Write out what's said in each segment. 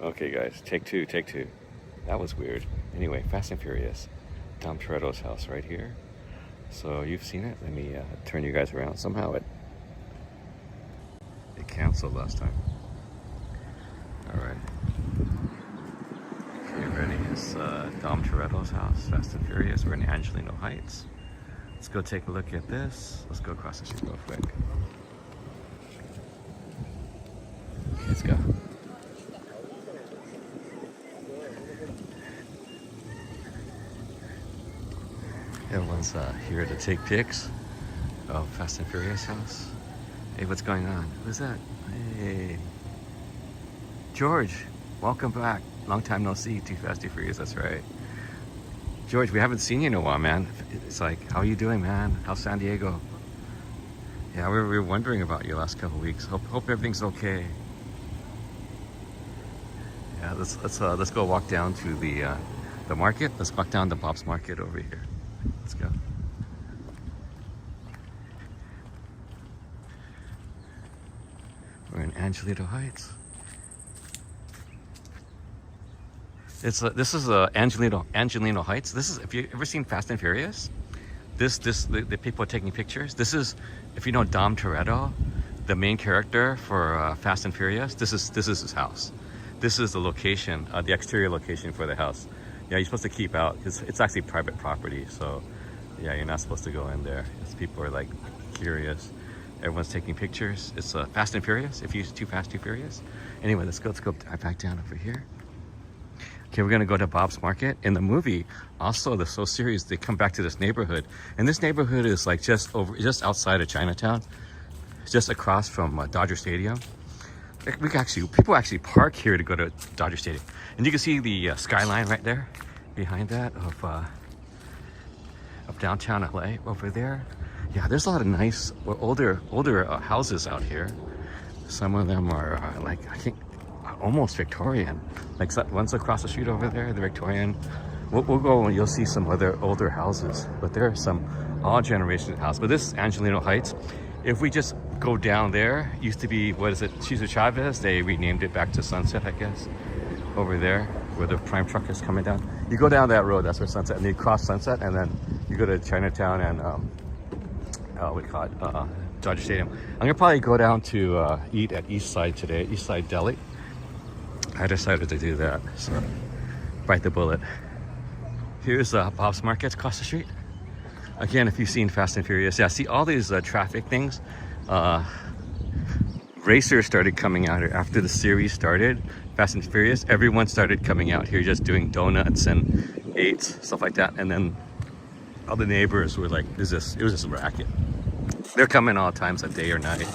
Okay, guys, take two, take two. That was weird. Anyway, Fast and Furious. Dom Toretto's house right here. So you've seen it. Let me turn you guys around. Somehow it canceled last time. All right. Okay, ready? It's Dom Toretto's house. Fast and Furious. We're in Angelino Heights. Let's go take a look at this. Let's go across the street real quick. Okay, let's go. Everyone's here to take pics of Fast and Furious house. Hey, what's going on? Who's that? Hey, George, welcome back. Long time no see. Too Fast, Too Furious. That's right. George, we haven't seen you in a while, man. It's like, how are you doing, man? How's San Diego? Yeah, we were wondering about you last couple weeks. Hope everything's okay. Yeah, let's go walk down to the market. Let's walk down to Bob's Market over here. Let's go. We're in Angelino Heights. This is Angelino Heights. This is, if you ever seen Fast and Furious, the people are taking pictures. This is, if you know Dom Toretto, the main character for Fast and Furious. This is his house. This is the location, the exterior location for the house. Yeah, you're supposed to keep out. It's actually private property, so yeah, you're not supposed to go in there. People are like curious. Everyone's taking pictures. It's Fast and Furious. If you use Too Fast, Too Furious. Anyway, let's go back down over here. Okay, we're gonna go to Bob's Market. In the movie, also the Soul series, they come back to this neighborhood, and this neighborhood is like just outside of Chinatown, just across from Dodger Stadium. People actually park here to go to Dodger Stadium, and you can see the skyline right there, behind that of downtown LA over there. Yeah, there's a lot of nice older houses out here. Some of them are like, I think, almost Victorian. Like one's across the street over there, the Victorian. We'll go and you'll see some other older houses, but there are some all generation houses. But this is Angelino Heights. If we just go down there, used to be, what is it, Cesar Chavez? They renamed it back to Sunset, I guess, over there where the prime truck is coming down. You go down that road, that's where Sunset, and you cross Sunset, and then you go to Chinatown and what do you call it, Dodger Stadium. I'm gonna probably go down to eat at Eastside today, Eastside Deli. I decided to do that, so bite the bullet. Here's Bob's Market across the street. Again, if you've seen Fast and Furious, yeah, see all these traffic things. Racers started coming out here after the series started. Fast and Furious, everyone started coming out here just doing donuts and eats, stuff like that. And then all the neighbors were like, it was just a racket. They're coming all times of day or night.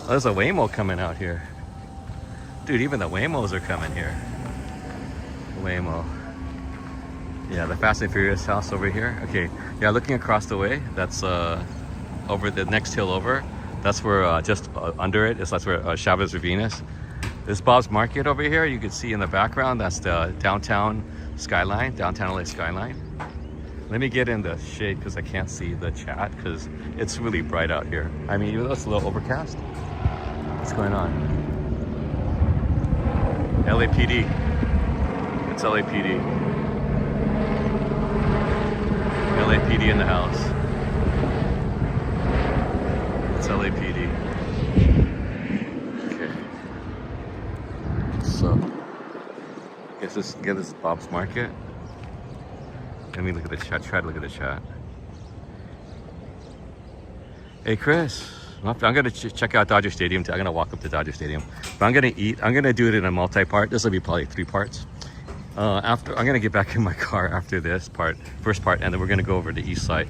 Oh, there's a Waymo coming out here. Dude, even the Waymos are coming here. Waymo. Yeah, the Fast and Furious house over here. Okay, yeah, looking across the way, that's over the next hill over. That's where, just under it, that's where Chavez Ravinas. This Bob's Market over here, you can see in the background, that's the downtown skyline, downtown LA skyline. Let me get in the shade because I can't see the chat because it's really bright out here. I mean, even though it's a little overcast. What's going on? LAPD. It's LAPD. LAPD in the house. It's LAPD. Okay. So, I guess this is Bob's Market. Let me look at the chat. Try to look at the chat. Hey, Chris. I'm gonna check out Dodger Stadium. I'm gonna walk up to Dodger Stadium. But I'm gonna eat. I'm gonna do it in a multi-part. This will be probably 3 parts. After I'm gonna get back in my car after this first part, and then we're gonna go over to Eastside,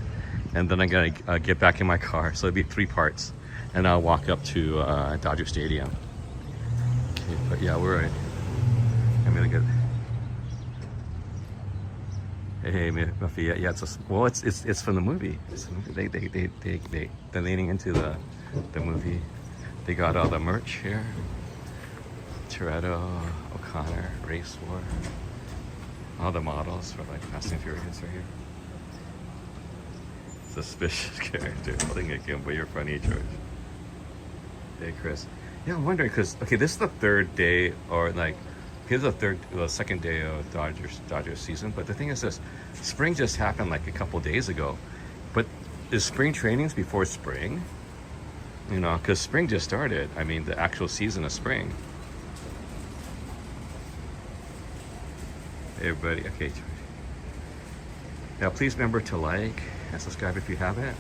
and then I'm gonna get back in my car. So it'll be 3 parts, and I'll walk up to Dodger Stadium. Okay, but yeah, we're right. I'm gonna get. Hey, Muffy. Yeah, it's from the movie. It's a movie. They're leaning into the movie. They got all the merch here. Toretto, O'Connor, Race War. All the models for like Fast and Furious right here. Suspicious character holding a gimbal. You're funny, George. Hey, Chris. Yeah, I'm wondering because, okay, this is the 3rd day or like Here's the second day of Dodgers season. But the thing is this, spring just happened like a couple days ago. But is spring trainings before spring? You know, because spring just started. I mean, the actual season of spring. Everybody, okay. Now, please remember to like and subscribe if you haven't.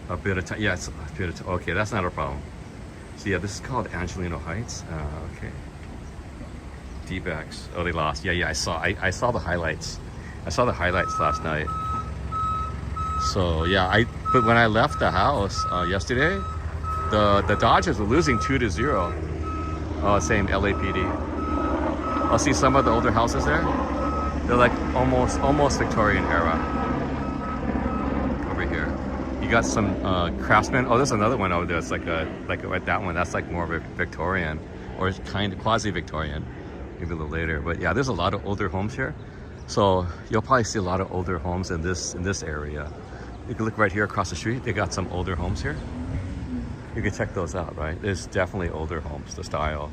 A bit of time, yeah, it's a bit of time. Okay, that's not a problem. So yeah, this is called Angelino Heights. Okay. D-backs. Oh, they lost. Yeah, I saw the highlights. I saw the highlights last night. So yeah, but when I left the house yesterday, the Dodgers were losing 2-0. Same LAPD. I'll see some of the older houses there. They're like almost Victorian era. Over here, you got some craftsman. Oh, there's another one over there. It's like that one. That's like more of a Victorian, or kind of quasi-Victorian. Maybe a little later, but yeah, there's a lot of older homes here. So you'll probably see a lot of older homes in this area. You can look right here across the street. They got some older homes here. You can check those out, right? There's definitely older homes. The style,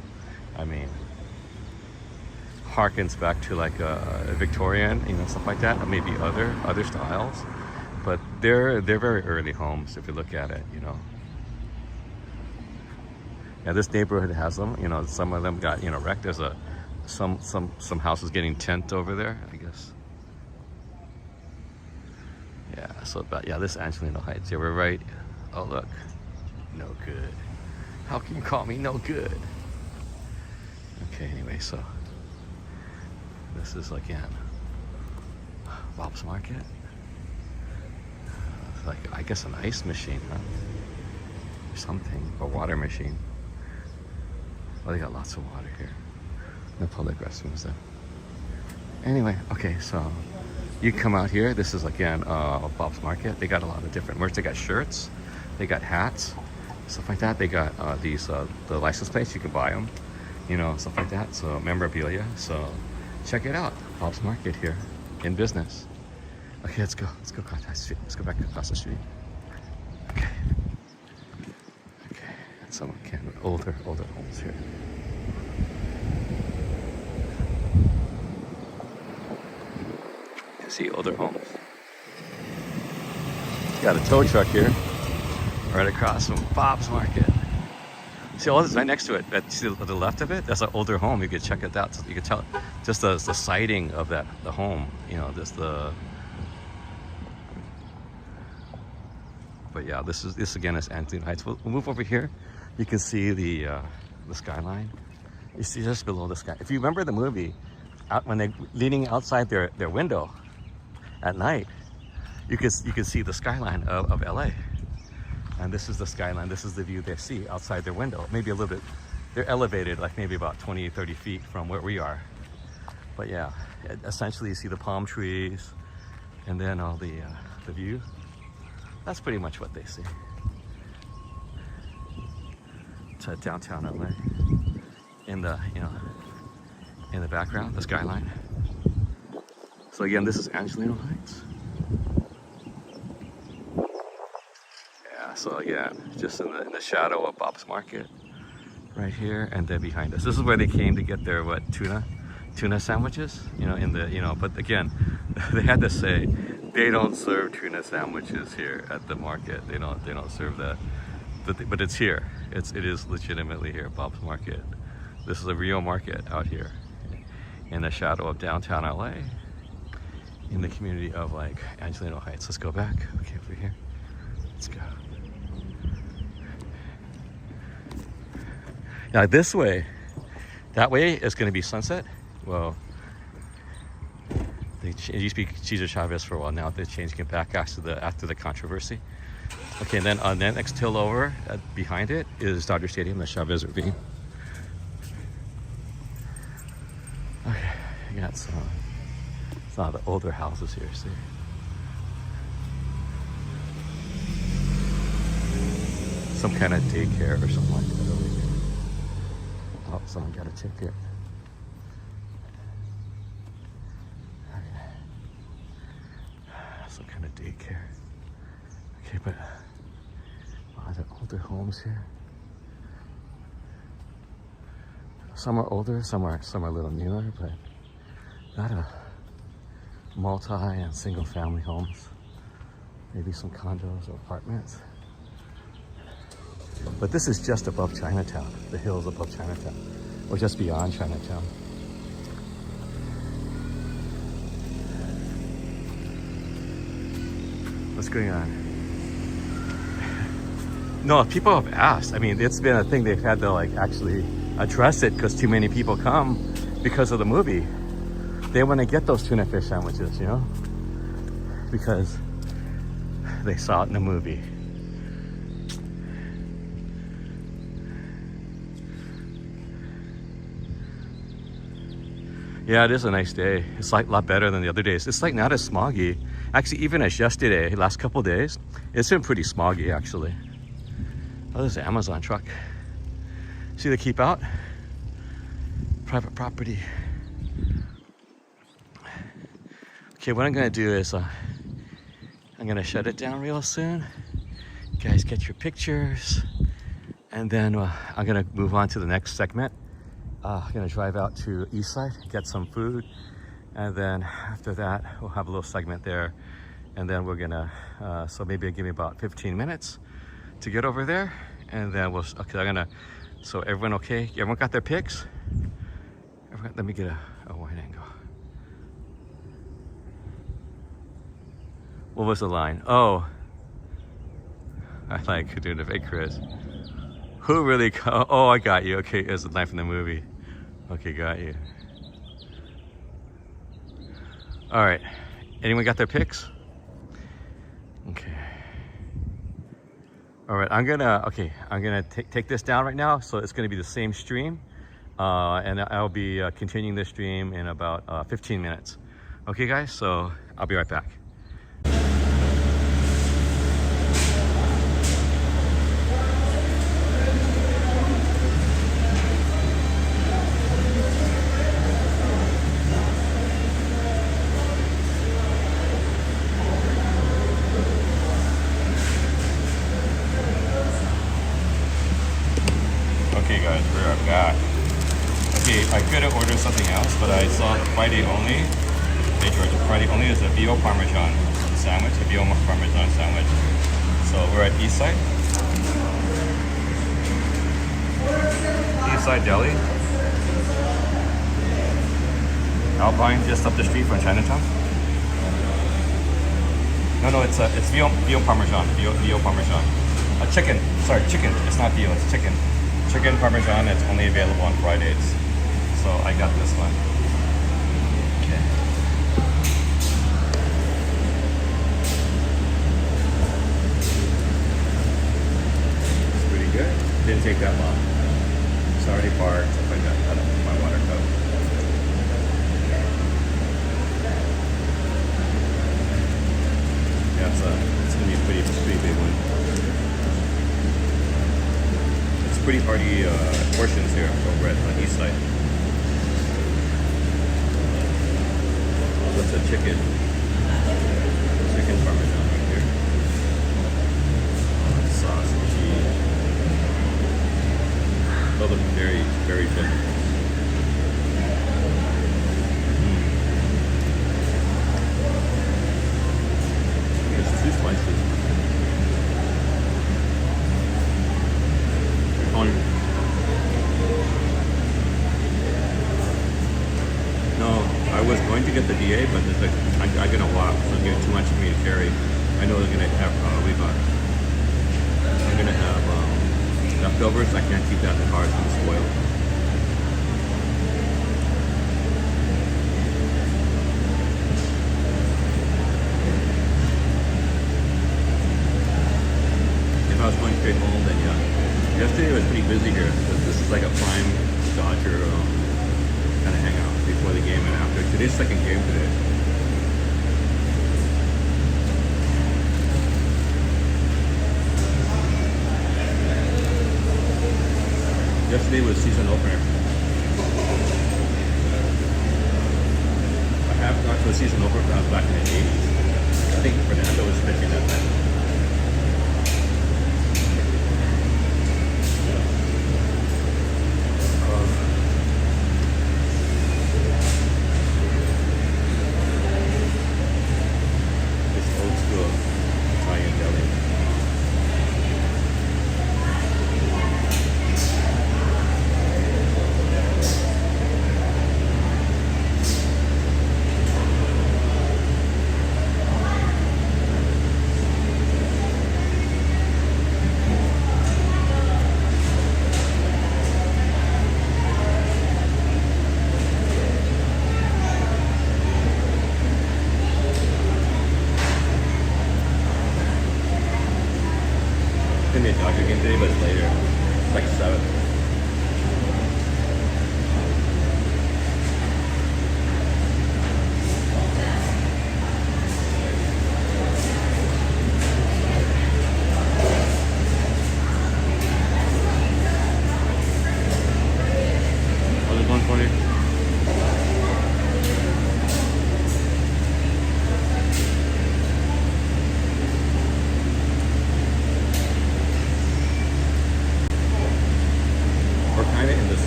I mean, harkens back to like a Victorian, you know, stuff like that, or maybe other styles. But they're very early homes if you look at it, you know. Yeah, this neighborhood has them. You know, some of them got, you know, wrecked. There's some houses getting tint over there, I guess. Yeah, so this Angelino Heights. Yeah, we're right. Oh look, no good. How can you call me no good? Okay, anyway, so this is again Bob's Market. Like, I guess an ice machine, huh? Or something, a water machine. Oh, they got lots of water here. No public restrooms though. Anyway, okay, so you come out here. This is again Bob's Market. They got a lot of different merch. They got shirts, they got hats, stuff like that. They got these the license plates. You can buy them, you know, stuff like that. So memorabilia. So check it out. Bob's Market here in business. Okay, let's go. Let's go across the street. Let's go back across the street. Okay. Okay. And some again older homes here. See older homes. Got a tow truck here, right across from Bob's Market. See all this right next to it. To the left of it, that's an older home. You could check it out. You could tell just the siding of the home. You know, just the. But yeah, this again is Angelino Heights. We'll move over here. You can see the skyline. You see just below the sky. If you remember the movie, when they're leaning outside their window at night, you can see the skyline of LA. And this is the skyline. This is the view they see outside their window. Maybe a little bit, they're elevated like maybe about 20, 30 feet from where we are. But yeah, essentially you see the palm trees and then all the view. That's pretty much what they see. To downtown LA. In the background, the skyline. So again, this is Angelino Heights. Yeah, so again, just in the shadow of Bob's Market, right here, and then behind us. This is where they came to get their tuna sandwiches. You know, but again, they had to say they don't serve tuna sandwiches here at the market. They don't serve that. But it's here. It is legitimately here, Bob's Market. This is a real market out here in the shadow of downtown LA, in the community of like Angelino Heights. Let's go back. Okay, over here. Let's go. Now this way, that way is going to be Sunset. Well, it used to be Cesar Chavez for a while. Now they're changing it back after the controversy. Okay, and then on the next hill over behind it is Dodger Stadium, the Chavez Ravine. Okay, you got some of the older houses here, see? Some kind of daycare or something like that over here. Oh, someone got a ticket. Okay. Some kind of daycare. Okay, but a lot of older homes here. Some are older, some are a little newer, but not a multi and single family homes. Maybe some condos or apartments. But this is just above Chinatown, the hills above Chinatown, or just beyond Chinatown. What's going on? No, people have asked. I mean, it's been a thing they've had to like actually address it because too many people come because of the movie. They want to get those tuna fish sandwiches, you know, because they saw it in the movie. Yeah, it is a nice day. It's like a lot better than the other days. It's like not as smoggy. Actually, even as yesterday, last couple days, it's been pretty smoggy actually. Oh, there's an Amazon truck. See the keep out? Private property. Okay, what I'm gonna do is I'm gonna shut it down real soon. You guys get your pictures. And then I'm gonna move on to the next segment. I'm gonna drive out to Eastside, get some food. And then after that, we'll have a little segment there. And then we're gonna, so maybe give me about 15 minutes to get over there. And then we'll, okay, I'm gonna, so everyone okay? Everyone got their pics? Everyone, let me get a wide angle. What was the line? Oh, I like doing the fake Chris. Who really, oh, I got you. Okay, it's the line from the movie. Okay, got you. All right, anyone got their pics? Okay. All right, I'm gonna take this down right now. So it's gonna be the same stream. And I'll be continuing this stream in about 15 minutes. Okay guys, so I'll be right back. Okay guys, we are back. Okay, I could have ordered something else, but I saw Friday only. Hey Georgia, Friday only is a veal parmesan sandwich, a veal parmesan sandwich. So we're at Eastside. Eastside Deli. Alpine, just up the street from Chinatown. No, it's veal parmesan, veal parmesan. Chicken, sorry, chicken. It's not veal, it's chicken. Chicken parmesan. It's only available on Fridays. So I got this one. Okay. It's pretty good. Didn't take that long. It's already parked. I got my water cup. Yeah, it's gonna be a pretty big one. It's pretty hearty portions here over at the Eastside. What's a chicken parmesan right here. Sauce and cheese. Those look very, very good. It's too spicy. No, I was going to get the DA, but it's like I'm gonna walk, so it's getting too much for me to carry. I know they're gonna have I'm gonna have leftovers. I can't keep that in the car; it's gonna spoil. If I was going straight home, then yeah. Yesterday was pretty busy here. This is like a prime Dodger kind of hangout before the game and after. Today's second game today. Yesterday was season opener. I have gone to a season opener when I was back in the 80s. I think Fernando was pitching that time.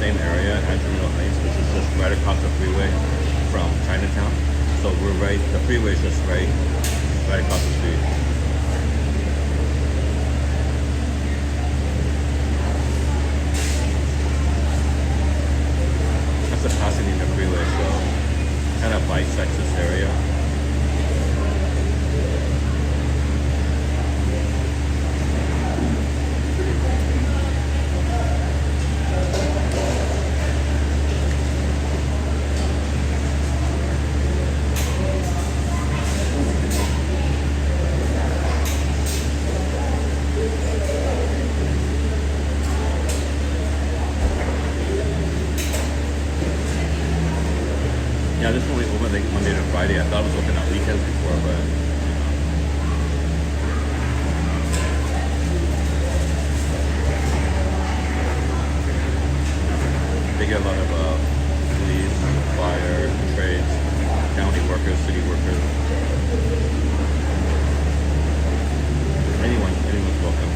same area, Angelino Heights, which is just right across the freeway from Chinatown. So we're right, the freeway is just right across the street. That's the Pasadena freeway, so kind of bisects this area. Yeah, this is only open like Monday to Friday. I thought it was open on weekends before, but they get a lot of police, fire, trades, county workers, city workers. Anyone's welcome.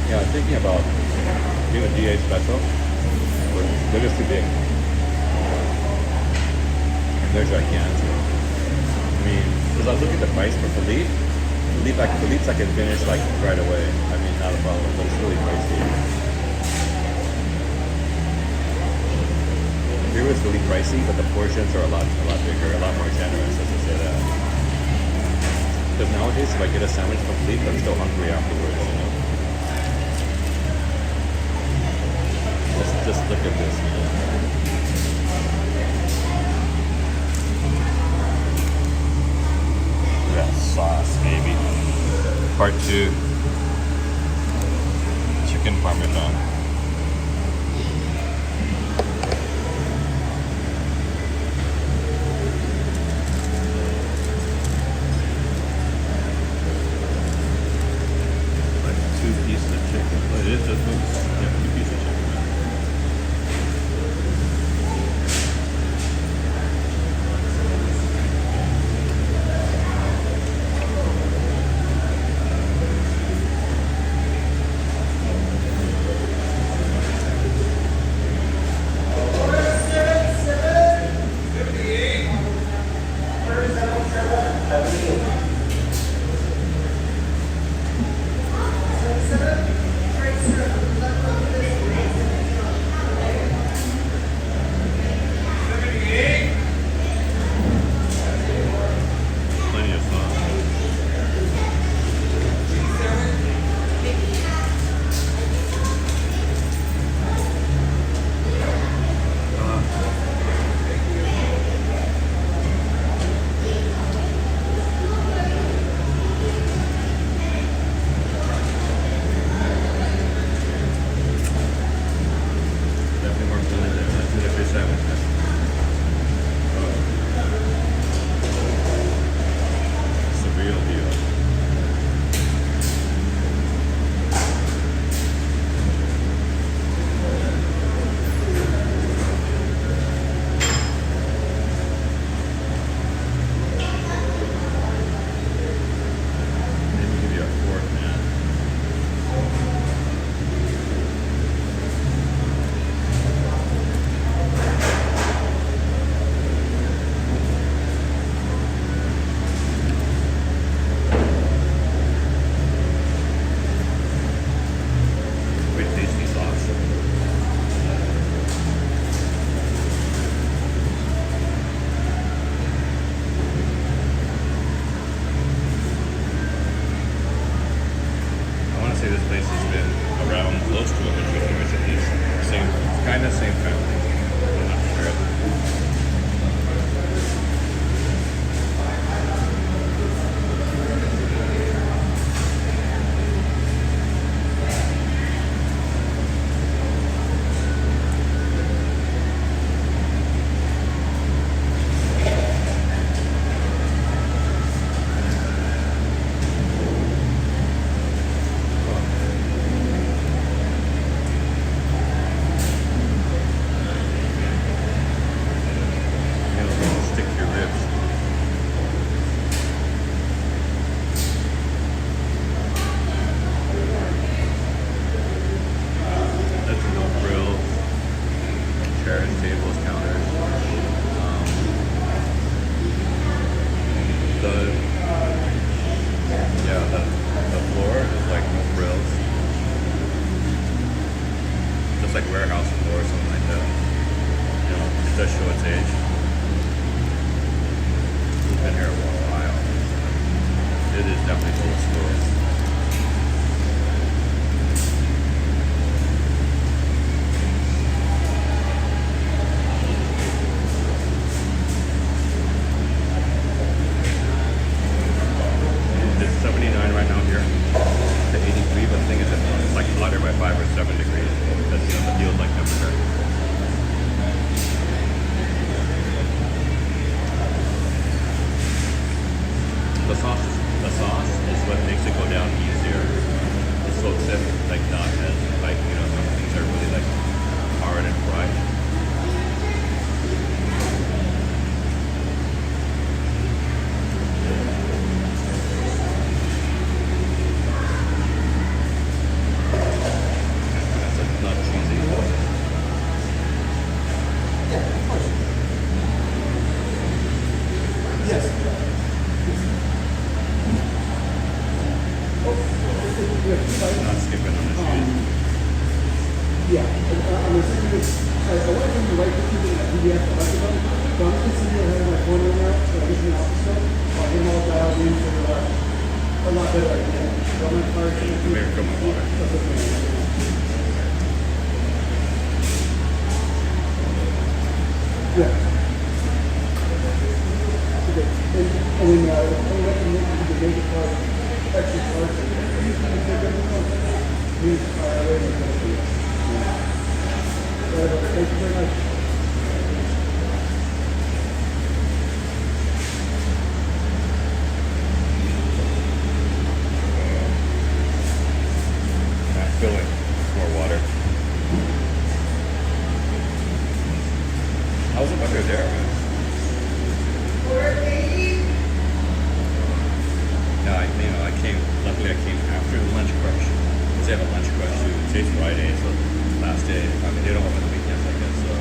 Yeah, I was thinking about doing a DA special, but they're just too big. They're gigantic. I mean, because I was looking at the price for Philippe. Philippe's I can finish like right away. I mean, not a problem, but it's really pricey. Here was really pricey, but the portions are a lot bigger, a lot more generous, let's just say that. Because nowadays, if I get a sandwich from Philippe, I'm still hungry afterwards, you know? Just look at this, man. That sauce, baby. Part 2. Chicken parmesan. Like 2 pieces of chicken. But it is just 2 pieces of chicken. The yeah, the floor is like no frills, just like warehouse floor or something like that. You know, it does show its age. It's been here for a while. It is definitely old school. It's 79 right now here to 83, but the thing is, it's like hotter by 5 or 7 degrees. That's, you know, the feels like temperature. The sauce is what makes it go down easier. It soaks it like not as like, you know, some things are really like hard and fried. Not skipping on the shoes. Yeah, I'm assuming it's, I want to write the people in PDF to write about it, but I'm just sitting here having my phone in there, so I just an office stuff, so I can all dialed in for a lot better idea. So I'm going to fire it. Come here, come on, water. Yeah. Okay, and then I'll recommend you to make it part extra charge. You can take everything else. Use IRL. Thank you very much. Fill it. More water. How's the weather there, man? No, luckily I came after the lunch crush. Because they have a lunch crush too. Today's Friday, so last day. I mean, they don't open the weekends, I guess, so.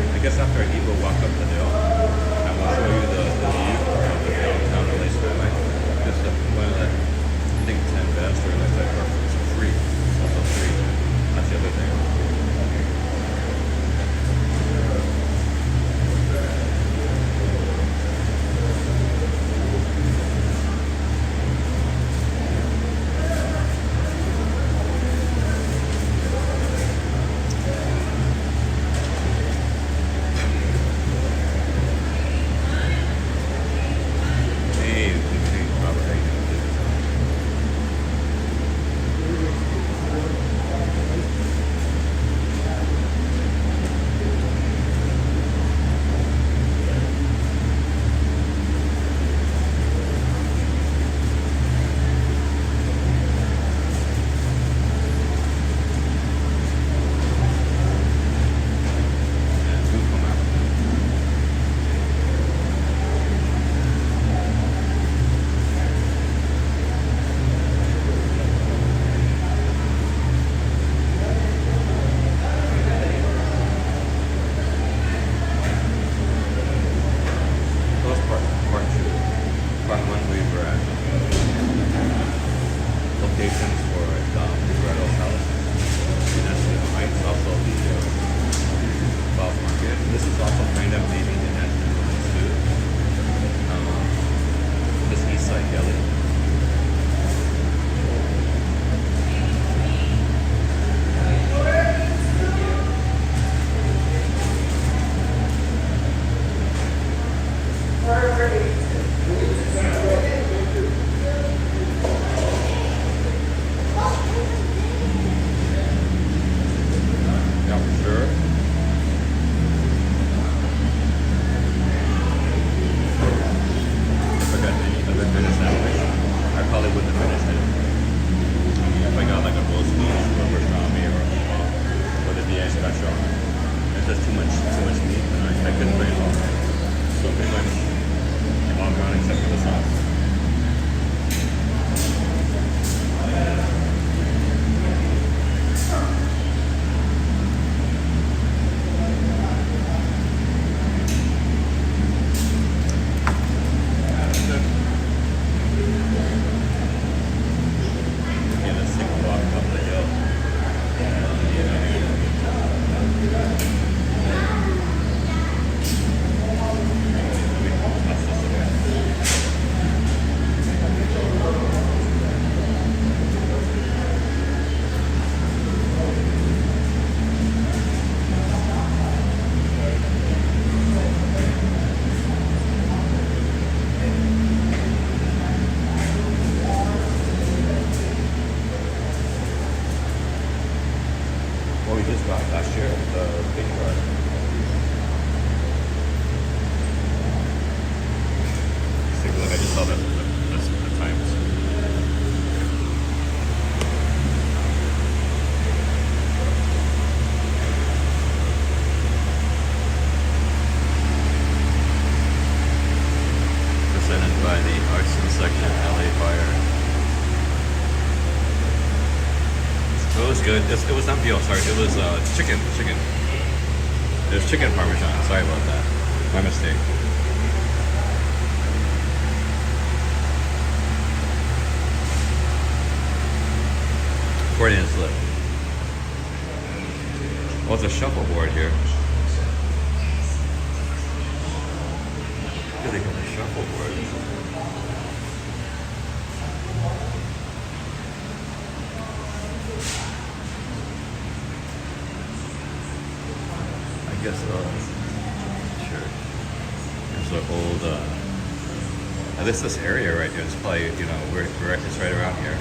I guess after I eat, we'll walk up the hill and we'll show you the view of the downtown LA skyline. This is one of the, I think, 10 best, or like that, or it's free. It's also free. That's the other thing. Part one, we were at locations for Alvera House in Angelino Heights, also the Bob Market. This is also kind of maybe in Angelino Heights too. This Eastside Deli. was good. It was not veal, sorry. It was chicken. It was chicken parmesan. Sorry about that. My mistake. Accordion slip. Oh, it's a shuffleboard here. Look, they got a shuffleboard. I guess, sure. There's an old, this area right here. It's probably, you know, it's right around here.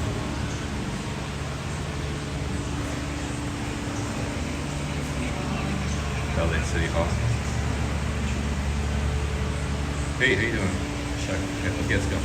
LA City Hall. Hey, how you doing? Check. Okay, let's go.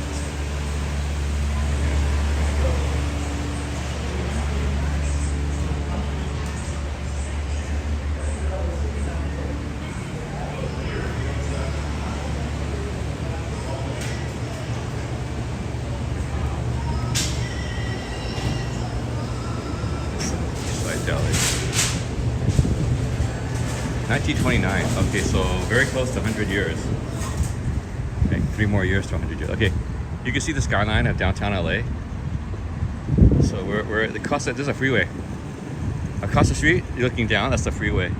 Eastside Deli. 1929. Okay, so very close to 100 years. Okay, 3 more years to 100 years. Okay, you can see the skyline of downtown LA. So we're across. There's a freeway. Across the street, you're looking down. That's the freeway.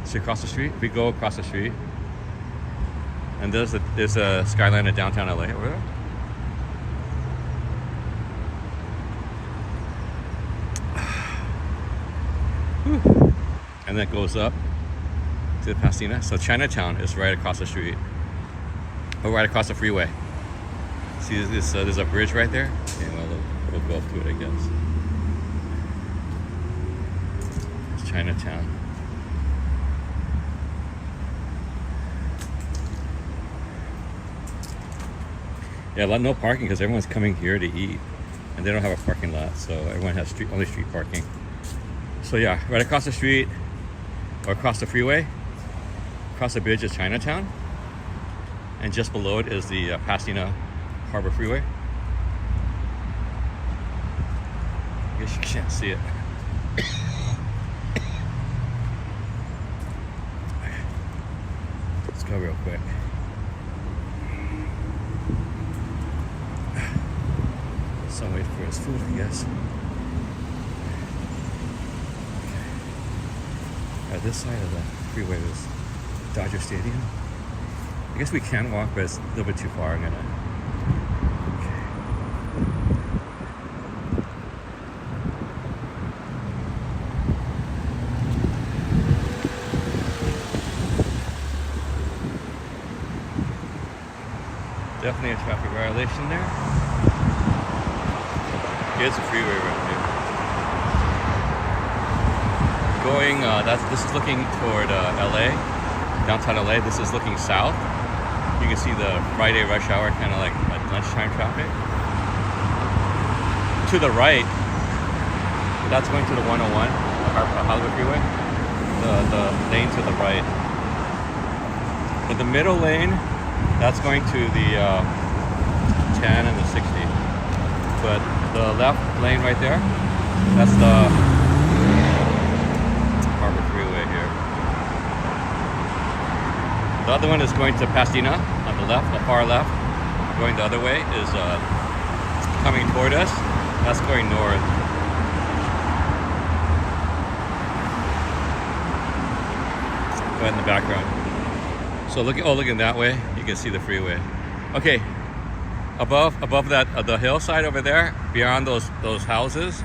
So across the street, we go across the street, and there's a skyline of downtown LA over there. And then it goes up to Pasadena. So Chinatown is right across the street, or right across the freeway. See this? There's a bridge right there. Okay, well, we'll go up to it, I guess. It's Chinatown. Yeah, no parking because everyone's coming here to eat, and they don't have a parking lot, so everyone has only street parking. So yeah, right across the street, or across the freeway, across the bridge is Chinatown, and just below it is the Pasadena Harbor Freeway. I guess you can't see it. Let's go real quick. Some wait for his food, I guess. This side of the freeway is Dodger Stadium. I guess we can walk, but it's a little bit too far. I'm gonna. Okay. Definitely a traffic violation there. Here's the freeway right there. Going, this is looking toward LA, downtown LA. This is looking south. You can see the Friday rush hour, kind of like lunchtime traffic. To the right, that's going to the 101, Hollywood Freeway. The lane to the right. But the middle lane, that's going to the 10 and the 60. But the left lane right there, that's the Harbor Freeway here. The other one is going to Pasadena on the left, the far left. Going the other way is coming toward us. That's going north. Right in the background. So looking that way, you can see the freeway. Okay, above that the hillside over there, beyond those houses,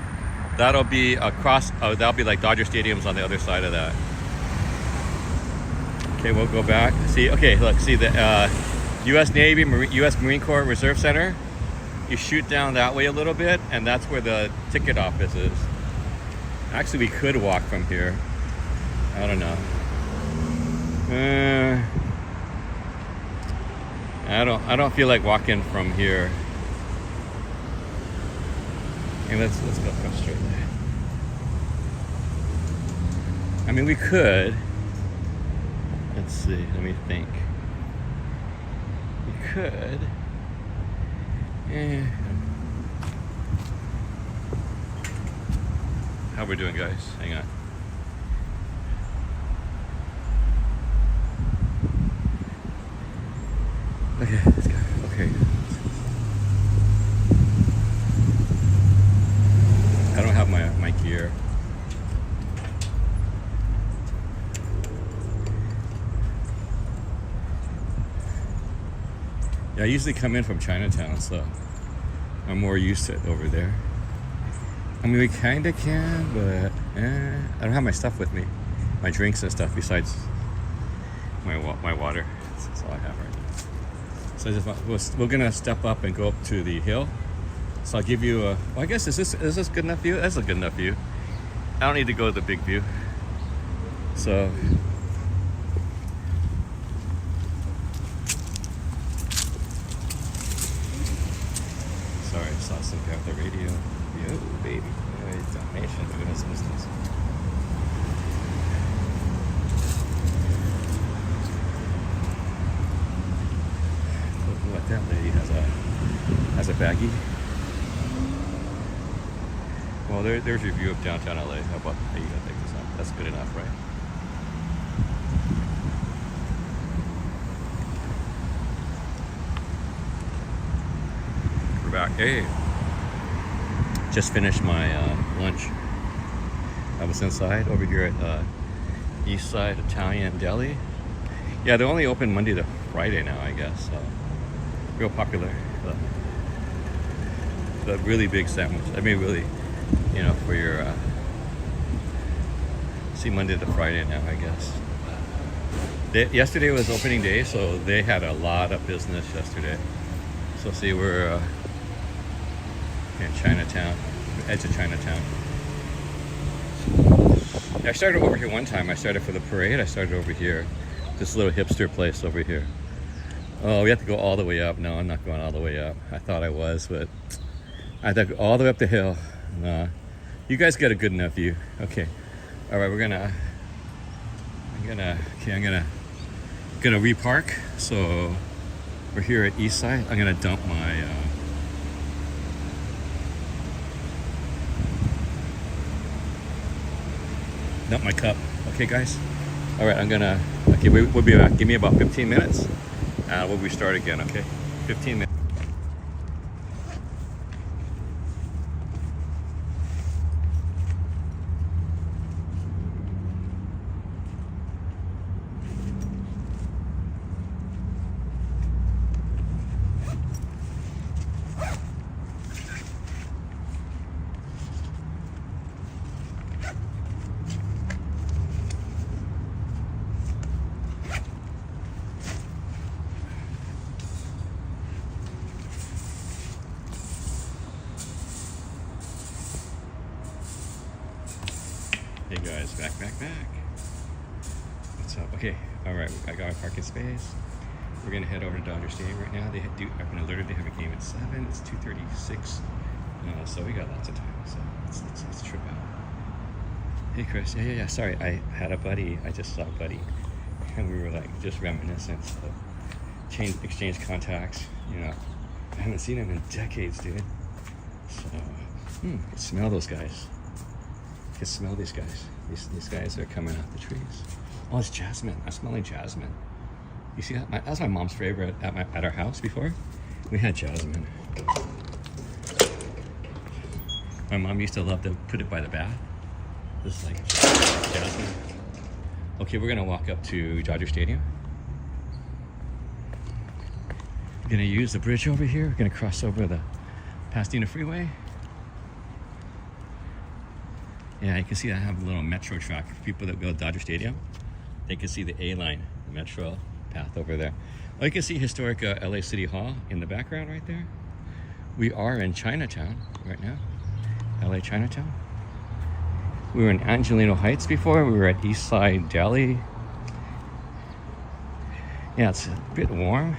that'll be across. That'll be like Dodger Stadium's on the other side of that. Okay, we'll go back. See, okay, look, see the U.S. Navy, U.S. Marine Corps Reserve Center. You shoot down that way a little bit, and that's where the ticket office is. Actually, we could walk from here. I don't know. I don't feel like walking from here. Okay, let's go straight there. I mean, we could. Let's see. Let me think. We could. How we doing, guys? Hang on. Okay, let's go. Okay. I don't have my gear. Yeah, I usually come in from Chinatown, so I'm more used to it over there. I mean, we kind of can, but I don't have my stuff with me. My drinks and stuff besides my water. That's all I have right now. So we're going to step up and go up to the hill. So I'll give you a... Well, I guess, is this good enough view? That's a good enough view. I don't need to go to the big view. So... Sorry, I saw some guy with the radio. Yo, baby. Dalmatian doing his business. Look what that lady has a baggie. Well, there's your view of downtown LA. How about how you gotta take this out? That's good enough, right? We're back. Hey. Just finished my lunch. I was inside over here at Eastside Italian Deli. Yeah, they're only open Monday to Friday now, I guess. So real popular. The really big sandwich. I mean, really, you know, for your see Monday to Friday now, I guess. Yesterday was opening day, so they had a lot of business yesterday. So see, we're in Chinatown, edge of Chinatown. I started over here one time. I started for the parade. I started over here, this little hipster place over here. Oh, we have to go all the way up. No, I'm not going all the way up. I thought I was, but I had to go all the way up the hill. Nah, you guys got a good enough view. Okay, all right. I'm gonna repark. So we're here at Eastside. I'm gonna dump my. Not my cup. Okay, guys. All right, okay, we'll be back. Give me about 15 minutes. We'll restart again, okay? 15 minutes. Hey guys, back. What's up? Okay, all right, I got a parking space. We're gonna head over to Dodger Stadium right now. I've been alerted they have a game at 7. It's 2:36, so we got lots of time. So let's trip out. Hey Chris, yeah. Sorry, I had a buddy. I just saw a buddy, and we were like just reminiscent of exchange contacts. You know, I haven't seen him in decades, dude. So, I can smell those guys. I can smell these guys. These guys are coming out the trees. Oh, it's jasmine. I'm smelling jasmine. You see that? That was my mom's favorite at our house before. We had jasmine. My mom used to love to put it by the bath. This is like jasmine. Okay, we're gonna walk up to Dodger Stadium. We're gonna use the bridge over here. We're gonna cross over the Pasadena Freeway. Yeah, you can see I have a little metro track for people that go to Dodger Stadium. They can see the A-line metro path over there. Oh, you can see historic LA City Hall in the background right there. We are in Chinatown right now. LA Chinatown. We were in Angelino Heights before. We were at Eastside Deli. Yeah, it's a bit warm.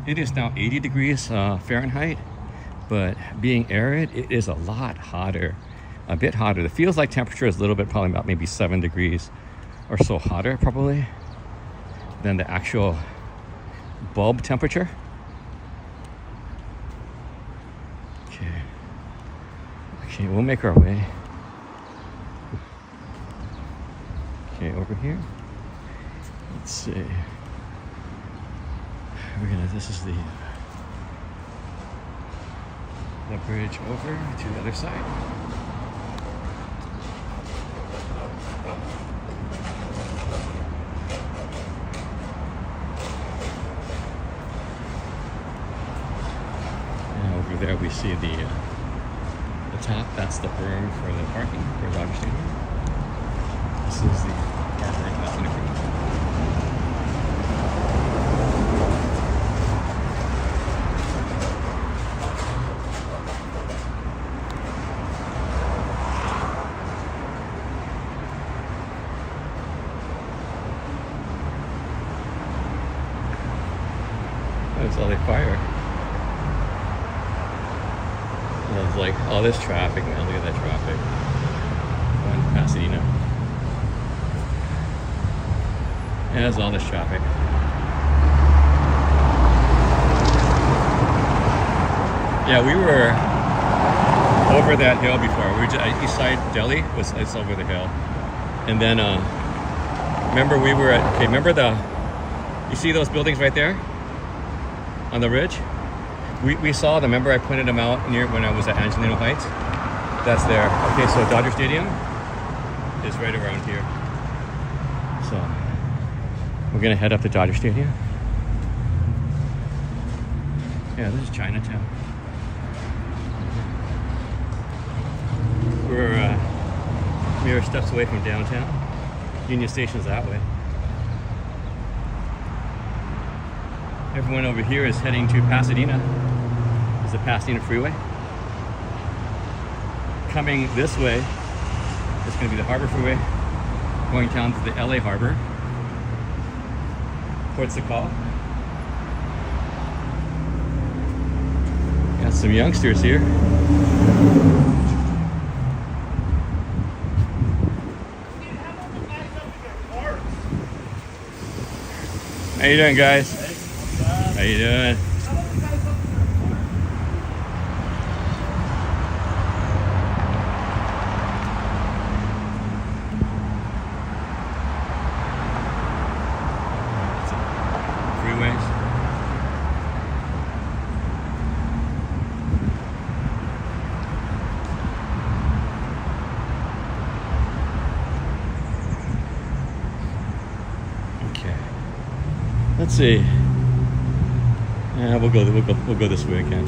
It is now 80 degrees Fahrenheit, but being arid, it is a lot hotter. A bit hotter. The feels like temperature is a little bit, probably about maybe 7 degrees or so hotter probably than the actual bulb temperature. Okay, we'll make our way. over here. Let's see. This is the bridge over to the other side. And over there we see the top. That's the berm for the parking for Dodger Stadium. This is the harbor and that's in the front. That's all they fire. It's like all this traffic, man. Look at that traffic. Going to Pasadena. Yeah, there's all this traffic. Yeah, we were over that hill before. We were just Eastside Deli it's over the hill. And then remember we were at you see those buildings right there? On the ridge? We saw them. Remember I pointed them out near when I was at Angelino Heights? That's there. Okay, so Dodger Stadium is right around here. So we're gonna head up to Dodger Stadium. Yeah, this is Chinatown. We are steps away from downtown. Union Station's that way. Everyone over here is heading to Pasadena. This is the Pasadena Freeway. Coming this way, it's going to be the Harbor Freeway, going down to the LA Harbor. Ports of call. Got some youngsters here. How you doing, guys? How you doing? Freeways. Okay. Let's see. Yeah, we'll go this way again.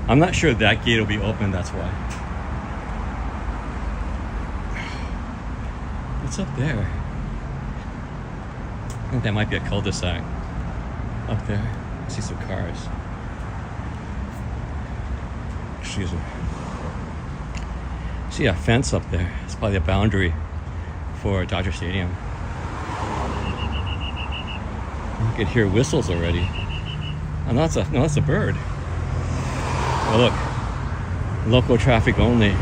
I'm not sure that gate will be open, that's why. What's up there? I think that might be a cul-de-sac. Up there. I see some cars. Excuse me. See a fence up there. It's probably a boundary for Dodger Stadium. You could hear whistles already. Oh, no, that's a bird. Oh, look. Local traffic only.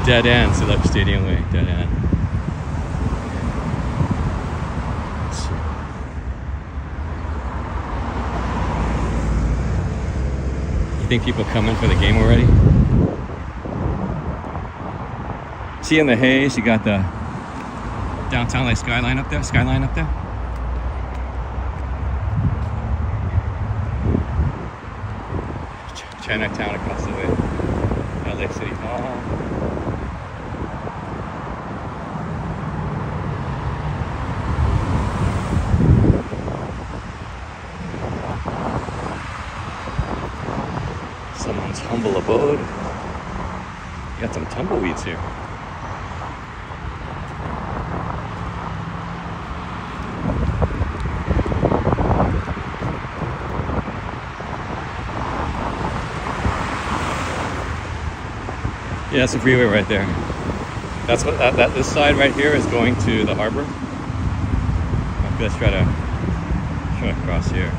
Dead end. So look, Stadium Way. Dead end. Let's see. You think people coming for the game already? See in the haze, you got the downtown like skyline up there. Chinatown across the way. LA City Hall. Someone's humble abode. You got some tumbleweeds here. Yeah, that's the freeway right there. That's what this side right here is going to the harbor. Okay, let's try to cross here.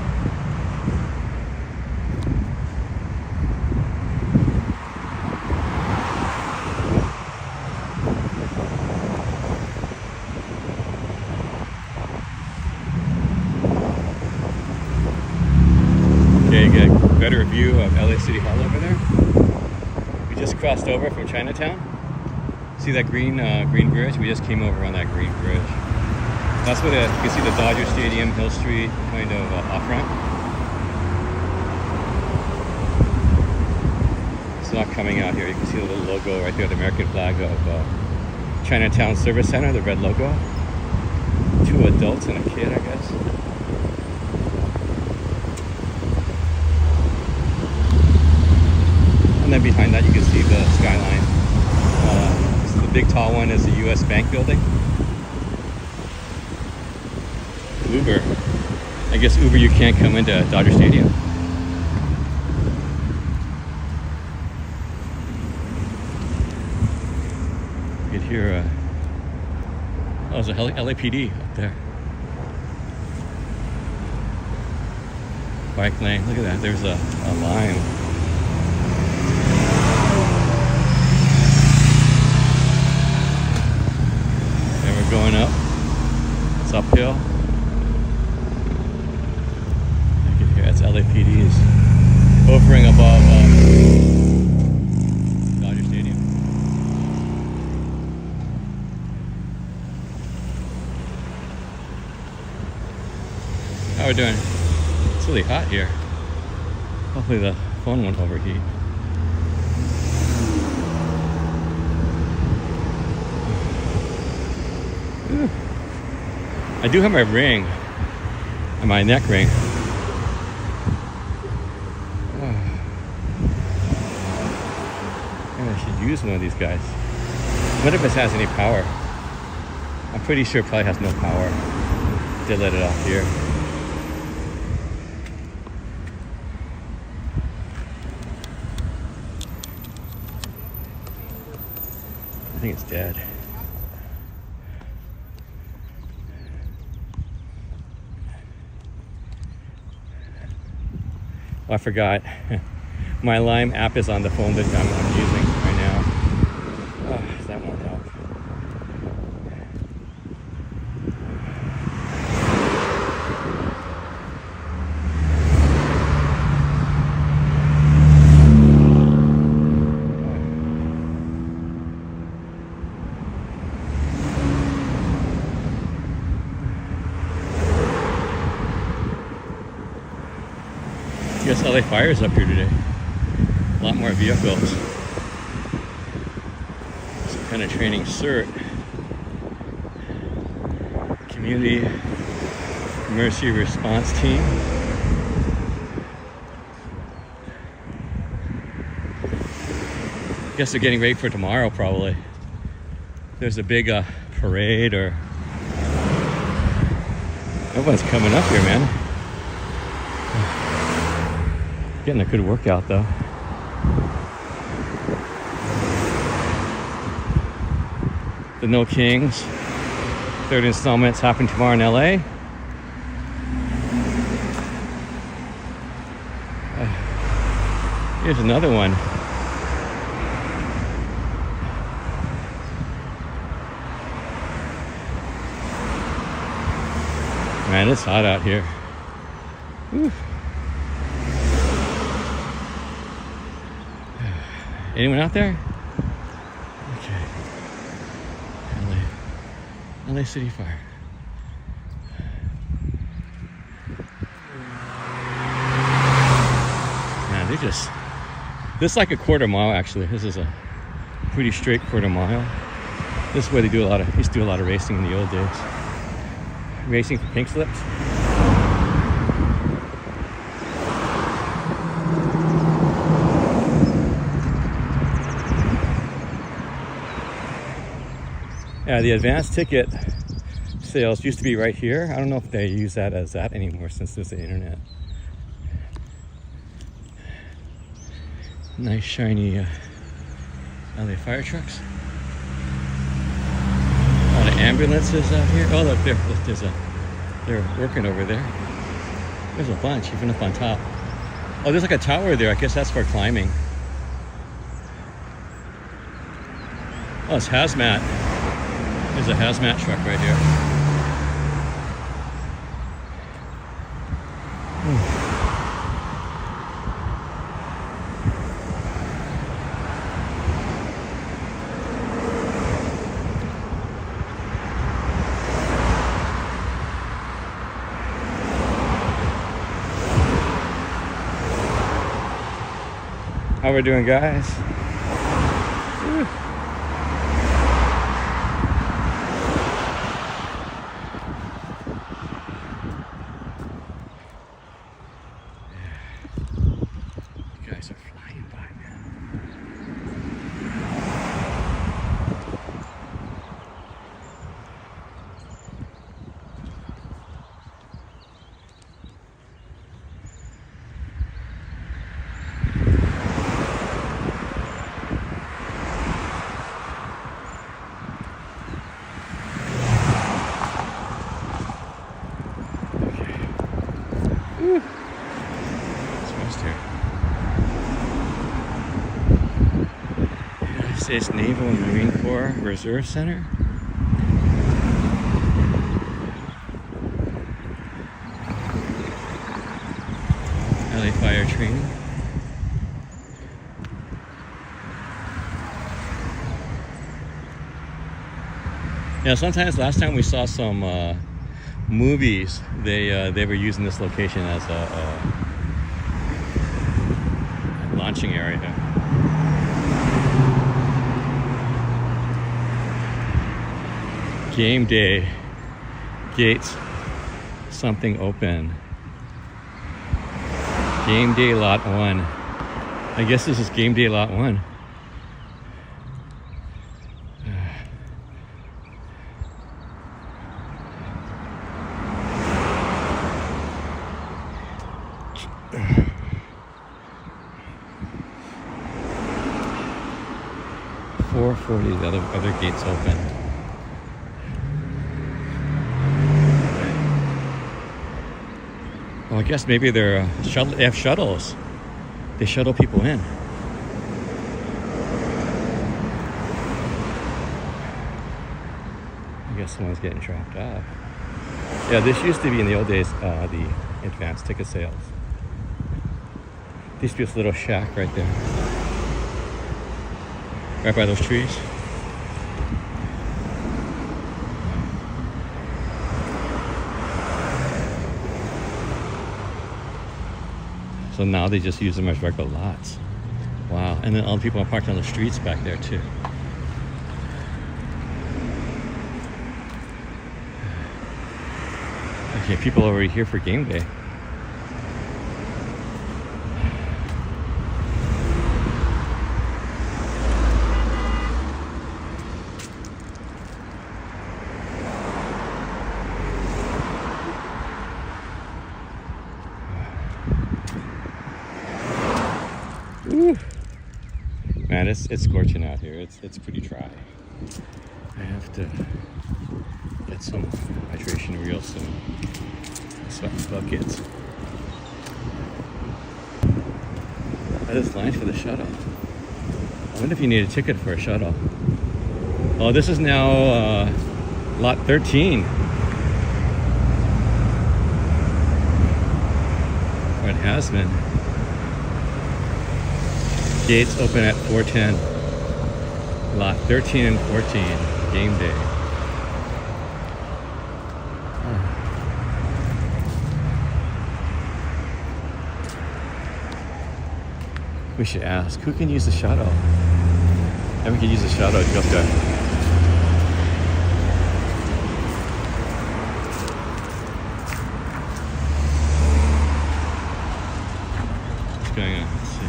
Okay, get a better view of LA City Hall over there. We just crossed over from Chinatown. See that green bridge? We just came over on that green bridge. That's what you can see the Dodger Stadium, Hill Street, kind of off ramp. It's not coming out here. You can see the little logo right there, the American flag of Chinatown Service Center, the red logo. 2 adults and a kid, I guess. And then behind that you can see the skyline. The big tall one is the US Bank building. Uber. I guess Uber, you can't come into Dodger Stadium. You could hear oh, there's a LAPD up there. Bike lane, look at that, there's a line. And we're going up. It's uphill. You can hear, that's LAPD's hovering above Dodger Stadium. How we doing? It's really hot here. Hopefully the phone won't overheat. Ooh. I do have my ring, my neck ring. Maybe I should use one of these guys. What if it has any power? I'm pretty sure it probably has no power. They let it off here. I think it's dead. Oh, I forgot. My Lime app is on the phone that I'm using right now. Oh, that won't help. I guess LA Fire is up here today. A lot more vehicles. Some kind of training cert. Community Emergency Response Team. I guess they're getting ready for tomorrow probably. There's a big parade or... Everyone's coming up here, man. Getting a good workout though. The No Kings third installment's happening tomorrow in LA. Here's another one. Man, it's hot out here. Whew. Anyone out there? Okay. LA City Fire. Man, they just... This is like a quarter mile actually. This is a pretty straight quarter mile. This is where they do used to do a lot of racing in the old days. Racing for pink slips. Yeah, the advanced ticket sales used to be right here. I don't know if they use that as that anymore since there's the internet. Nice shiny LA fire trucks. A lot of ambulances out here. Oh look, they're working over there. There's a bunch, even up on top. Oh, there's like a tower there. I guess that's for climbing. Oh, it's hazmat. There's a hazmat truck right here. How we doing, guys? Whew. You guys are flying by, man. It's rest here. United States Naval and Marine Corps Reserve Center. LA Fire Training. Yeah, sometimes last time we saw some movies, they were using this location as a launching area. Game day, gates, something open. Game day lot 1. I guess this is game day lot 1. The other gates open. Well, I guess maybe they're they have shuttles. They shuttle people in. I guess someone's getting dropped off. Yeah, this used to be in the old days the advanced ticket sales. There used to be this little shack right there. Right by those trees. So now they just use them as regular lots. Wow. And then all the people are parked on the streets back there too. Okay, people are already here for game day. Woo. Man, it's scorching out here. It's pretty dry. I have to get some hydration real soon. Sweating buckets. That is line for the shuttle. I wonder if you need a ticket for a shuttle. Oh, this is now lot 13. Or it has been. Gates open at 4:10. Lot 13 and 14. Game day. We should ask, who can use the shuttle? And we can use the shuttle to go there. What's going on? Let's see.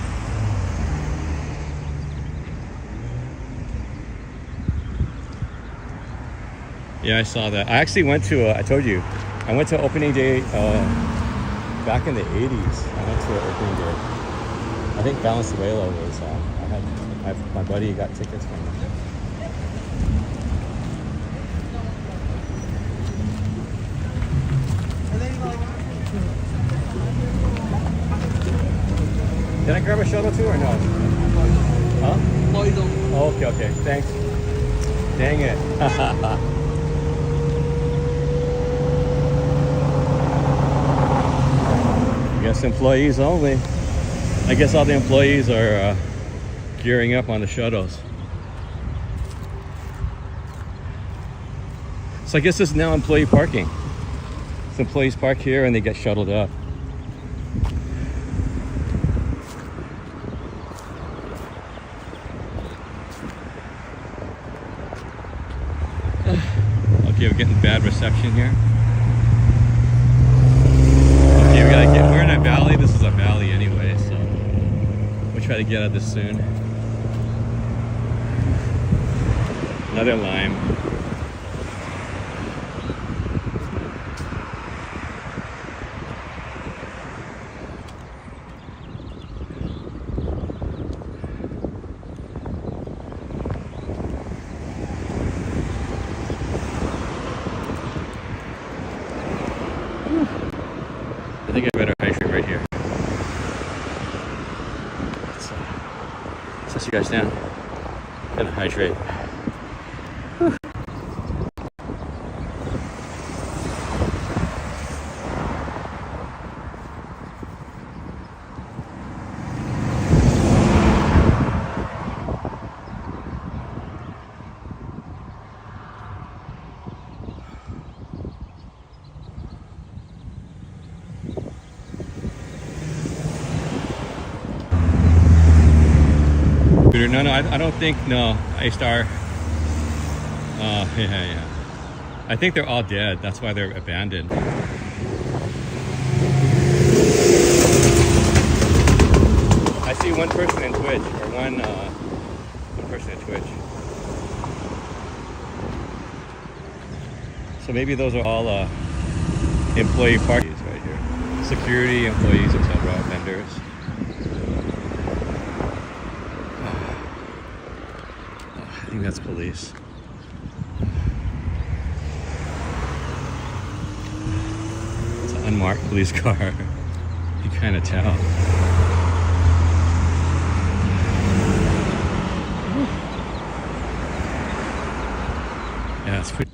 Yeah, I saw that. I actually went to, I told you, I went to opening day back in the 80s. I went to an opening day. I think Valenzuela was, my buddy got tickets from him. Can I grab a shuttle too or no? Huh? No, you don't. Oh, okay. Thanks. Dang it. Guess employees only. I guess all the employees are gearing up on the shuttles. So I guess this is now employee parking. So employees park here and they get shuttled up. intersection here. Okay, we're in a valley. This is a valley anyway, so we'll try to get out of this soon. Another lime. I think I better hydrate right here. Let's set you guys down. Gonna hydrate. No, I don't think, no, A-Star. Yeah. I think they're all dead. That's why they're abandoned. I see one person in Twitch, or one person in Twitch. So maybe those are all employee parties right here. Security, employees, etc., vendors. I think that's police. It's an unmarked police car. You kind of tell. Yeah, it's pretty.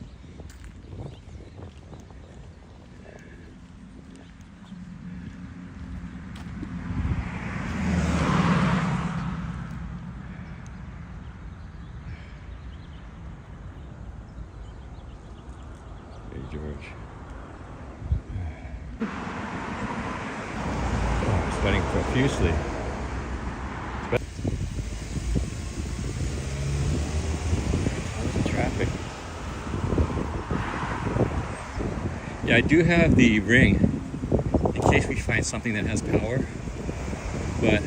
George. Oh, sweating profusely. How's the traffic? Yeah, I do have the ring in case we find something that has power, but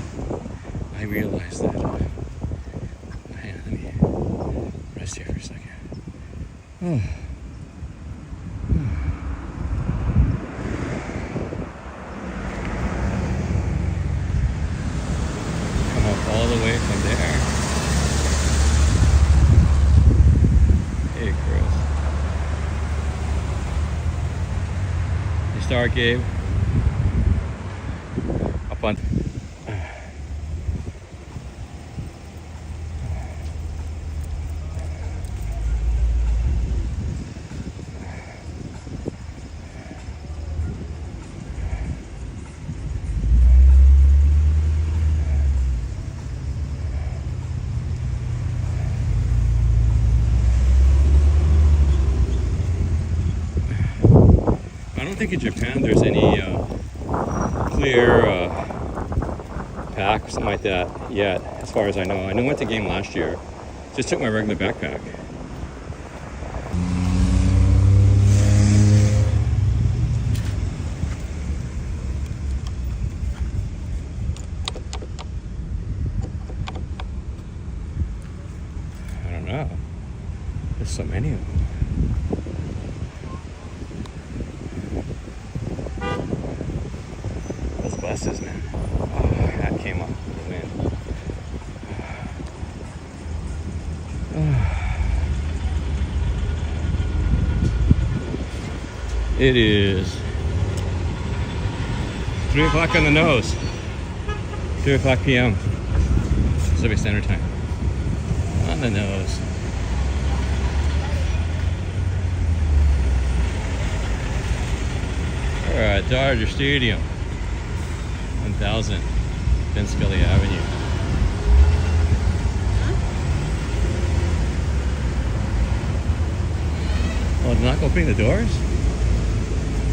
I realize that. Hang on, let me rest here for a second. Oh. All the way from there. Hey, girls. You start, Gabe. Up on. I don't think in Japan there's any clear pack or something like that yet, as far as I know. I went to game last year. Just took my regular backpack. I don't know. There's so many of them. Buses, man. Oh, that came up with the wind. It is 3 o'clock on the nose. 3 o'clock p.m. Pacific Standard Time. On the nose. We're at Dodger Stadium. 1000 Ben Scully Avenue. Oh, they're not opening the doors?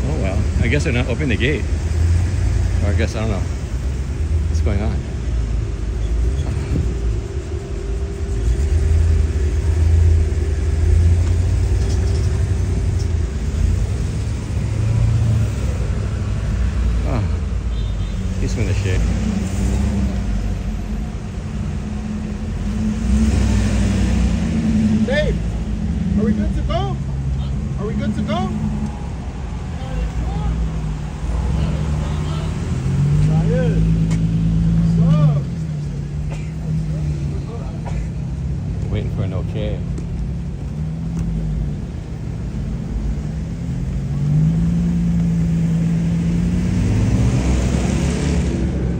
Oh well, I guess they're not opening the gate. Or I guess, I don't know what's going on. This one, the shade. Dave, are we good to go? Are we good to go? Waiting for an okay.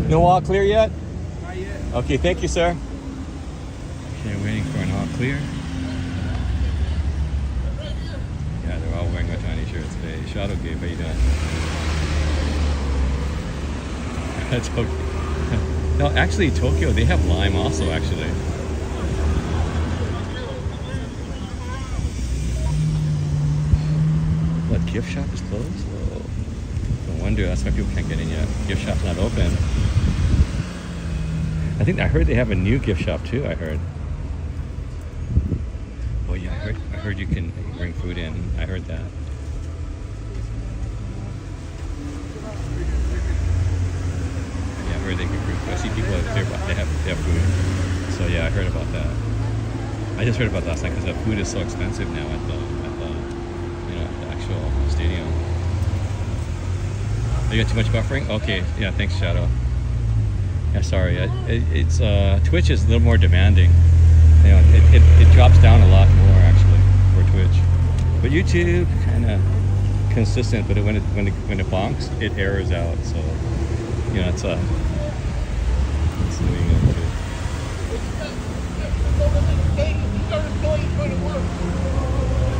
No all clear yet? Not yet. Okay, thank you, sir. Okay, waiting for an all clear. Yeah, they're all wearing Otani shirts today. Shadow Game, how you doing? That's okay. No, actually, Tokyo, they have lime also, actually. What, gift shop is closed? Whoa. No wonder, that's why people can't get in yet. Gift shop's not open. I heard they have a new gift shop too, I heard. Oh yeah, I heard you can bring food in. I heard that. Yeah, I heard they can bring food. I see people out there, they have food. So yeah, I heard about that. I just heard about that last night because the food is so expensive now at the actual stadium. You got too much buffering? Okay, yeah, thanks, Shadow. Yeah, sorry. It's Twitch is a little more demanding. You know, it drops down a lot more actually for Twitch. But YouTube kind of consistent. But when it bonks, it errors out. So you know, it's moving into.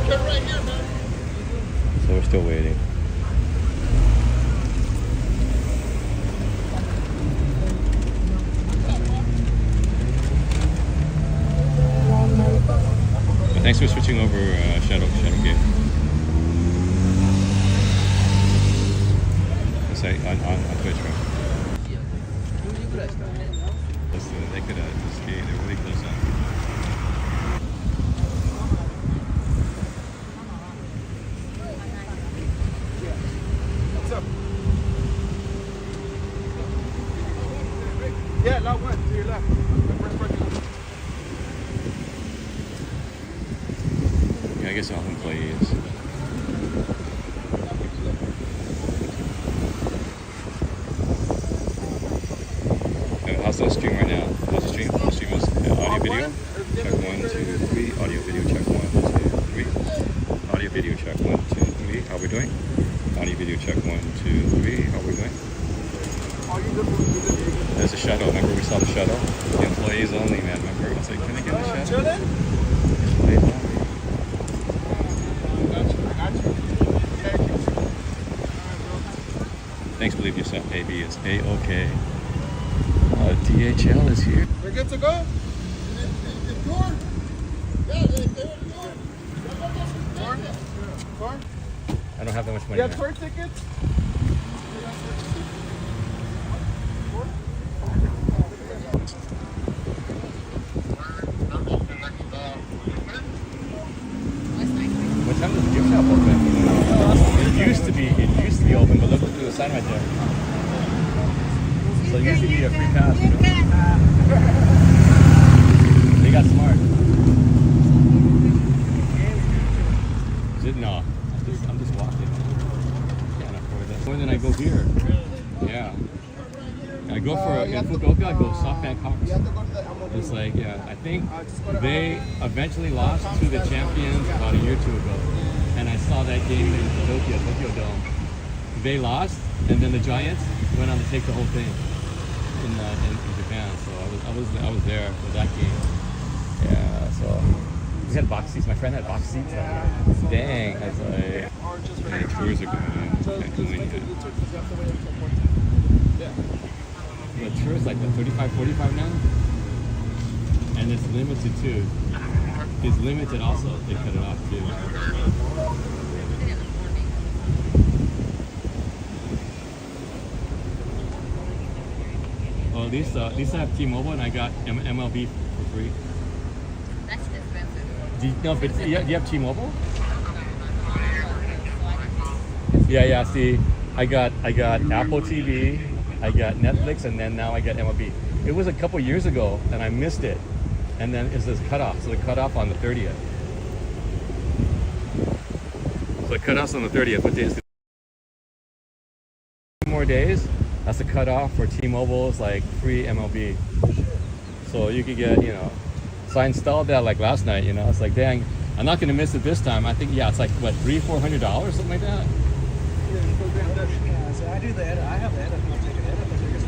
Turn right here, man. So we're still waiting. But thanks for switching over, Shadow Gate. It's like on Twitch, right? Listen, they could this game, they're really close on. What's up? Yeah, lot one to your left. Yeah, I guess all employees. How's the stream right now? How's the stream? The stream is audio video. Check 1, 2, 3. Audio video check 1, 2, 3. Audio video check 1, 2, 3. How we doing? Audio video check 1, 2, 3. How we doing? There's a shuttle. Remember we saw the shuttle? The employees only, man. Remember? I was like, can I get the shuttle? Chilling? Employees only. Thanks, believe yourself. AB is A-OK. DHL is here. We're good to go? Tour? I don't have that much money. You have now. tour tickets? What time does the gift shop open? It used to be open, but look at the sign right there. So usually you need a free pass, you know? They got smart. Is it? No. I'm just walking. Can't afford that. More than I go here. Yeah. I go for in Fukuoka, I go SoftBank Hawks. It's like, yeah, I think they eventually lost to the champions about a year or two ago. And I saw that game in Tokyo Dome. They lost, and then the Giants went on to take the whole thing in Japan. So I was there for that game. Yeah, so we had box seats. My friend had box seats. Dang, I was like, the tours are going on. Can't go in yet. The tour's like what, 35, 45 now? And it's limited too. It's limited also. They cut it off too. Oh, these have T-Mobile, and I got MLB for free. That's expensive. Do you have T-Mobile? Yeah. See, I got Apple TV, I got Netflix, and then now I got MLB. It was a couple years ago, and I missed it. And then it's this cutoff. So the cutoff on the 30th. So the cutoff's on the 30th. What day is it? 2 more days. That's the cutoff for T-Mobile's like free MLB. So you could get, you know. So I installed that like last night. You know, it's like, dang, I'm not gonna miss it this time. I think, yeah, it's like what, $300-400, something like that. Yeah, so I do the edit. I have the edit. I'm taking edit. I think it's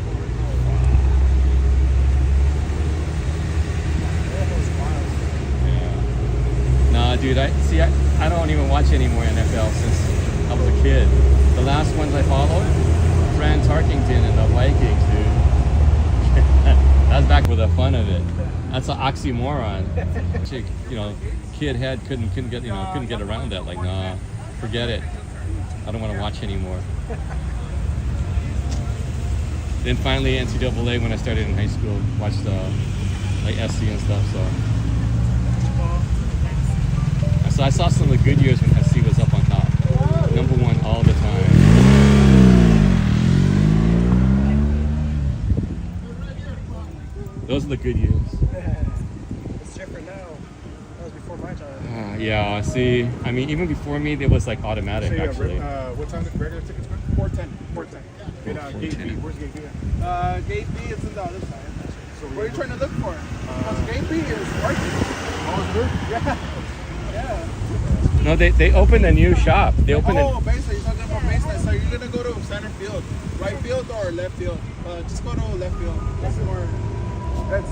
Yeah. Nah, dude, I don't even watch any more NFL since I was a kid. The last ones I followed, Fran Tarkington and the Vikings, dude. That's back with the fun of it. That's an oxymoron. You know, kid head couldn't get around that. Like, nah, forget it. I don't want to watch anymore. Then finally NCAA when I started in high school, watched like SC and stuff. So I saw some of the good years when SC was up on top, #1 all the time. Those are the good years. It's different now. That was before my time. Yeah, see, I mean, even before me, it was like automatic, So, yeah, actually. what time did regular tickets go? 410. 410. Gate B. Where's gate B? Gate B is in the other side. So what are you trying to look for? Because gate B is working. Oh, it's good? Yeah. Yeah. No, they opened a new shop. They opened baseline. You're talking about baseline. So you're going to go to center field. Right field or left field? Just go to left field. That's more... It's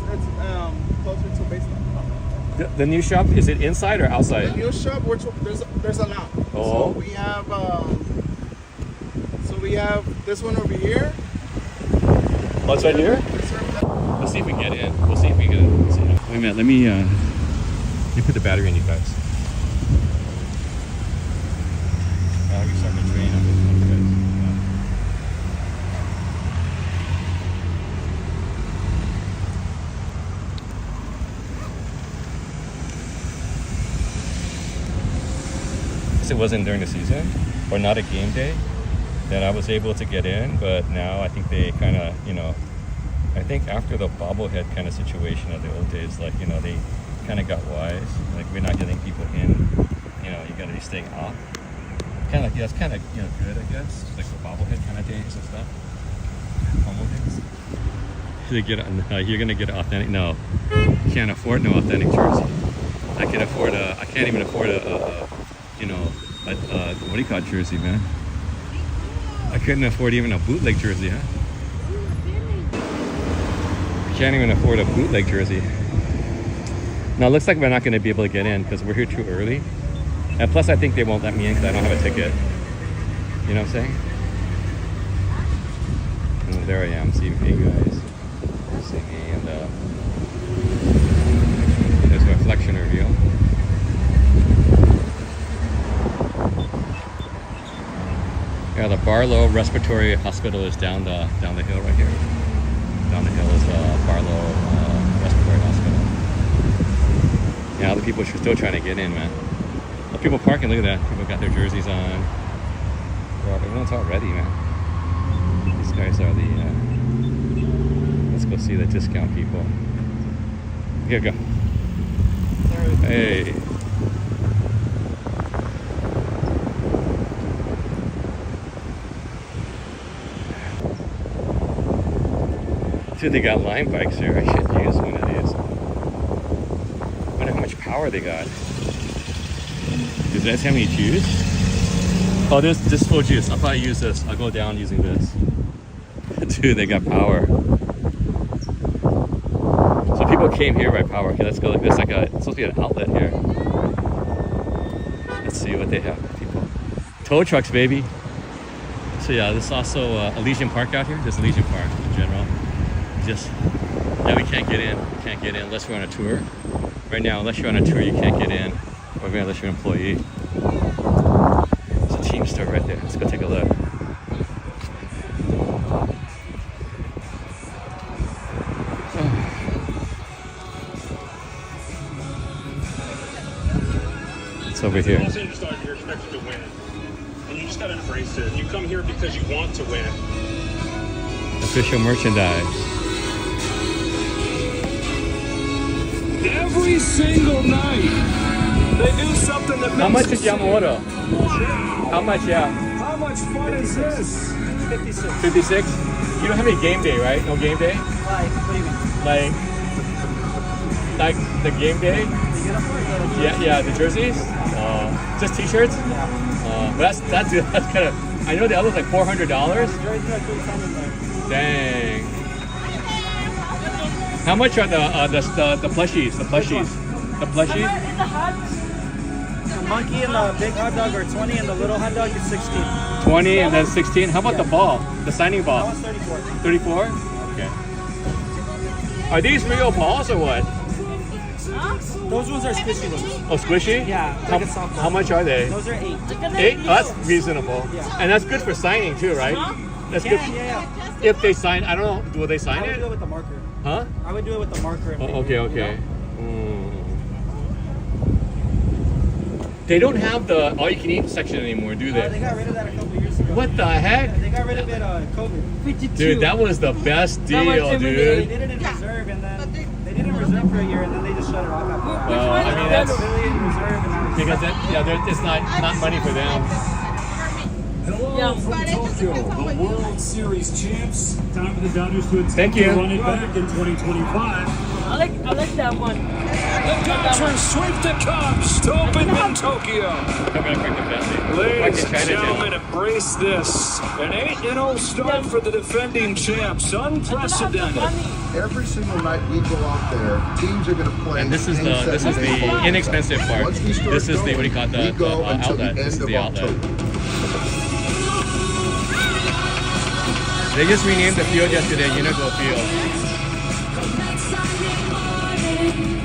closer to baseline. the new shop, is it inside or outside? The new shop, there's a lot. Oh. So we have this one over here. Oh, it's right here? Let's see if we can get in. We'll see if we can get in. Wait a minute, let me put the battery in, you guys. Battery starting to drain on this one, guys. It wasn't during the season or not a game day that I was able to get in, but now I think they kind of, you know, I think after the bobblehead kind of situation of the old days, like, you know, they kind of got wise, like we're not getting people in, you know, you got to be staying off. Kind of like, yeah, it's kind of, you know, good, I guess, like the bobblehead kind of days and stuff. Humble days. You're gonna get authentic. No, you can't afford no authentic jersey. I can't even afford a you know, what do you call it, jersey, man? I couldn't afford even a bootleg jersey, huh? I can't even afford a bootleg jersey. Now, it looks like we're not going to be able to get in because we're here too early. And plus, I think they won't let me in because I don't have a ticket. You know what I'm saying? And there I am. See me, guys. See me, and there's my reflection reveal. Yeah, the Barlow Respiratory Hospital is down the hill right here. Down the hill is Barlow Respiratory Hospital. Yeah, other people are still trying to get in, man. The people parking, look at that. People got their jerseys on. Well, everyone's all ready, man. These guys are the. Let's go see the discount people. Here we go. Hey. Dude, they got line bikes here. I should use one of these. I wonder how much power they got. Does that how many juice? Oh, this full juice. I'll probably use this. I'll go down using this. Dude, they got power. So people came here by power. Okay, let's go like this. It's supposed to be an outlet here. Let's see what they have, people. Tow trucks, baby. So yeah, this is also Elysian Park out here. There's Elysian Park in general. Yeah, we can't get in. We can't get in unless we're on a tour. Right now, unless you're on a tour, you can't get in. Or unless you're an employee. There's a team store right there. Let's go take a look. It's over here. You're expected to win. And you just got to embrace it. You come here because you want to win. official merchandise. Every single night, they do something that makes How much is you Yamamoto? How much, yeah? How much fun is this? 56. 56? You don't have any game day, right? No game day? Like, what do you mean? Like the game day? You get up for it? Yeah, the jerseys? Just t-shirts? But that's kind of, I know the other's like $400. Dang. How much are the plushies? The plushies? The plushies? The monkey and the big hot dog are 20 and the little hot dog is 16. 20 and then 16. How about the ball? The signing ball? That one's 34. 34? Okay. Are these real balls or what? Those ones are squishy ones. Oh, squishy? Yeah, like a softball. How much are they? Those are 8. 8? Oh, that's reasonable. Yeah. And that's good for signing too, right? That's good. Yeah. If they sign, I don't know, will they I sign would do it it? with the marker. Huh? I would do it with the marker. Oh, okay. They don't have the all-you-can-eat section anymore, do They they? got rid of that a couple years ago. What the heck? They got rid of it COVID. Dude, that was the best deal, They dude. did it in reserve and then they did it in reserve for a year and then they just shut it off after that. Well, I mean, that's Literally in reserve and now because it's not money for them. Hello from Tokyo, the World Series champs. Time for the Dodgers to attempt Thank you. to run it back in 2025. I like that one. The Dodgers sweep the Cubs to open in Tokyo. Coming up right to Bessie. Ladies Like and in gentlemen, embrace this. An 8-0 start for the defending champs. Unprecedented. Every single night we go out there, teams are going to play. And this is the inexpensive part. Once we start This is the going, what do you call it, we the go until outlet. the This is end the of outlet. October. They just renamed the field yesterday, Unigo Field.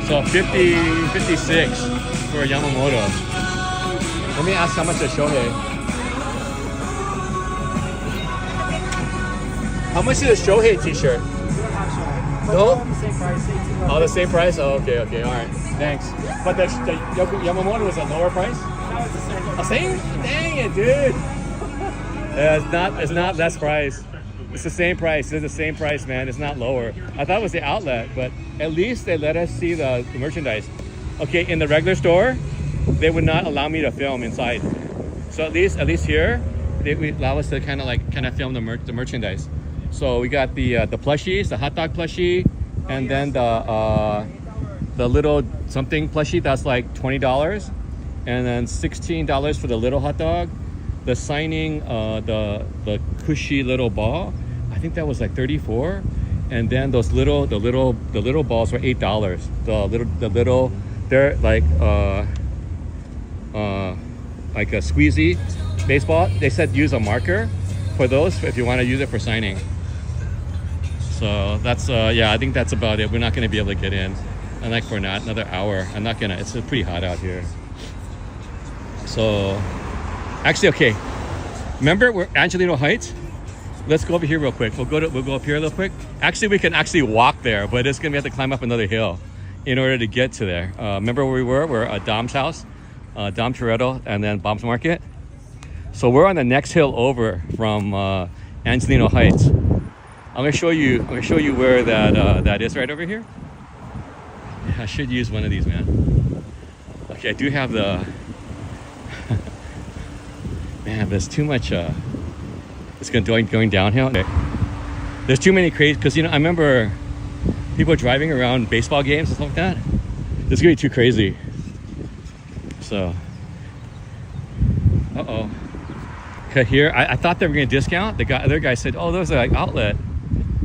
So 56 for Yamamoto. Let me ask how much is Shohei. How much is a Shohei t-shirt? No? the same price. Oh, the same price? Oh, okay, all right. Thanks. But the Yamamoto was a lower price? A same? Dang it, dude. Yeah, it's not less price. It's the same price. It's the same price, man. It's not lower. I thought it was the outlet, but at least they let us see the merchandise. Okay, in the regular store, they would not allow me to film inside. So at least here, they would allow us to kind of film the merchandise. So we got the plushies, the hot dog plushie, and then the little something plushie that's like $20, and then $16 for the little hot dog. The signing, the cushy little ball, I think that was like $34, and then the little balls were $8. The little, they're like a squeezy baseball. They said use a marker for those if you want to use it for signing. So that's yeah, I think that's about it. We're not going to be able to get in. And like for another hour, I'm not gonna. It's pretty hot out here. So. Actually, okay. Remember, we're Angelino Heights. Let's go over here real quick. We'll go up here real quick. Actually, we can actually walk there, but it's gonna be have to climb up another hill in order to get to there. Remember where we were? We're at Dom's house, Dom Toretto, and then Bob's Market. So we're on the next hill over from Angelino Heights. I'm gonna show you where that is right over here. Yeah, I should use one of these, man. Okay, I do have the. Man, there's too much. It's going downhill. There's too many crazy because I remember people driving around baseball games and stuff like that. This is gonna be too crazy. So, okay, here I thought they were gonna discount. The other guy said, "Oh, those are like outlet."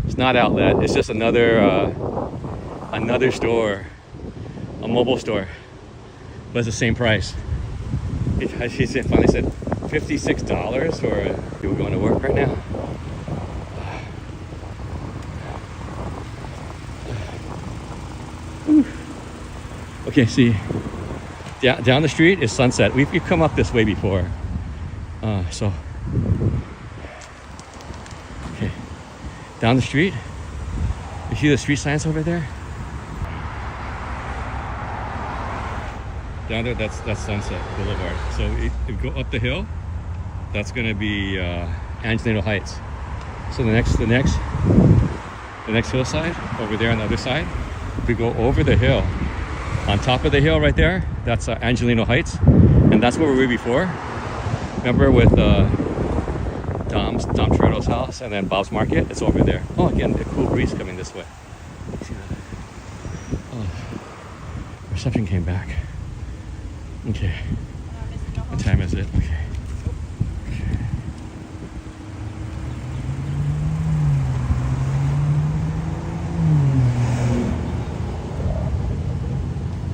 It's not outlet. It's just another store, a mobile store, but it's the same price. He finally said $56 for people going to work right now. Okay, see, down the street is Sunset. We've come up this way before. So, okay, down the street. You see the street signs over there? Down there, that's Sunset Boulevard. So if you go up the hill, that's gonna be Angelino Heights. So the next hillside over there on the other side, we go over the hill. On top of the hill right there, that's Angelino Heights, and that's where we were before. Remember with Tom Toretto's house and then Bob's Market? It's over there. Oh, again, a cool breeze coming this way. See that? Oh, reception came back. Okay. What time is it? Okay.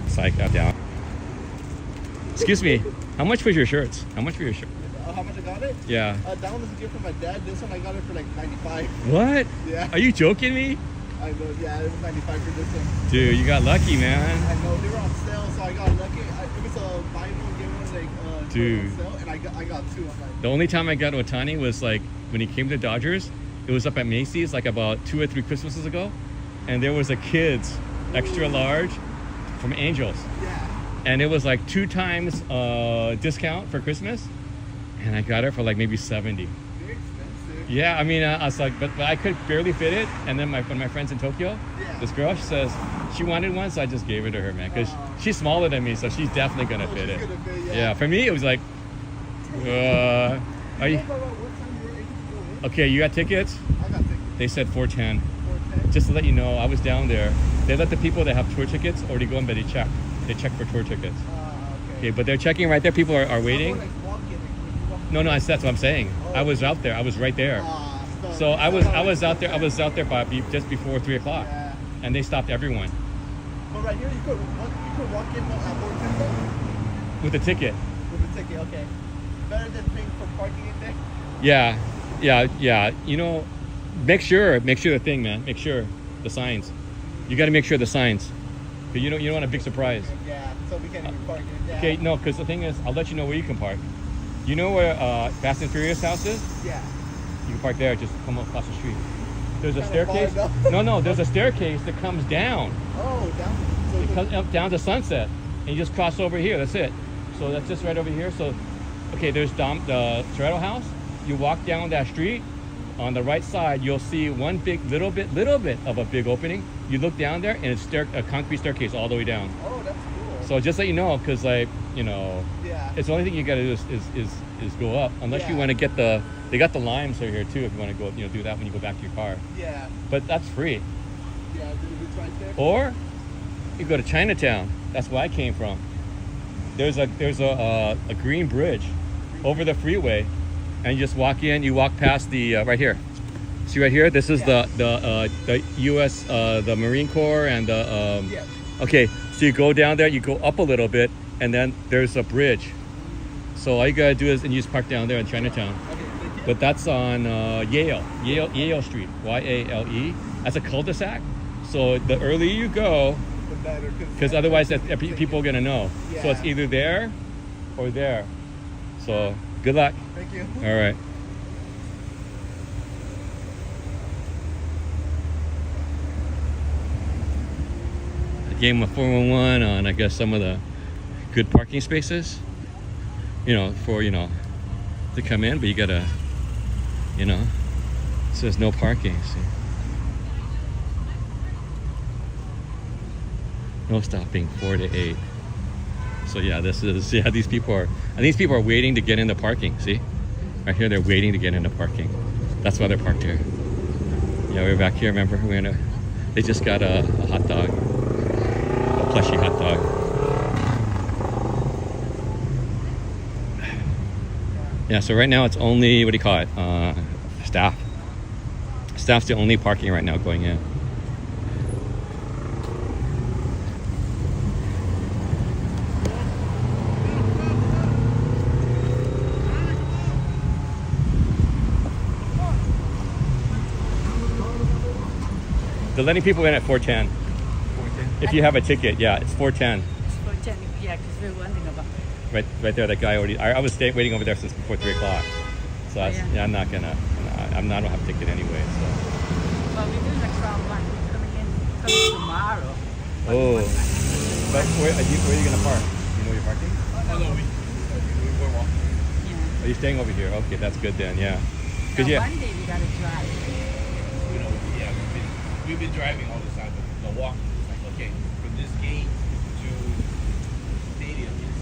Psych, I'm down. Excuse me, how much was your shirts? How much were your shirts? How much I got it? Yeah. That one was a gift from my dad. This one I got it for like 95. What? Yeah. Are you joking me? I know, yeah, it was 95 for this one. Dude, you got lucky, man. I know, they were on sale, so I got lucky. It was a buy one, get one, like, Dude. on sale, and I got two. I'm like, The only time I got Otani was like when he came to Dodgers. It was up at Macy's like about 2 or 3 Christmases ago. And there was a kids extra large from Angels. yeah. And it was like 2 times discount for Christmas. And I got it for like maybe 70. Very expensive. Yeah, I mean, I was like, but I could barely fit it. And then one of my friends in Tokyo, Yeah. this girl, she says she wanted one, so I just gave it to her, man. Because she's smaller than me, so she's definitely going to fit it. She's gonna fit, Yeah, for me, it was like, are you, What time you were able to go in? okay, you got tickets? I got tickets. They said 4:10. 410. Just to let you know, I was down there. They let the people that have tour tickets already go in, but they check. They check for tour tickets. Okay, but they're checking right there. People are waiting. Like walk-in, like, No, that's what I'm saying. I was out there. I was right there. So I was out there. I was out there by just before 3 o'clock, Yeah. and they stopped everyone But right here, you could walk in at 410 with a ticket. with a ticket. Okay. Better than paying for parking in there. Yeah. You know, make sure the thing, man. Make sure the signs. You got to make sure the signs. 'Cause you don't want a big surprise. Yeah. So we can't even park in there. Okay, no, because the thing is, I'll let you know where you can park. You know where Fast and Furious house is? Yeah. You can park there. Just come across the street. There's a Kinda far staircase. enough. No, there's a staircase that comes down. Oh, down. So It comes up down to Sunset, and you just cross over here. That's it. So that's just right over here. So, okay, there's the Toretto house. You walk down that street. On the right side, you'll see one little bit of a big opening. You look down there, and it's a concrete staircase all the way down. Oh, that's cool. So just let you know, because like Yeah. it's the only thing you gotta do is go up, unless you Yeah. want to get they got the limes over here too. If you want to go, do that when you go back to your car. Yeah. But that's free. Yeah. It's right there. Or you go to Chinatown. That's where I came from. There's a green bridge over the freeway, and you just walk in. You walk past the right here. See right here. This is the U.S. The Marine Corps and the. Yeah. Okay, so you go down there. You go up a little bit, and then there's a bridge. So all you gotta do is you just park down there in Chinatown. Okay. Thank you. But that's on Yale Street, Yale. That's a cul-de-sac. So the earlier you go, The better, because otherwise people are gonna know. So it's Yeah. either there or there. So good luck. Thank you. All right. I gave him a 411 on, I guess, some of the good parking spaces. For to come in, but you gotta, it says no parking. See, no stopping 4 to 8. So yeah, these people are waiting to get into parking. See, right here they're waiting to get into parking. That's why they're parked here. Yeah, we're back here. Remember, they just got a hot dog, a plushy hot dog. Yeah, so right now it's only, what do you call it? Staff. Staff's the only parking right now going in. They're letting people in at 4:10. If you have a ticket, yeah, it's 4:10. Yeah, because we're wondering about. Right there, that guy already. I was waiting over there since before 3 o'clock. So I don't have a ticket anyway. So. Well, we're doing like round one. We're coming tomorrow. Oh, but where are you gonna park? You know where you're parking? Yeah. Are you staying over here? Okay, that's good then. Yeah. 'Cause So yeah. one day we gotta drive. You know, yeah, we've been driving all the time, but the walking is like, okay, from this gate to stadium is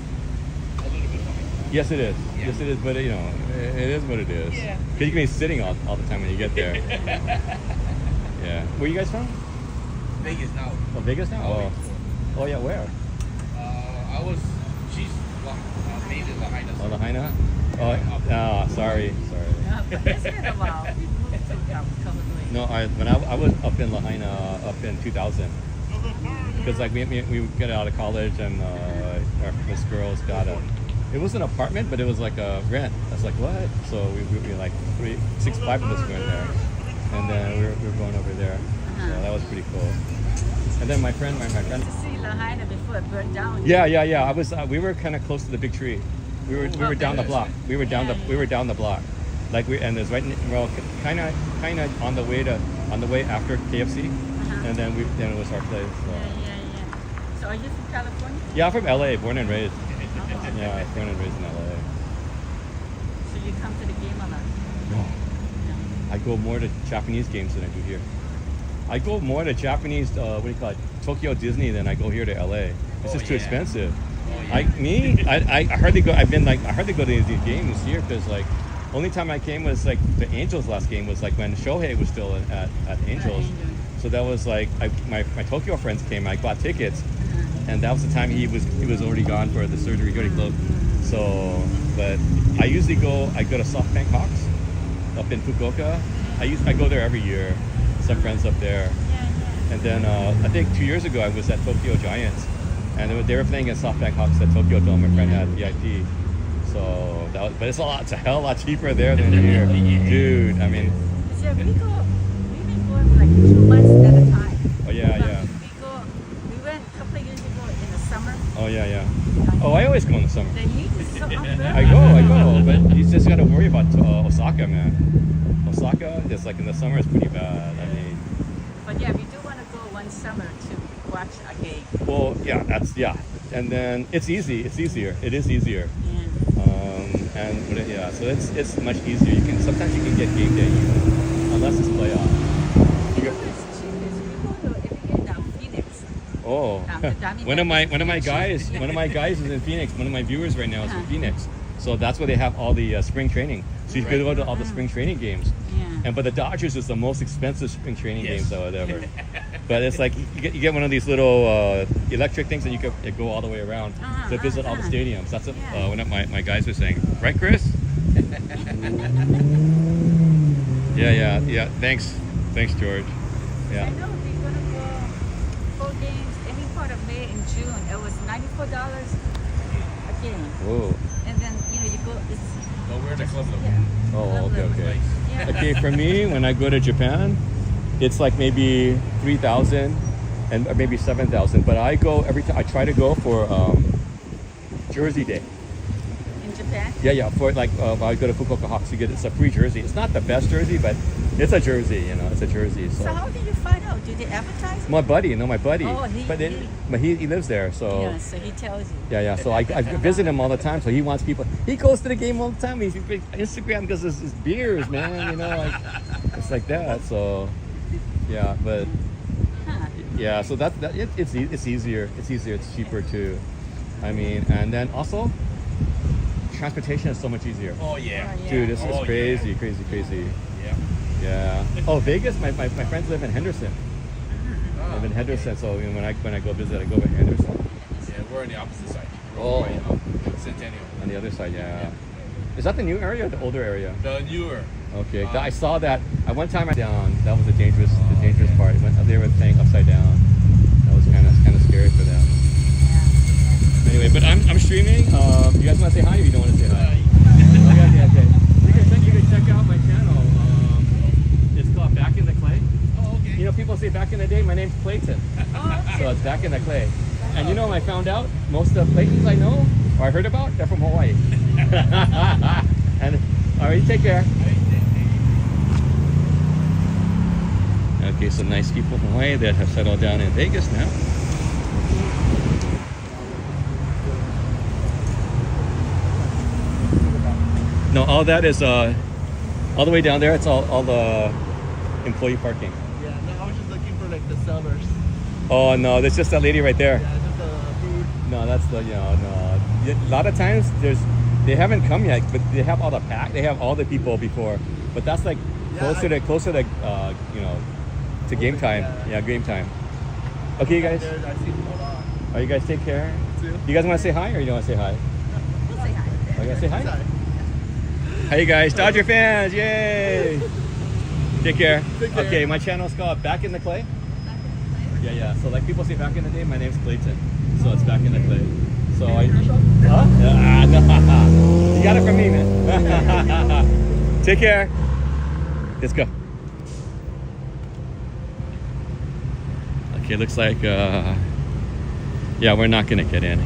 a little bit long. Yes, it is. Yeah. Yes, it is. But you know, it is what it is. Yeah. Because you can be sitting all the time when you get there. Yeah. Where you guys from? Vegas now. Oh, Vegas now. Oh. Oh yeah. Where? She's made in Lahaina. Oh, Lahaina. Oh, sorry. But it's been a while. We moved to California. No, when I was up in Lahaina up in 2000. Because like we got out of college and this girl's got it was an apartment, but it was like a rent. I was like, what? So we were like 5 of us went there, and then we were going over there. So that was pretty cool. And then my friend. To see Lahaina before it burned down. Yeah. We were kind of close to the big tree. We were down the block. We were down the block. Like and there's kind of on the way after KFC, and then it was our place. So. Yeah. So are you from California? Yeah, I'm from LA, born and raised. Yeah, I was born and raised in LA. So you come to the game a lot? No. I go more to Japanese games than I do here. I go more to Japanese, Tokyo Disney than I go here to LA. It's just too expensive. I hardly go. I hardly go to these games here because like, only time I came was like the Angels last game was like when Shohei was still at Angels. So that was like my Tokyo friends came. I bought tickets, and that was the time he was already gone for the surgery. He already closed. So, but I usually go. I go to SoftBank Hawks up in Fukuoka. I go there every year. Some friends up there. And then I think 2 years ago I was at Tokyo Giants, and they were playing at SoftBank Hawks at Tokyo Dome. My friend had VIP. So but it's a hell of a lot cheaper there than here, dude. I mean. So we've been going for like 2 months at a time. Oh yeah. We went a couple of years ago in the summer. Oh yeah. Oh, I always go in the summer. The heat is so unbearable. I go, but you just got to worry about Osaka, man. Osaka, just like in the summer, is pretty bad. I mean. But yeah, we do want to go one summer to watch a game. Well, yeah, and then it's easy. It's easier. It is easier. So it's much easier. Sometimes you can get game day, unless it's playoff. If you get down Phoenix. Oh, one of my guys is in Phoenix. One of my viewers right now is in Phoenix. So that's where they have all the spring training. So you could go to all the spring training games. But the Dodgers is the most expensive spring training games I would ever. But it's like you get one of these little electric things, and you can go all the way around to visit all the stadiums. That's what one of my guys was saying. Right, Chris? Yeah. Thanks, George. Yeah. I know we're gonna go 4 games any part of May and June. It was $94 a game. Whoa. And then you go. No, we're in the club level. Yeah. Oh, okay. Yeah. Okay, for me, when I go to Japan, it's like maybe 3,000 and or maybe 7,000. But I go every time. I try to go for Jersey Day. In Japan. Yeah. For like, if I go to Fukuoka Hawks, it's a free jersey. It's not the best jersey, but it's a jersey. It's a jersey. So how did you find out? Did they advertise? My buddy. Oh, he lives there, so. Yeah, so he tells you. Yeah. So I visit him all the time. So he wants people. He goes to the game all the time. He's big Instagram because his beers, man. It's like that. So, yeah, but yeah. So it's easier. It's easier. It's cheaper too. I mean, and then also, transportation is so much easier. Oh yeah. Dude, this is crazy. Yeah. Oh, Vegas. My friends live in Henderson. I live in Henderson, so when I go visit, I go to Henderson. Yeah, we're on the opposite side. Oh. Centennial. On the other side, yeah. Is that the new area or the older area? The newer. Okay, I saw that. At one time, down. That was the dangerous part. They were playing upside down. That was kind of scary for them. Anyway, but I'm streaming. You guys want to say hi, or you don't want to say hi? Okay. You can check out my channel. It's called Back in the Clay. Oh, okay. People say back in the day, my name's Clayton. So it's Back in the Clay. And I found out most of the Claytons I know or I heard about, they're from Hawaii. And all right, take care. Okay, so nice people from Hawaii that have settled down in Vegas now. No, all that is All the way down there, it's all the employee parking. Yeah, no, I was just looking for like the sellers. Oh no, there's just that lady right there. Yeah, just the food. No, that's the no. A lot of times they haven't come yet, but they have all the pack. They have all the people before, but that's like closer to to game time. Yeah, game time. Okay, you guys. I see them a lot. Oh, you guys take care. Too. You guys want to say hi or you don't want to say hi? We'll say hi. Oh, you guys say hi. Sorry. Hi, you guys, Dodger fans! Yay! Take care. Take care. Okay, my channel's called Back in the Clay. Yeah. So like people say back in the day, my name's Clayton. So it's Back in the Clay. So I. Huh? No. You got it from me, man. Take care. Let's go. Okay, looks like yeah, we're not gonna get in.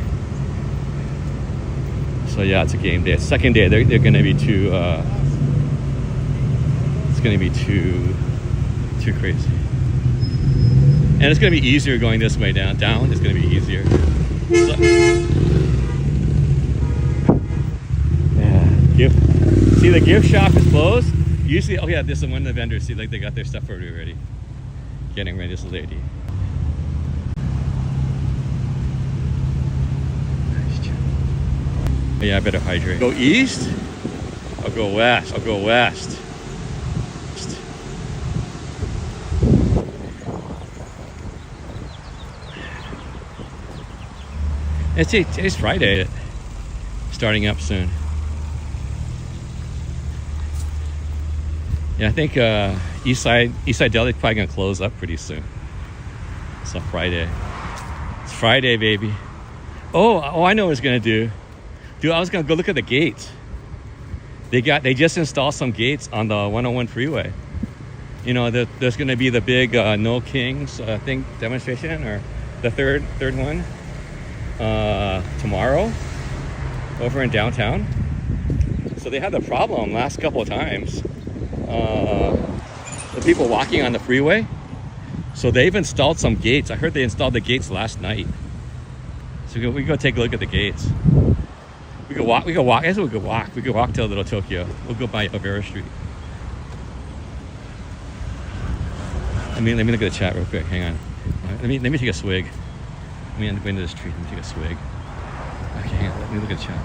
So yeah, it's a game day. It's second day. They're gonna be too. It's gonna be too crazy. And it's gonna be easier going this way down. It's gonna be easier. So, yeah. See, the gift shop is closed. Usually, oh yeah, this is one of the vendors. See, like they got their stuff already. Getting ready. This lady. Yeah, I better hydrate. Go east? I'll go west. I'll go west. It's Friday. Starting up soon. Yeah, I think Eastside Deli is probably gonna close up pretty soon. It's a Friday. It's Friday, baby. Oh, I know what it's gonna do. Dude, I was gonna go look at the gates. They just installed some gates on the 101 freeway. You know, there's gonna be the big No Kings thing demonstration, or the third one tomorrow over in downtown. So they had the problem last couple of times. The people walking on the freeway. So they've installed some gates. I heard they installed the gates last night. So we go take a look at the gates. We could walk. I guess we could walk. We could walk to Little Tokyo. We'll go by Olvera Street. Let me look at the chat real quick. Hang on. Let me take a swig. Let me go into this tree. Let me take a swig. Okay, hang on. Let me look at the chat.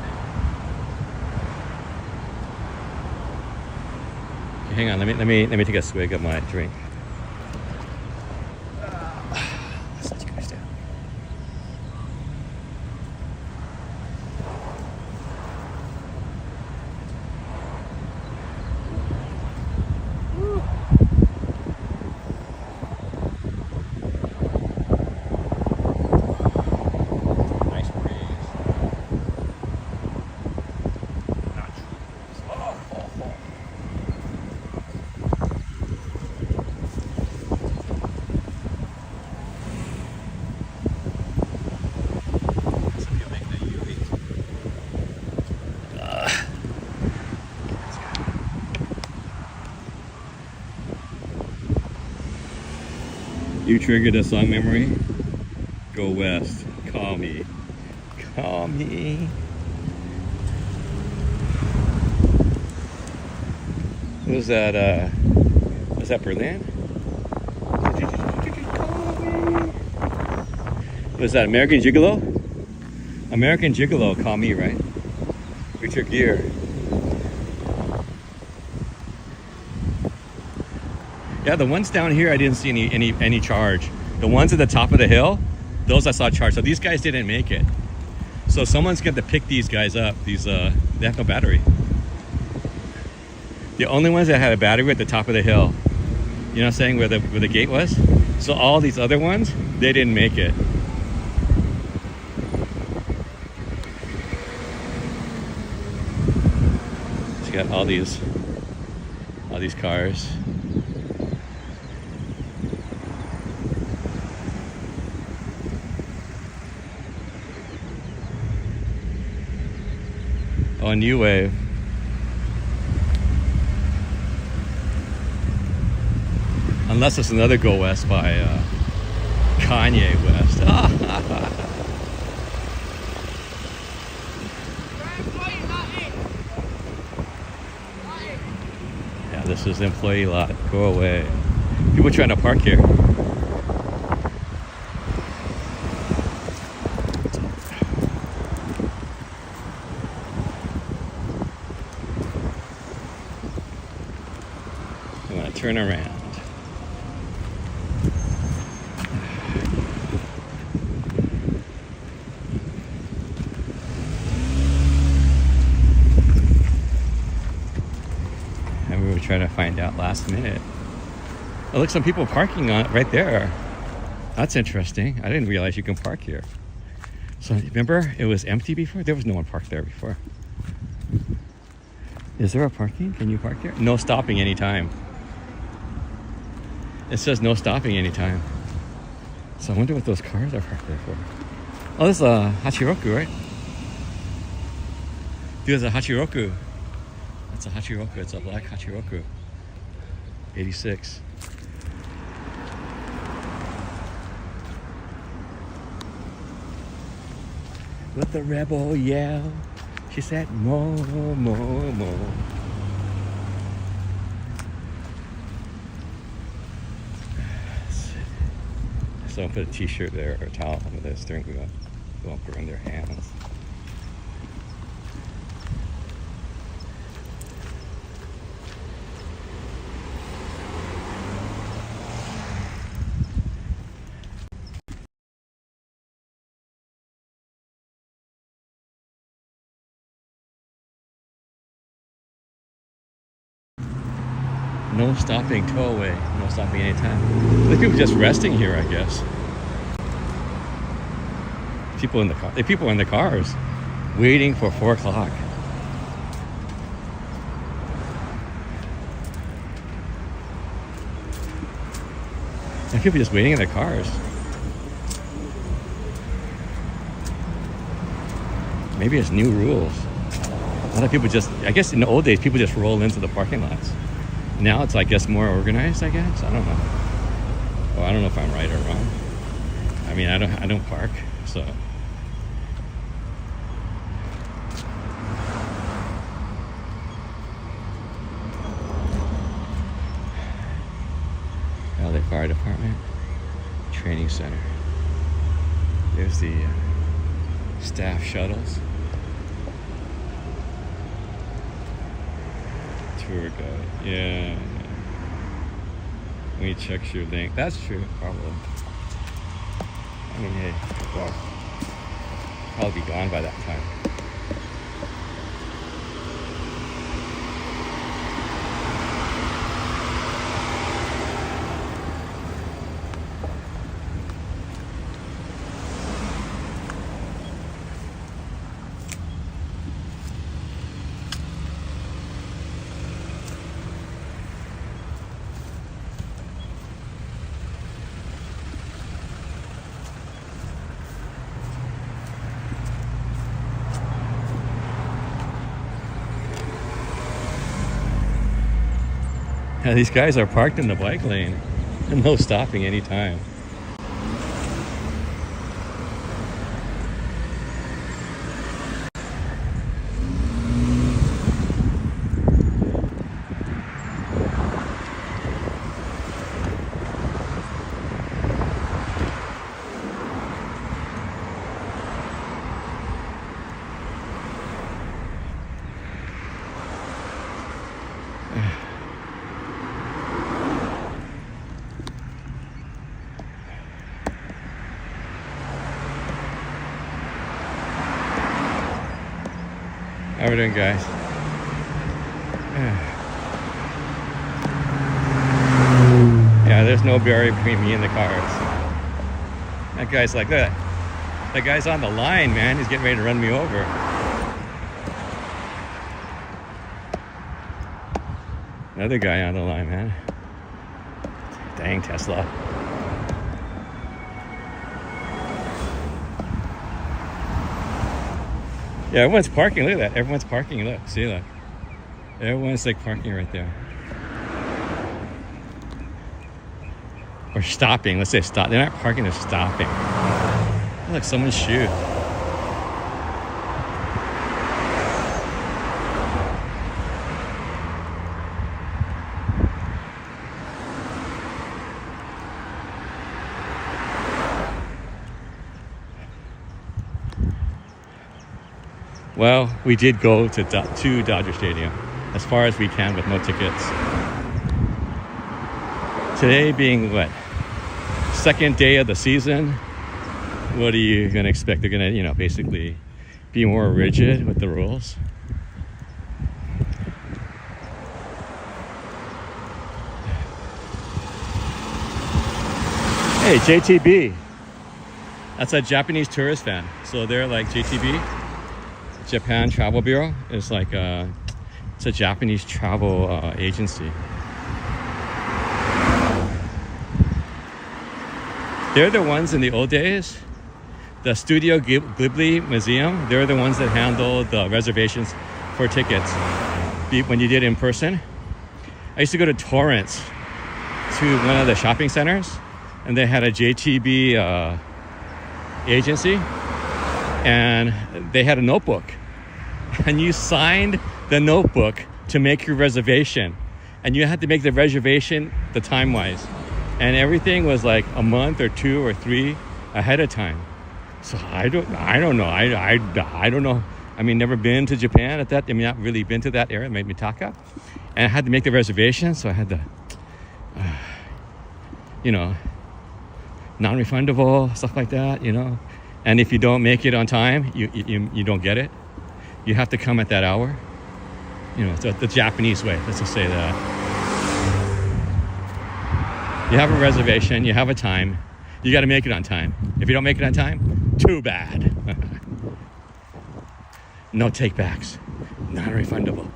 Okay, hang on. Let me take a swig of my drink. Let's let you guys down. You triggered a song memory? Go west. Call me. Call me. Was that Berlin? Was that American Gigolo? American Gigolo, Call Me, right? Richard Gere. Yeah, the ones down here I didn't see any charge. The ones at the top of the hill, those I saw charge. So these guys didn't make it. So someone's got to pick these guys up. They have no battery. The only ones that had a battery were at the top of the hill. You know what I'm saying, where the gate was? So all these other ones, they didn't make it. So you got all these cars. Oh, New Wave. Unless it's another Go West by Kanye West. Yeah. this is the employee lot. Go away. People trying to park here. You want to turn around. And we were trying to find out last minute. Oh, look, some people parking on it right there. That's interesting. I didn't realize you can park here. So remember, it was empty before? There was no one parked there before. Is there a parking? Can you park there? No stopping anytime. It says no stopping anytime. So I wonder what those cars are parked there for. Oh, this is a Hachiroku, right? There's a Hachiroku. That's a Hachiroku. It's a black Hachiroku. 86. Let the rebel yell. She said, more, more, more. Someone put a t-shirt there or a towel under the steering wheel. Don't burn their hands. No stopping, tow away. No stopping anytime. The people just resting here, I guess. People in the car. The people in the cars, waiting for 4 o'clock. And people just waiting in their cars. Maybe it's new rules. A lot of people just, I guess in the old days, people just roll into the parking lots. Now it's, I guess, more organized, I guess. I don't know. Well, I don't know if I'm right or wrong. I mean, I don't park, so. LA Fire Department Training Center. There's the staff shuttles. Tour guide. Yeah. When he checks your link. That's true, probably. I mean, hey, well, probably be gone by that time. Yeah, these guys are parked in the bike lane. No stopping anytime. How we doing, guys? Yeah, there's no barrier between me and the cars. That guy's like that. That guy's on the line, man. He's getting ready to run me over. Another guy on the line, man. Dang, Tesla. Yeah, everyone's parking. Look at that. Everyone's parking. Look, see that? Everyone's like parking right there. Or stopping. Let's say stop. They're not parking, they're stopping. Look, someone's shoe. Well, we did go to Dodger Stadium as far as we can with no tickets. Today being what? Second day of the season. What are you gonna expect? They're gonna, basically be more rigid with the rules. Hey, JTB. That's a Japanese tourist van. So they're like JTB, Japan Travel Bureau. It's like it's a Japanese travel agency. They're the ones in the old days, the Studio Ghibli Museum. They're the ones that handled the reservations for tickets when you did in person. I used to go to Torrance to one of the shopping centers, and they had a JTB agency, and they had a notebook, and you signed the notebook to make your reservation, and you had to make the reservation the time wise, and everything was like a month or 2 or 3 ahead of time. So I don't know. I don't know. I mean, never been to Japan at that. I mean, not really been to that area, maybe Mitaka, and I had to make the reservation, so I had to non-refundable, stuff like that, and if you don't make it on time, you don't get it. You have to come at that hour, the Japanese way, let's just say that. You have a reservation, you have a time, you got to make it on time. If you don't make it on time, too bad. No take backs, non-refundable.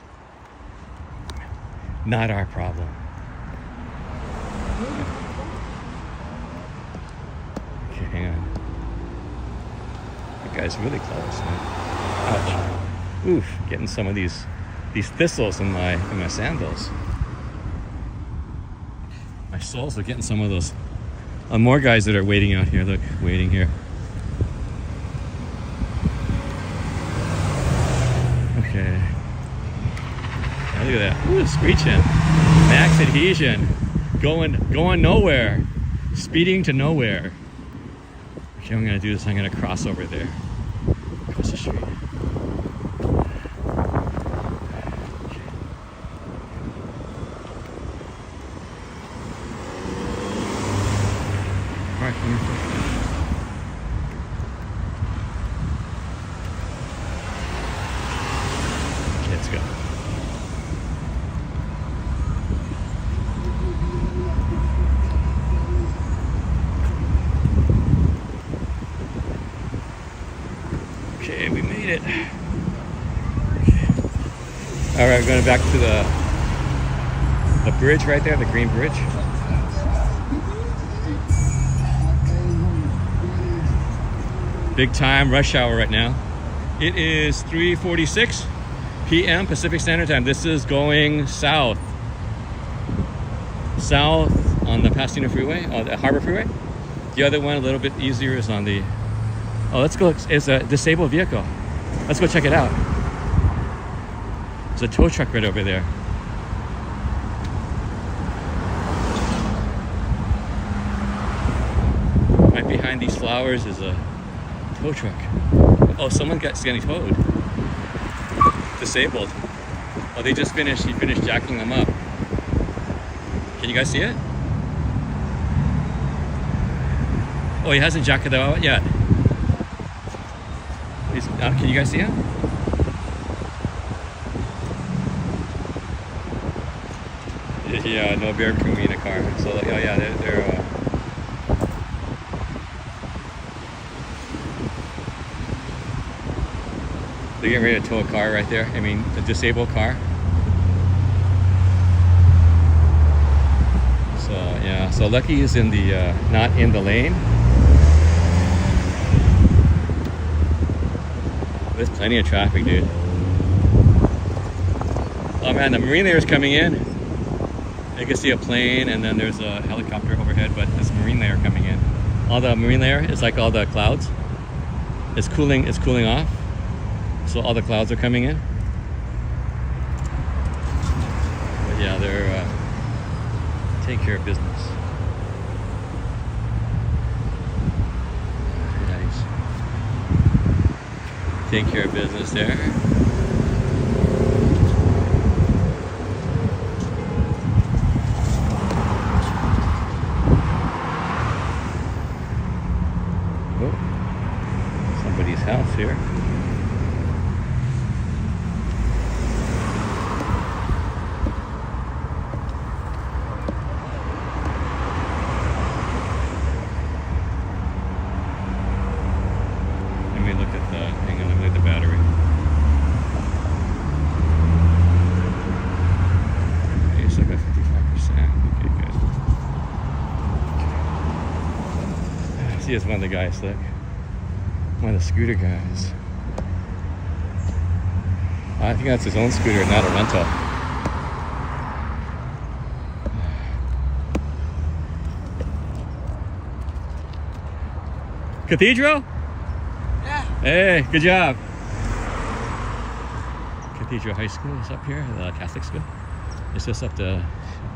Not our problem. Hang on. That guy's really close, man. Ouch. Oof, getting some of these thistles in my sandals. My soles are getting some of those. More guys that are waiting out here. Look, waiting here. Okay. Now look at that. Ooh, screeching. Max adhesion. Going nowhere. Speeding to nowhere. Okay, I'm gonna do this. I'm gonna cross over there, across the street. Okay. All right, come here. Okay, let's go. Okay, we made it. All right, we're going back to the bridge right there, the green bridge. Big time rush hour right now. It is 3:46 p.m. Pacific Standard Time. This is going south on the Pasadena Freeway, the Harbor Freeway. The other one, a little bit easier, is on the. Oh, let's go. It's a disabled vehicle. Let's go check it out. There's a tow truck right over there. Right behind these flowers is a tow truck. Oh, someone got getting towed. Disabled. Oh, he finished jacking them up. Can you guys see it? Oh, he hasn't jacked them out yet. Can you guys see him? Yeah, no bear can be in a car. So, oh yeah, they're getting ready to tow a car right there. I mean, a disabled car. So yeah, so Lucky is in the not in the lane. There's plenty of traffic, dude. Oh man, the marine layer is coming in. You can see a plane, and then there's a helicopter overhead, but there's a marine layer coming in. All the marine layer is like all the clouds. It's cooling off. So all the clouds are coming in. But yeah, they're taking care of business. take care of business there. Oh, somebody's house here. See, it's one of the guys, look. One of the scooter guys. I think that's his own scooter, not a rental. Cathedral? Yeah. Hey, good job. Cathedral High School is up here, the Catholic school. It's just up the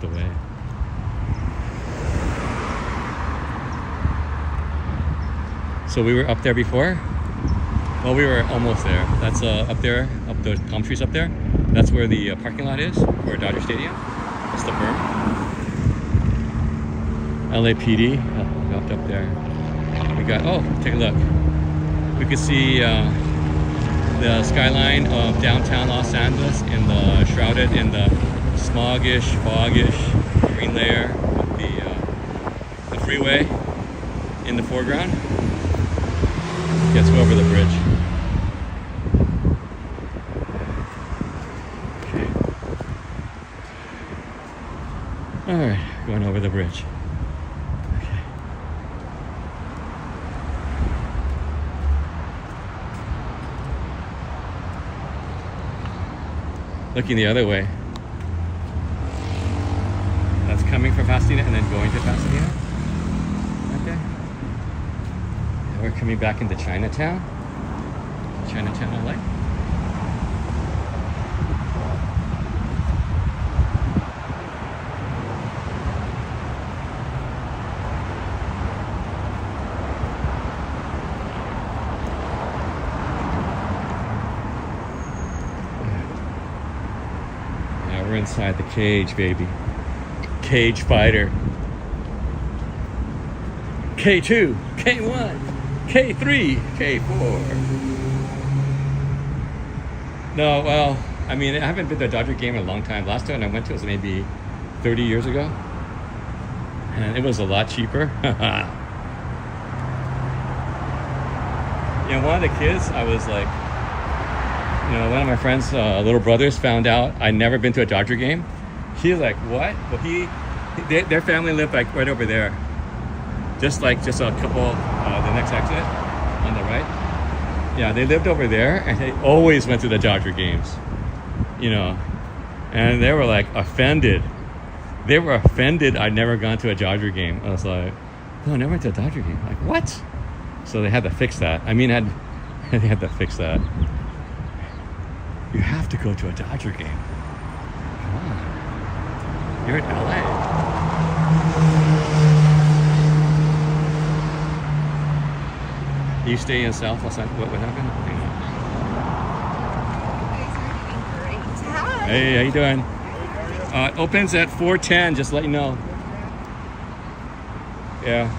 way. So we were up there before. Well, we were almost there. That's up there, up those palm trees up there. That's where the parking lot is for Dodger Stadium. It's the berm. LAPD up there. We got, oh, take a look. We could see the skyline of downtown Los Angeles in the shrouded in the smogish, foggish green layer with the freeway in the foreground. Let's go over the bridge. Okay. All right, going over the bridge. Okay. Looking the other way. That's coming from Pasadena and then going to Pasadena. Okay. We're coming back into Chinatown, LA. Now we're inside the cage, baby. Cage fighter. K2, K1. K3, K4. No, well, I mean, I haven't been to a Dodger game in a long time. Last time I went to was maybe 30 years ago. And it was a lot cheaper. You know, one of the kids, I was like, you know, one of my friend's little brothers found out I'd never been to a Dodger game. He was like, what? Well, their family lived like right over there. Just a couple, the next exit on the right. Yeah, they lived over there and they always went to the Dodger games, you know, and they were like offended. They were offended I'd never gone to a Dodger game. I was like, no, I never went to a Dodger game. Like, what? So they had to fix that. I mean, they had to fix that. You have to go to a Dodger game. Come on. You're in LA. You stay in South Los Angeles. What happened? You guys are doing great. Hi. Hey, how you doing? Opens at 4:10. Just let you know. Yeah.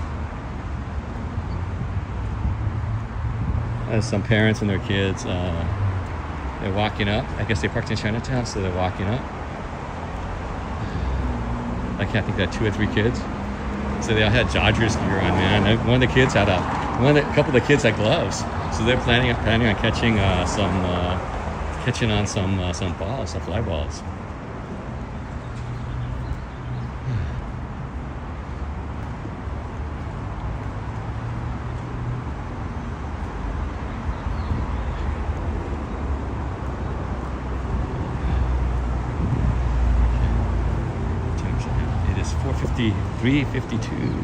There's some parents and their kids. They're walking up. I guess they parked in Chinatown, so they're walking up. I think they had 2 or 3 kids. So they all had Dodgers gear on, man. One of the kids had a couple of the kids had gloves, so they're planning on catching some balls, some fly balls. It is 3:52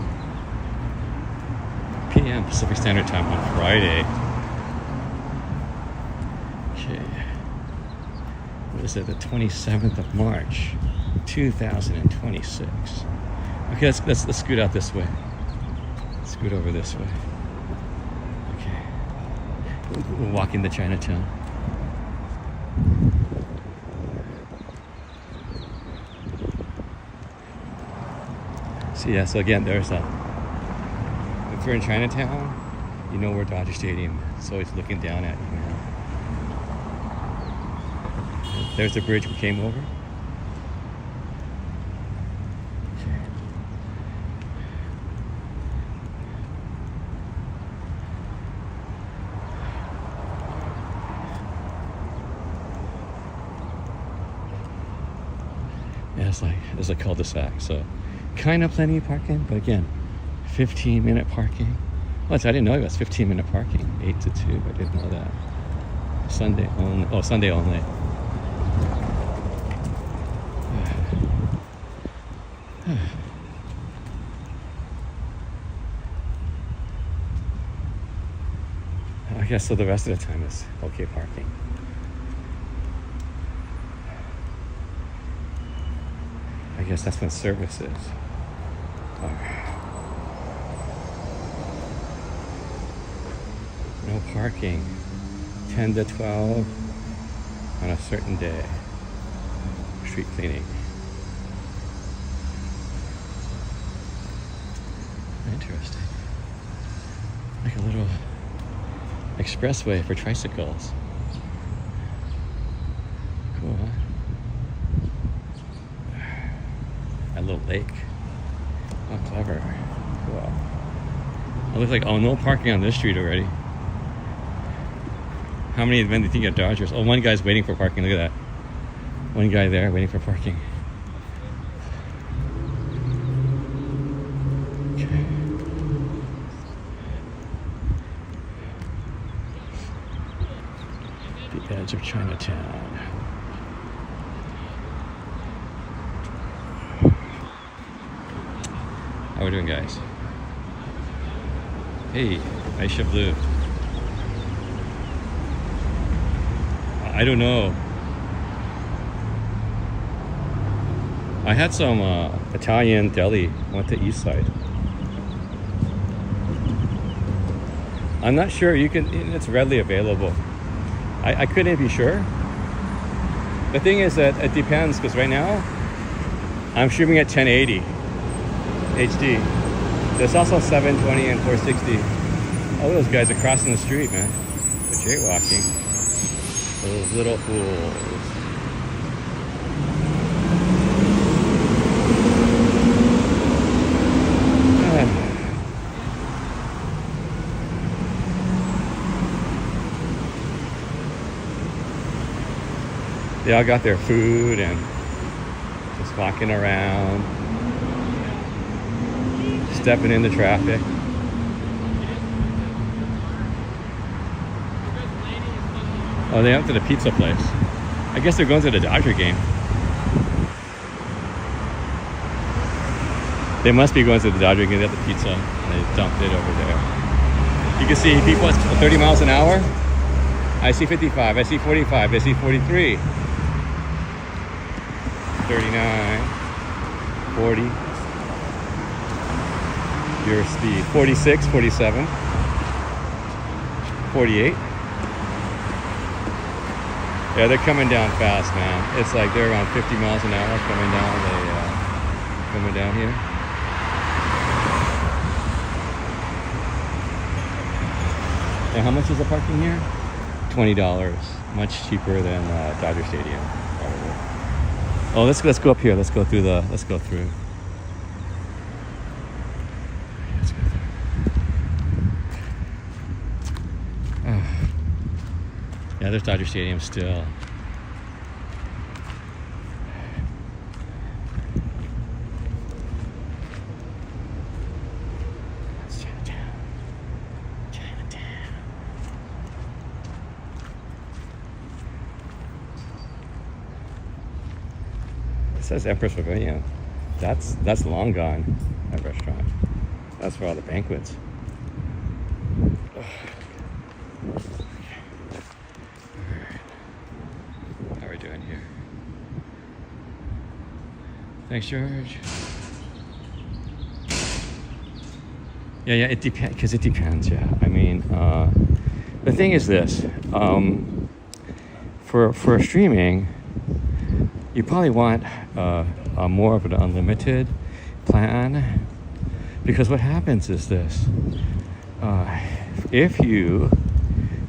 p.m. Pacific Standard Time on Friday. Okay. What is it? The 27th of March, 2026. Okay, let's scoot out this way. Scoot over this way. Okay. walking to Chinatown. So yeah, so again, there's a, if you're in Chinatown, you know where Dodger Stadium is. So it's looking down at you, man. There's the bridge we came over. Yeah, it's like, there's a cul-de-sac, so kind of plenty of parking, but again, 15-minute parking. Oh, I didn't know it was 15-minute parking, 8 to 2. I didn't know that. Sunday only. Oh, Sunday only. I guess so the rest of the time is okay parking. I guess that's when service is. No parking. 10 to 12 on a certain day. Street cleaning. Interesting. Like a little expressway for tricycles. Cool, huh? A little lake. Oh, clever. Cool. It looks like, oh, no parking on this street already. How many men do you think are Dodgers? Oh, one guy's waiting for parking. Look at that. One guy there waiting for parking. Okay. The edge of Chinatown. How we doing, guys? Hey, Aisha Blue. I don't know. I had some Italian deli. Went to Eastside. I'm not sure. You can. It's readily available. I couldn't be sure. The thing is that it depends, because right now I'm streaming at 1080 HD. There's also 720 and 460. All those guys are crossing the street, man. They're jaywalking. Those little fools. They all got their food and just walking around, stepping into traffic. Oh, they went to the pizza place. I guess they're going to the Dodger game. They must be going to the Dodger game. They have the pizza and they dumped it over there. You can see people at 30 miles an hour. I see 55, I see 45, I see 43. 39, 40. Your speed. 46, 47, 48. Yeah, they're coming down fast, man. It's like they're around 50 miles an hour coming down. Coming down here. And how much is the parking here? $20. Much cheaper than Dodger Stadium, probably. Oh, let's go up here. Let's go through. Let's go through. Oh. Yeah, there's Dodger Stadium still. It's Chinatown. Chinatown. It says Empress Pavilion. That's long gone. That restaurant. That's for all the banquets. Oh. How are we doing here? Thanks, George. Yeah, it depends, because it depends, yeah. I mean, the thing is this, for streaming, you probably want more of an unlimited plan, because what happens is this: if you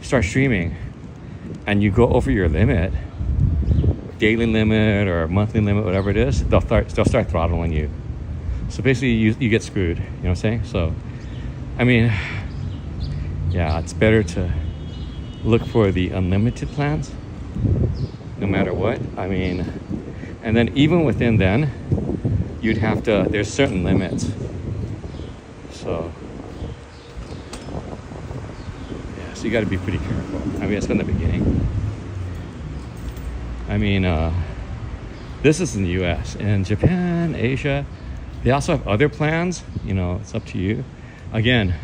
start streaming and you go over your limit, daily limit or monthly limit, whatever it is, they'll start throttling you. So basically, you get screwed. You know what I'm saying? So, I mean, yeah, it's better to look for the unlimited plans, no matter what. I mean, and then even within then, you'd have to. There's certain limits. So, yeah, so you got to be pretty careful. I mean, it's from the beginning. I mean, this is in the U.S. In Japan, Asia, they also have other plans. You know, it's up to you. Again,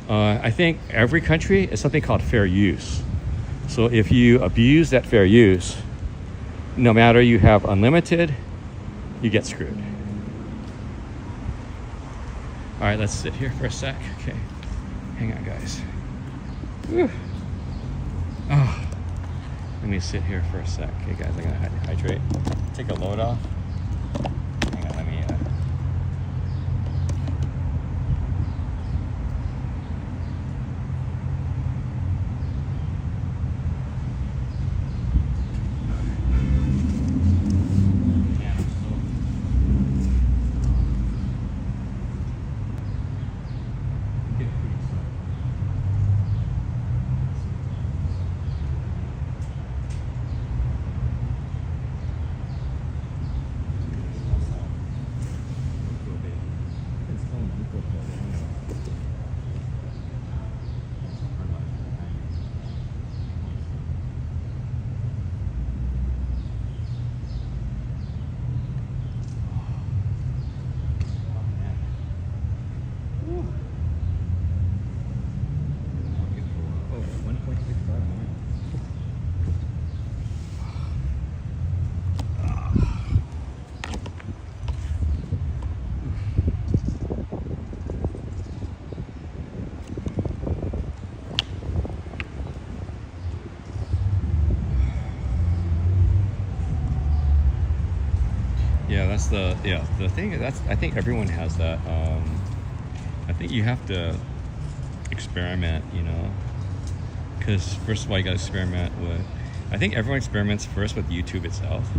I think every country is something called fair use. So if you abuse that fair use, no matter you have unlimited, you get screwed. All right, let's sit here for a sec. Okay, hang on, guys. Whew. Oh. Let me sit here for a sec. Okay, guys, I'm gonna hydrate. Take a load off. Hang on, let me. Yeah, the thing that's, I think everyone has that. I think you have to experiment, you know, because first of all you got to experiment with. I think everyone experiments first with YouTube itself.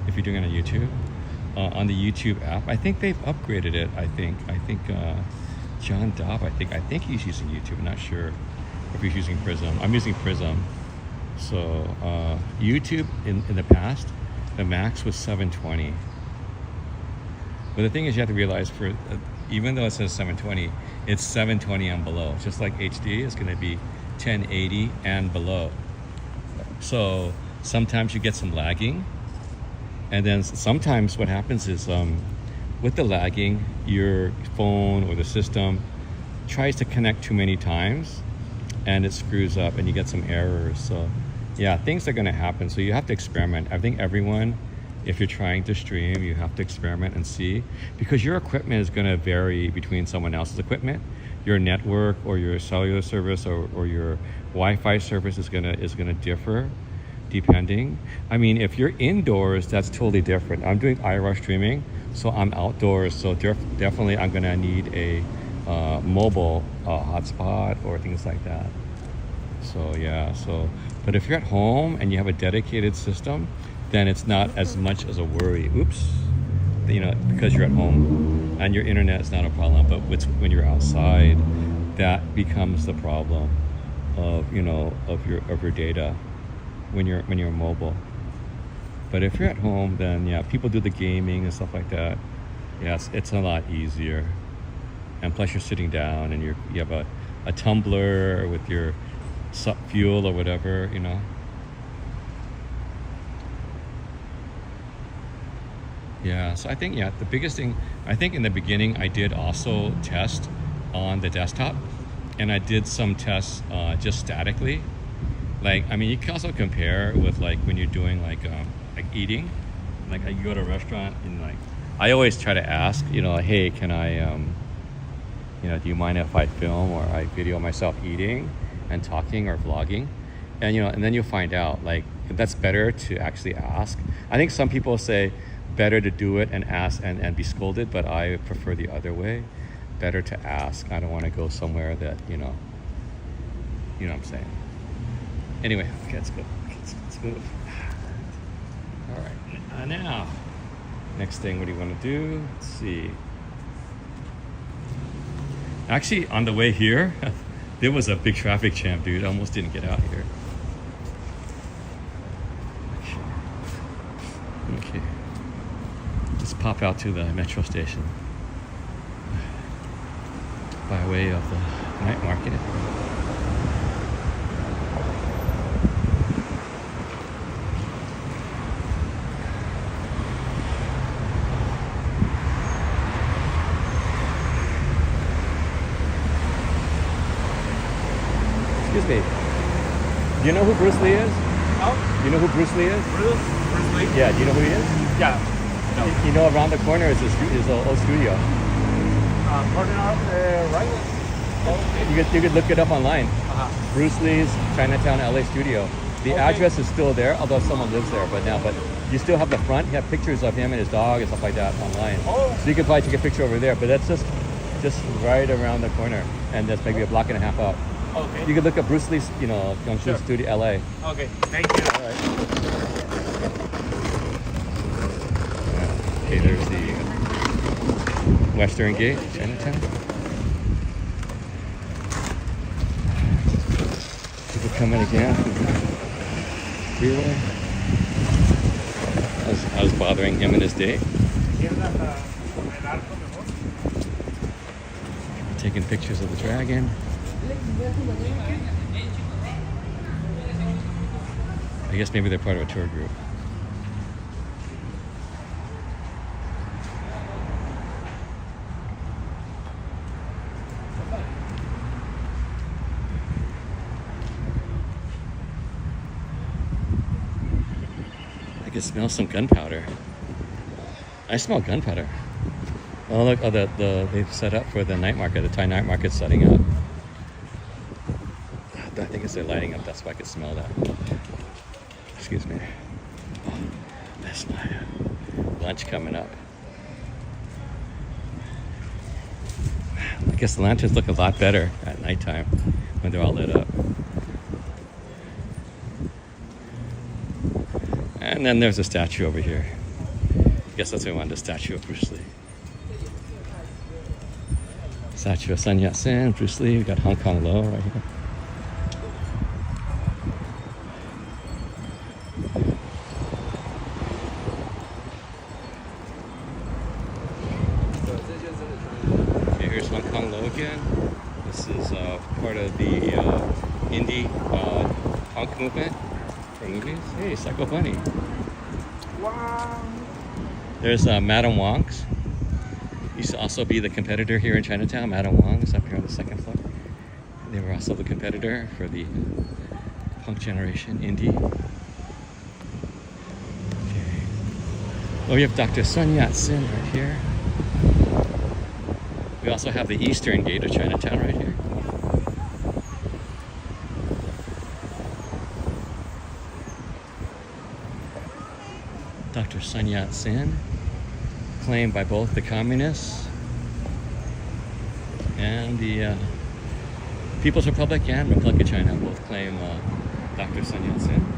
If you're doing it on YouTube, on the YouTube app, I think they've upgraded it. I think John Dobb, I think he's using YouTube. I'm not sure if he's using Prism. I'm using Prism. So YouTube in the past, the max was 720. But the thing is, you have to realize, for even though it says 720, it's 720 and below. Just like HD is going to be 1080 and below. So sometimes you get some lagging, and then sometimes what happens is with the lagging, your phone or the system tries to connect too many times, and it screws up, and you get some errors. So yeah, things are going to happen. So you have to experiment. I think everyone, if you're trying to stream, you have to experiment and see, because your equipment is going to vary between someone else's equipment. Your network or your cellular service or your Wi-Fi service is gonna differ depending. I mean, if you're indoors, that's totally different. I'm doing IRL streaming, so I'm outdoors. So definitely, I'm gonna need a mobile hotspot or things like that. So yeah. But if you're at home and you have a dedicated system, then it's not as much as a worry. Oops, you know, because you're at home and your internet is not a problem. But when you're outside, that becomes the problem of your data when you're mobile. But if you're at home, then yeah, people do the gaming and stuff like that. Yes, it's a lot easier. And plus, you're sitting down and you have a tumbler with your fuel or whatever, you know. Yeah, so I think, yeah, the biggest thing, I think in the beginning, I did also test on the desktop, and I did some tests just statically. Like, I mean, you can also compare with like when you're doing like eating, like you go to a restaurant and like, I always try to ask, hey, can I, do you mind if I film or I video myself eating? and talking or vlogging, and and then you'll find out like that's better to actually ask. I think some people say better to do it and ask and be scolded, but I prefer the other way. Better to ask. I don't want to go somewhere that you know what I'm saying. Anyway, okay, let's go. Let's move. All right, now next thing, what do you want to do? Let's see. Actually, on the way here, there was a big traffic jam, dude. I almost didn't get out here. Okay. Let's pop out to the metro station by way of the night market. Excuse me. Do you know who Bruce Lee is? Oh, You know who Bruce Lee is? Bruce Lee? Yeah, do you know who he is? Yeah. No. You know, around the corner is his old studio. Corner out right. Oh, You could look it up online. uh-huh. Bruce Lee's Chinatown, LA studio. The address is still there, although someone lives there. But you still have the front. You have pictures of him and his dog and stuff like that online. Oh. So you could probably take a picture over there. But that's just right around the corner, and that's maybe a block and a half out. Okay. You could look up Bruce Lee's, Young Sure. Studio, LA. Okay. Thank you. All right. Okay, there's the Western Gate, Chinatown. People coming again from the freeway. I was bothering him and his date. Taking pictures of the dragon. I guess maybe they're part of a tour group. I can smell some gunpowder. I smell gunpowder. Oh look, they've set up for the night market. The Thai night market's setting up. I think as they're lighting up, that's why I could smell that. Excuse me. Oh, that's my lunch coming up. I guess the lanterns look a lot better at nighttime when they're all lit up. And then there's a statue over here. I guess that's what we wanted, a statue of Bruce Lee. Statue of Sun Yat-sen, Bruce Lee. We got Hong Kong Lo right here. Okay, here's Hong Kong Lo again. This is part of the indie punk movement for movies. Hey, Psycho Bunny. Wow. There's Madame Wong's. Used to also be the competitor here in Chinatown. Madame Wong's up here on the second floor. They were also the competitor for the punk generation indie. Okay. Oh, we have Dr. Sun Yat-sen right here. We also have the Eastern Gate of Chinatown right here. Dr. Sun Yat-sen, claimed by both the communists and the People's Republic and Republic of China both claim Dr. Sun Yat-sen.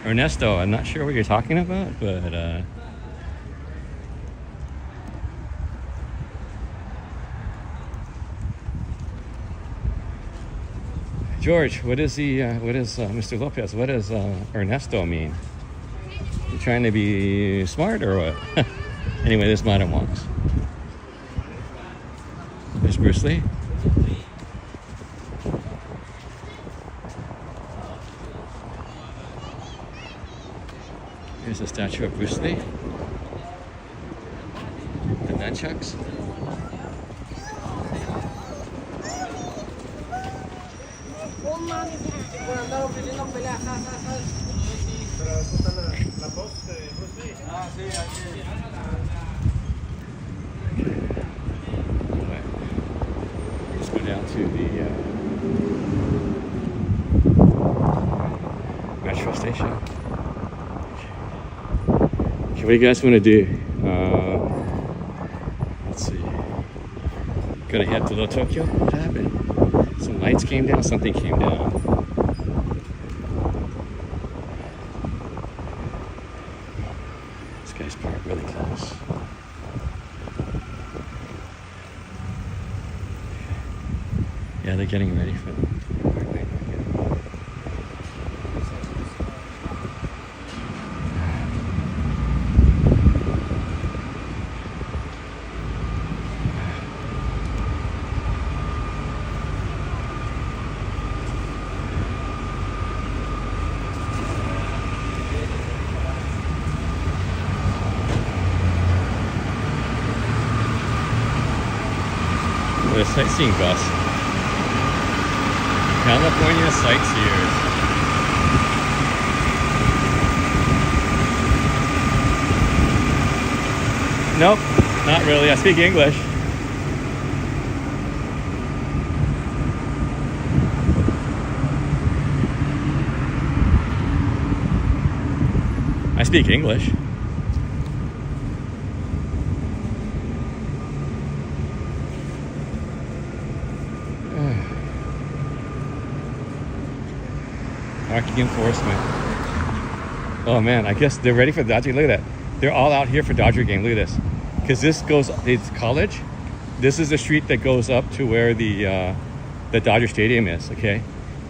Ernesto, I'm not sure what you're talking about, but George, what is Mr. Lopez? What does Ernesto mean? You trying to be smart or what? Anyway, this is Madame Wong's. There's Bruce Lee. Here's a statue of Bruce Lee. The nunchucks. Let's go down to the metro station. Okay, what do you guys want to do? Let's see. Gonna head to Little Tokyo? What happened? Some lights came down, something came down. This guy's parked really close. Yeah, they're getting ready for the the sightseeing bus. California sightseers. Nope, not really. I speak English. I speak English. Parking enforcement. Oh man, I guess they're ready for the Dodger. Look at that. They're all out here for Dodger game. Look at this. Because this goes, it's college. This is the street that goes up to where the Dodger Stadium is, okay?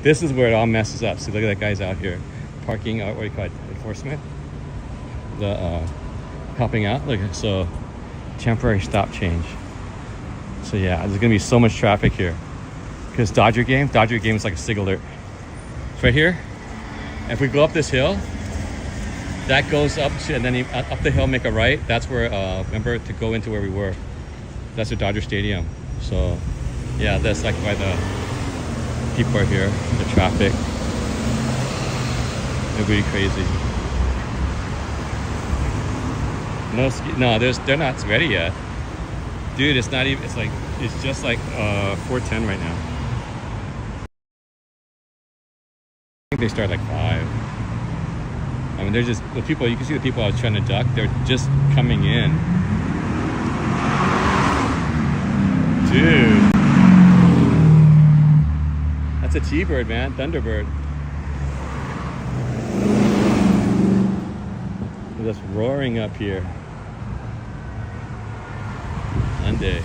This is where it all messes up. So look at that guy's out here. Parking, what do you call it? Enforcement? The helping out. Look, so temporary stop change. So yeah, there's gonna be so much traffic here. Because Dodger game is like a sig alert. It's right here. If we go up this hill, that goes up to, and then up the hill, make a right. That's where, remember to go into where we were. That's the Dodger Stadium. So, yeah, that's like why the people are here, the traffic. Everybody crazy. No, they're not ready yet. Dude, it's not even, it's just like 4:10 right now. I think they start like 5. I mean, they're just, the people, you can see the people I was trying to duck, they're just coming in. Dude. That's a T-Bird, man, Thunderbird. They're just roaring up here. Hyundai.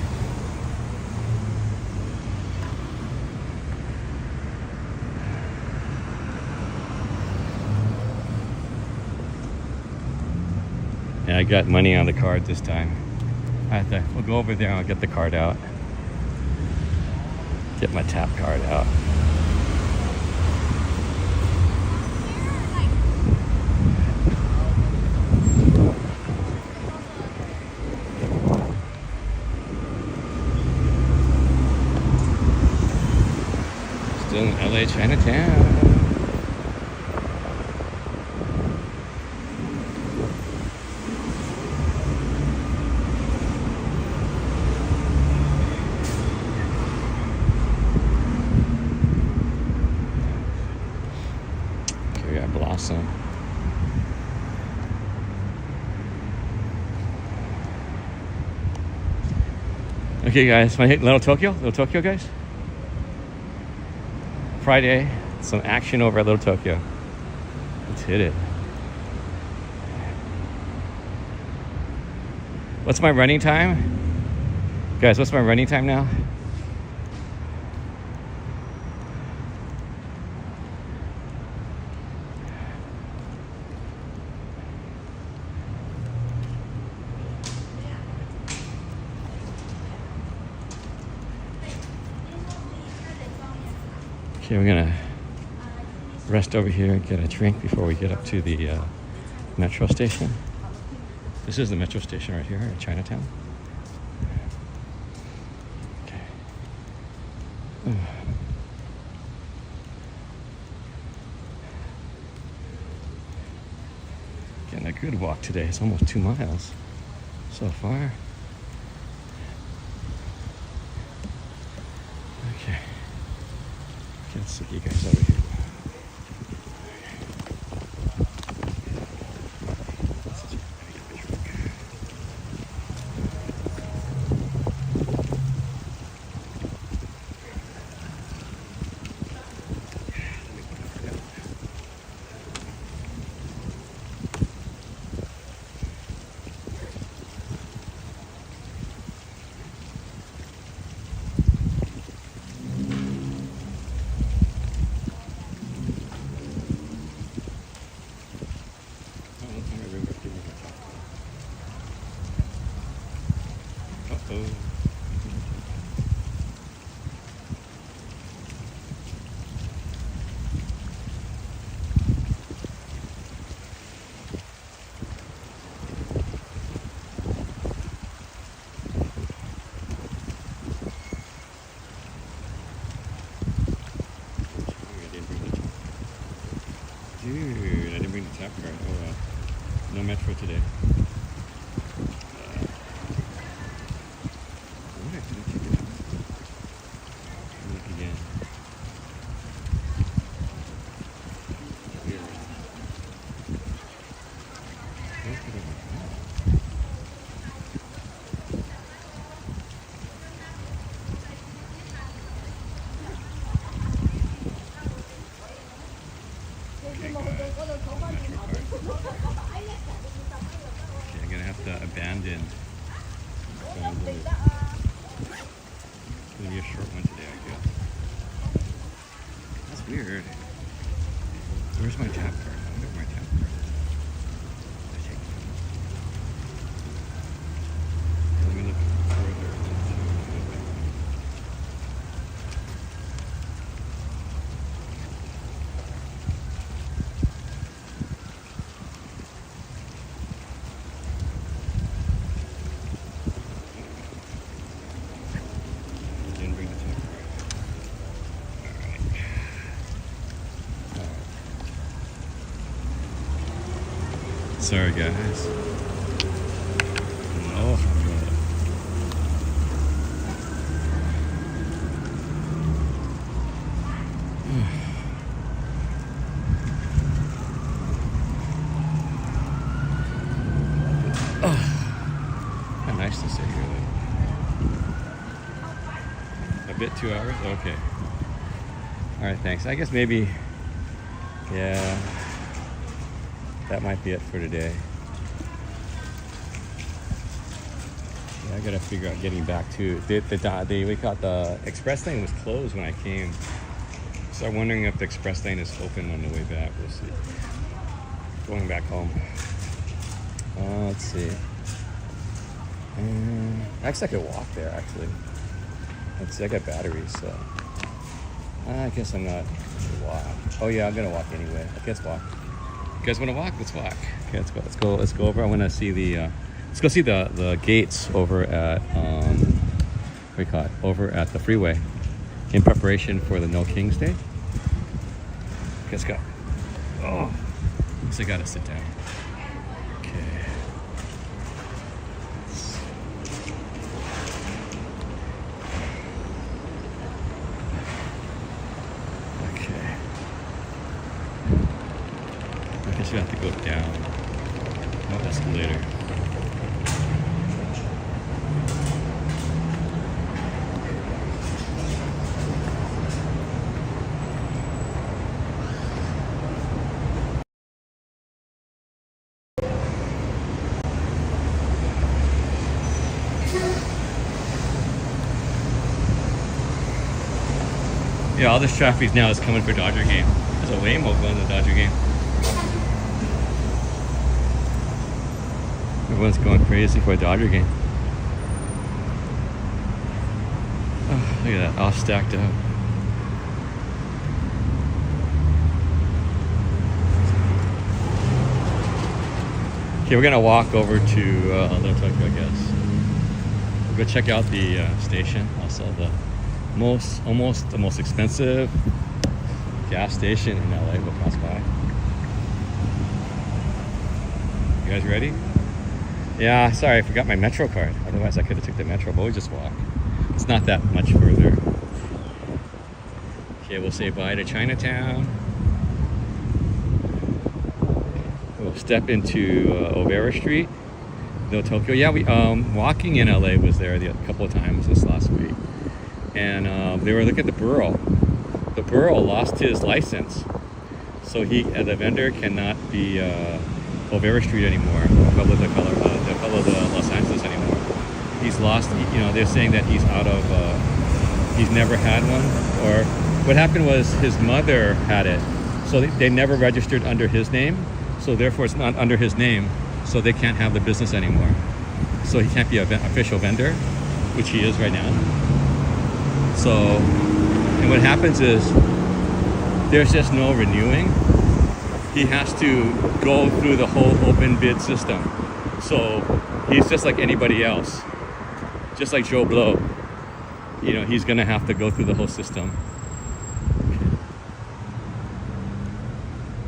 Yeah, I got money on the card this time. We'll go over there and I'll get the card out. Get my tap card out. Still in LA Chinatown. Blossom. Okay guys, wanna hit Little Tokyo guys? Friday, some action over at Little Tokyo. Let's hit it. What's my running time? Guys, what's my running time now? Okay, we're gonna rest over here and get a drink before we get up to the metro station. This is the metro station right here in Chinatown. Okay. Getting a good walk today. It's almost 2 miles so far. Okay. Let's see you guys over here. Uh-oh. Dude, I didn't bring the tap card. Oh well. No metro today. What did I do to it? Look again. Weird. Okay, I'm gonna have to abandon. It's gonna be a short one today, I guess. That's weird. Where's my tap card? I wonder where my tap card is. Did I take it? Let me look further into it. Didn't bring the tap card. Alright. Sorry guys. Oh, how nice to sit here though. A bit 2 hours? Okay. Alright, thanks. I guess maybe, yeah, that might be it for today. Yeah, I gotta figure out getting back to we got the express lane was closed when I came. So I'm wondering if the express lane is open on the way back. We'll see. Going back home. Let's see. Actually, I could walk there. Actually, let's see. I got batteries, so I guess I'm not gonna walk. Oh yeah, I'm gonna walk anyway. I guess walk. You guys want to walk? Let's walk. Okay, let's go. Let's go over. I want to see the. Let's go see the gates over at what do you call it? Over at the freeway, in preparation for the No Kings Day. Okay, let's go. Oh, so I gotta sit down. Okay. Okay. I guess you have to go down. No escalator. Yeah, all this traffic now is coming for Dodger game. There's a Waymo going to the Dodger game. Everyone's going crazy for a Dodger game. Oh, look at that, all stacked up. Okay, we're gonna walk over to Olvera, I guess. We'll go check out the station. Also the almost the most expensive gas station in LA. We'll pass by. guys ready? Yeah, sorry, I forgot my Metro card. Otherwise, I could have took the Metro, but we'll just walk. It's not that much further. Okay, we'll say bye to Chinatown. We'll step into Olvera Street, no Tokyo. Yeah, we walking in LA was there a couple of times this last week, and they were looking at the borough. The borough lost his license, so the vendor cannot be Olvera Street anymore. The fellow of Los Angeles anymore. He's lost. They're saying that he's out of. He's never had one, or what happened was his mother had it, so they never registered under his name. So therefore, it's not under his name, so they can't have the business anymore. So he can't be an official vendor, which he is right now. So, and what happens is there's just no renewing. He has to go through the whole open bid system. So he's just like anybody else, just like Joe Blow. He's gonna have to go through the whole system.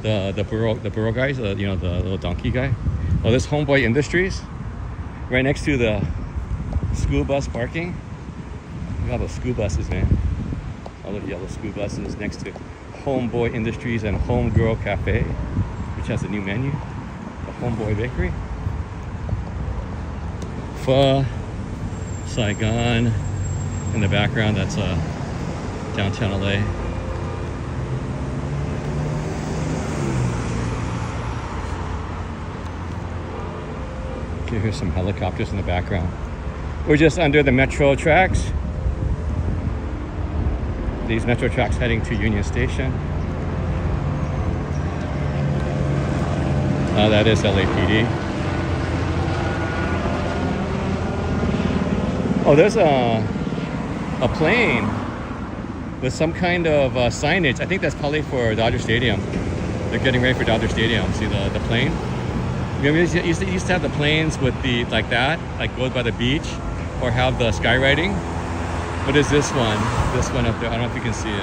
The burro guys, the little donkey guy. Oh, this Homeboy Industries, right next to the school bus parking. Look at all those school buses, man. All the yellow school buses next to Homeboy Industries and Homegirl Cafe, which has a new menu. The Homeboy Bakery. Pho, Saigon. In the background, that's downtown LA. Okay, here's some helicopters in the background. We're just under the metro tracks. These metro tracks heading to Union Station. That is LAPD. Oh, there's a plane with some kind of signage. I think that's probably for Dodger Stadium. They're getting ready for Dodger Stadium. See the plane? We used to have the planes with like goes by the beach, or have the skywriting. What is this one? This one up there. I don't know if you can see it. I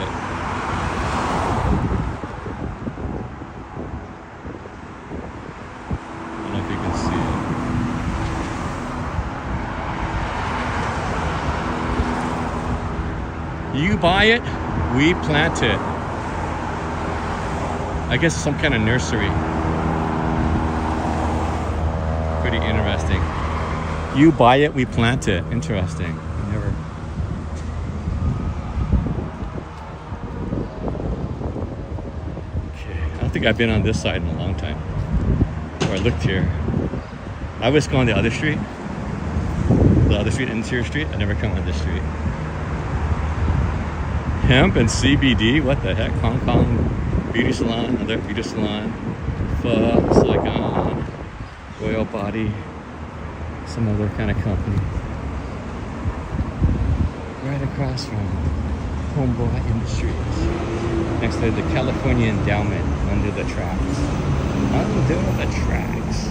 don't know if you can see it. You buy it, we plant it. I guess it's some kind of nursery. Pretty interesting. You buy it, we plant it. Interesting. Never. Okay. I don't think I've been on this side in a long time. Or I looked here. I always go on the other street. The other street, interior street. I never come on this street. Hemp and CBD. What the heck? Hong Kong beauty salon. Another beauty salon. Pho, Saigon. Royal Body, some other kind of company. Right across from Homeboy Industries. Next to the California Endowment, under the tracks. Under the tracks.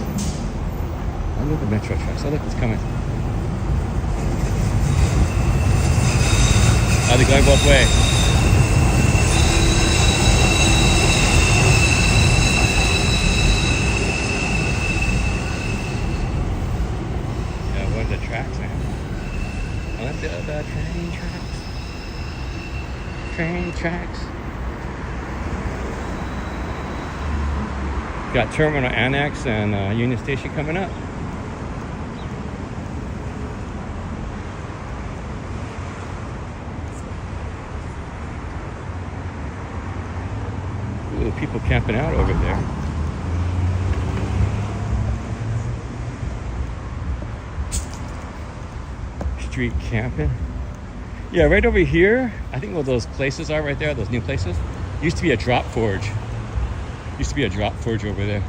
Under the metro tracks. Oh, look, it's coming. Oh, they're going both ways. The tracks, man. I like the train tracks. Train tracks. Got Terminal Annex and Union Station coming up. Ooh, people camping out over there. Street camping. Yeah, right over here, I think where those places are right there, those new places, used to be a drop forge. Used to be a drop forge over there.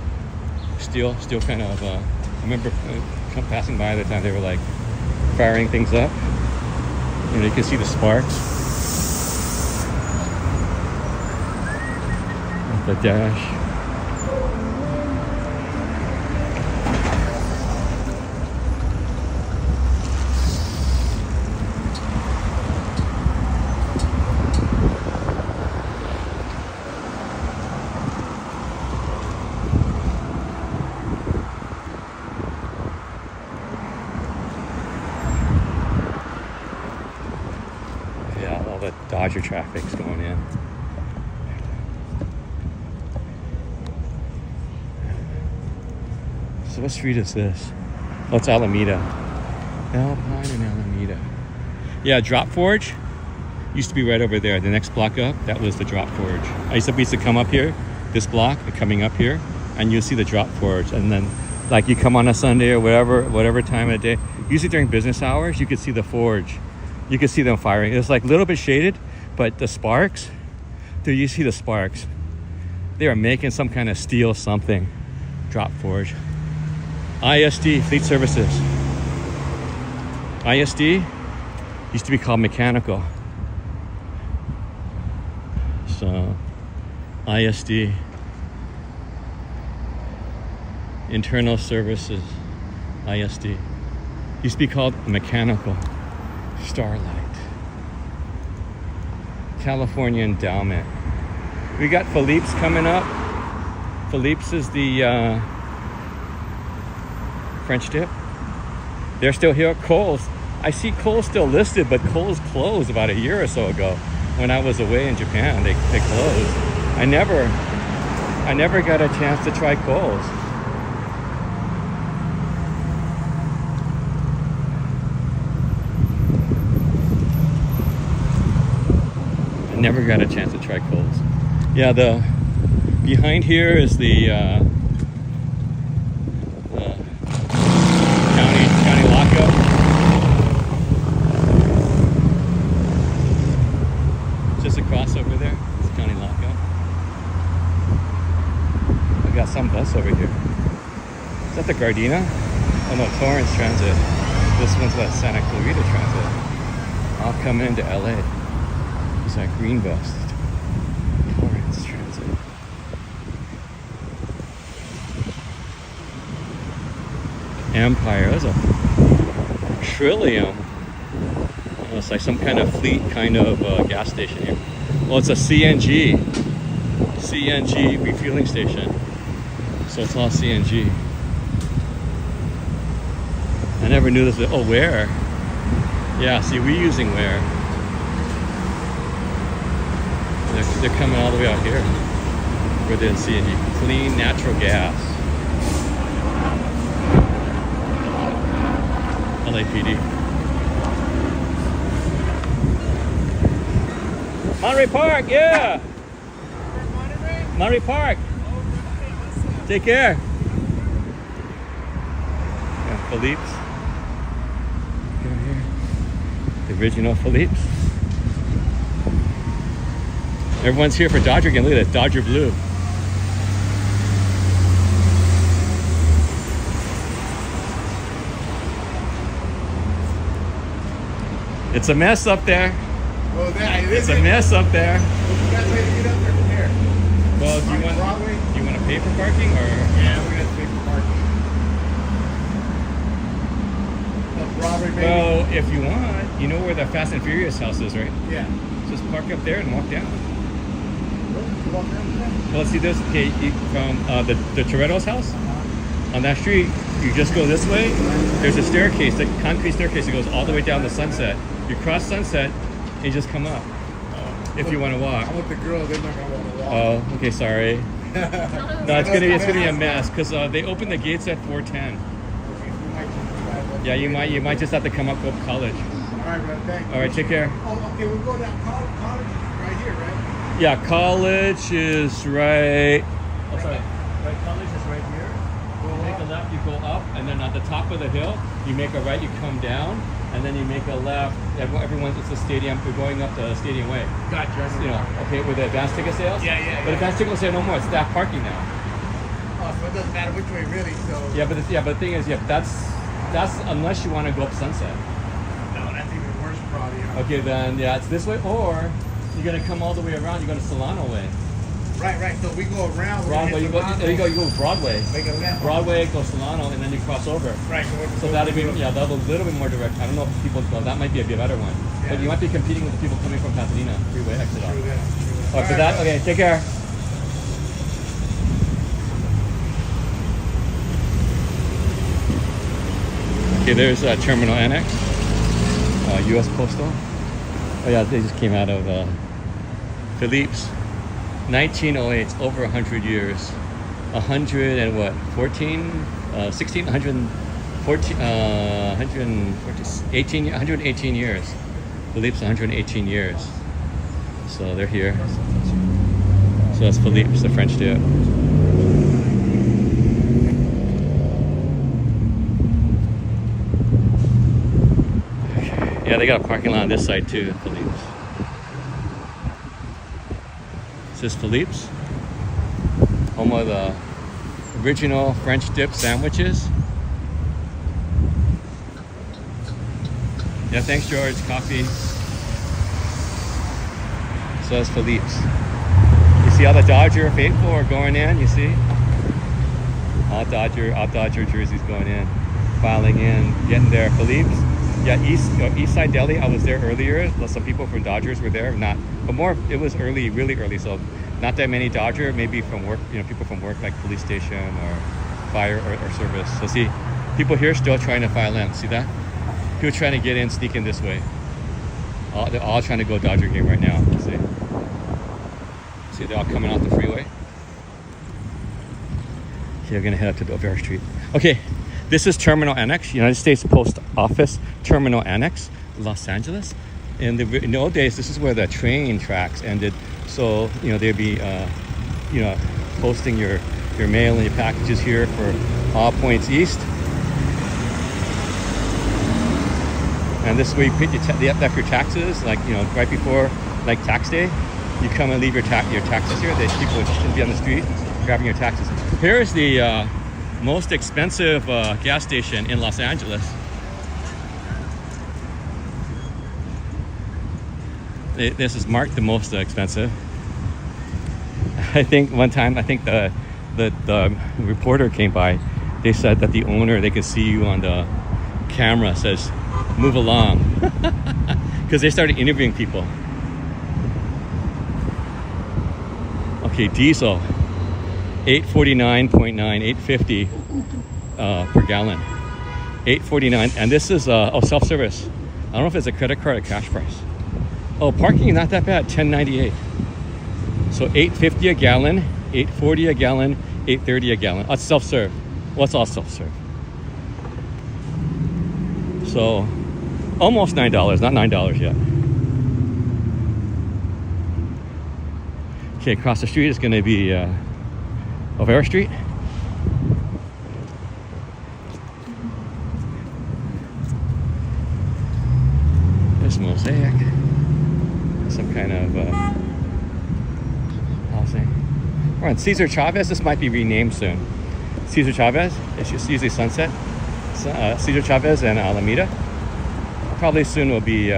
Steel kind of, I remember passing by the time they were like firing things up. You can see the sparks. The dash. bunch of traffic's going in. So what street is this? Oh, it's Alameda. Alpine and Alameda. Yeah, Drop Forge used to be right over there. The next block up, that was the Drop Forge. We used to come up here, this block, coming up here, and you'll see the Drop Forge. And then, like, you come on a Sunday or whatever time of the day, usually during business hours, you could see the forge. You could see them firing. It's like a little bit shaded, but the sparks, dude, you see the sparks. They are making some kind of steel something. Drop Forge. ISD, Fleet Services. ISD used to be called Mechanical. So, ISD. Internal Services. ISD. Used to be called Mechanical. Starlight. California Endowment. We got Philippe's coming up. Philippe's is the French dip. They're still here. Kohl's. I see Kohl's still listed, but Kohl's closed about a year or so ago. When I was away in Japan, they closed. I never got a chance to try Kohl's. I never got a chance to try Kohl's. Yeah, the behind here is the county lockup. Just across over there, it's county lockup. We got some bus over here. Is that the Gardena? Oh no, Torrance Transit. This one's what, Santa Clarita Transit. I'll come into LA. It's that green bus. Torrance Transit. Empire, that's a Trillium. Oh, it's like some kind of fleet kind of gas station here. Well, it's a CNG refueling station. So it's all CNG. I never knew this. Oh, Ware. Yeah, see, we're using Ware. They're coming all the way out here for the CNG, clean natural gas. LAPD. Monterey Park, yeah. Monterey Park. Take care. Yeah, Philippe's. Here. The original Philippe's. Everyone's here for Dodger again. Look at that, Dodger Blue. It's a mess up there. Oh, It's a mess up there. You guys ready to get up there from here? Well, do you want to pay for parking or? Yeah, we got to pay for parking. Broadway, maybe? Well, if you want, you know where the Fast and Furious house is, right? Yeah. Just park up there and walk down. Really? Walk around there? Well, see, there's from the Toretto's house. On that street, you just go this way. There's a staircase, the concrete staircase that goes all the way down to Sunset. You cross Sunset, and you just come up. If you want to walk. I'm with the girl, they're not going to want to walk. Oh, okay, sorry. No, it's gonna be a mess because they open the gates at 4:10. Yeah, you might just have to come up to college. All right, bro, thanks. All right, take care. Oh, okay, we'll go down college right here, right? Yeah, college is right. Oh, sorry. Right, college is right here. You make a left, you go up, and then at the top of the hill, you make a right, you come down, and then you make a left. Everyone's it's a stadium. We're going up to Stadium Way. Gotcha. You know, okay, with the advanced ticket sales. Yeah. But advanced ticket sales no more. It's staff parking now. Oh, so it doesn't matter which way, really. So. Yeah, but the thing is, that's unless you want to go up Sunset. No, that's even worse, probably. Huh? Okay, then yeah, it's this way, or you're gonna come all the way around. You're going to Solano way. Right. So we go around. Broadway. You go Broadway. Make a left. Broadway, go Solano, and then you cross over. Right. So that'll be that'll be a little bit more direct. I don't know if people that might be a better one, but you might be competing with the people coming from Pasadena freeway exit off. True that. All right, for that, okay, take care. Okay, there's Terminal Annex, U.S. Postal. Oh yeah, they just came out of Philippe's. 1908, it's over 100 years. 100 and what? 14? 16? 114? 118 years. Philippe's 118 years. So they're here. So that's Philippe's, the French do it. Yeah, they got a parking lot on this side too, Philippe's. Is this Philippe's? Home of the original French dip sandwiches. Yeah, thanks George, coffee. So that's Philippe's. You see all the Dodger faithful are going in, you see? All Dodger jerseys going in, filing in, getting there. Philippe's. Yeah, Eastside Deli. I was there earlier. Some people from Dodgers were there. But more. It was early, really early. So not that many Dodger. Maybe from work. People from work, like police station or fire or service. So see, people here still trying to file in. See that? People trying to get in, sneak in this way. They're all trying to go Dodger game right now. See? See, they're all coming off the freeway. Okay, we're gonna head up to the Olvera Street. Okay. This is Terminal Annex, United States Post Office Terminal Annex, Los Angeles. In the old days, this is where the train tracks ended. So, they'd be, posting your mail and your packages here for all points east. And this is where you pay your taxes, like, right before, like, tax day. You come and leave your taxes here. People would be on the street grabbing your taxes. Here's the most expensive gas station in Los Angeles. This is marked the most expensive. I think one time, the reporter came by. They said that the owner, they could see you on the camera, says, "Move along," because they started interviewing people. Okay, diesel. 849.9, 850 per gallon. 849, and this is self-service. I don't know if it's a credit card or cash price. Oh, parking not that bad, 1098. So 850 a gallon, 840 a gallon, 830 a gallon. That's self-serve. Well, it's all self-serve. So almost $9, not $9 yet. Okay, across the street is going to be Olvera Street. There's mosaic. Some kind of housing. We're on Cesar Chavez. This might be renamed soon. Cesar Chavez. It's just usually Sunset. Cesar Chavez and Alameda. Probably soon will be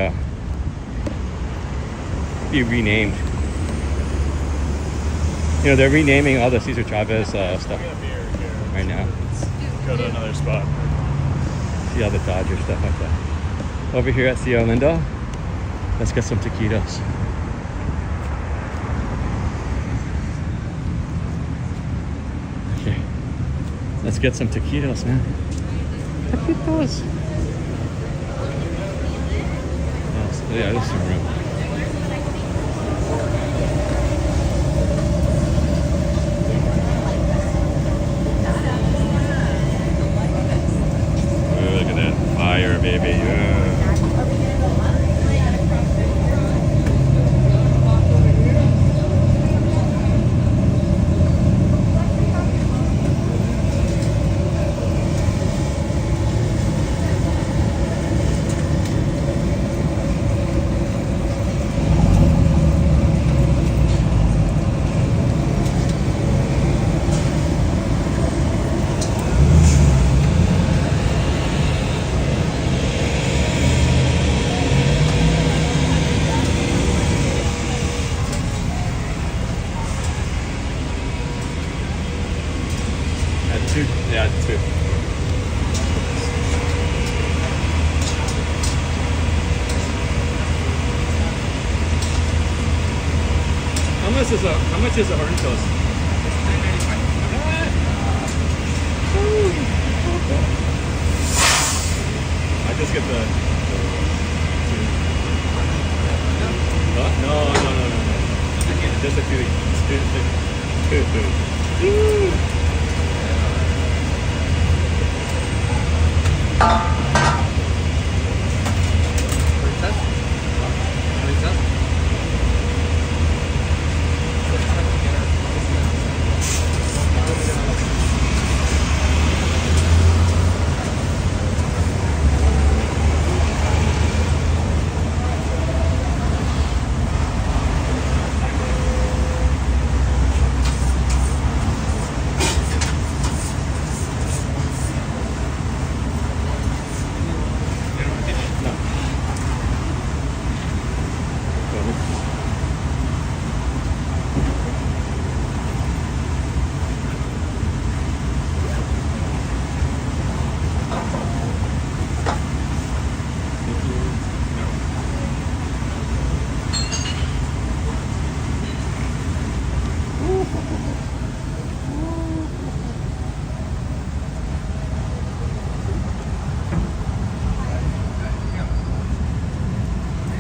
renamed. They're renaming all the Cesar Chavez stuff right now. Go to another spot. See all the Dodger stuff like that. Over here at Cielo Lindo, let's get some taquitos. Okay, let's get some taquitos, man. Taquitos. Yeah, there's some room. Fire, baby. Yeah. Yeah, two. How much is a orange toast? I just get the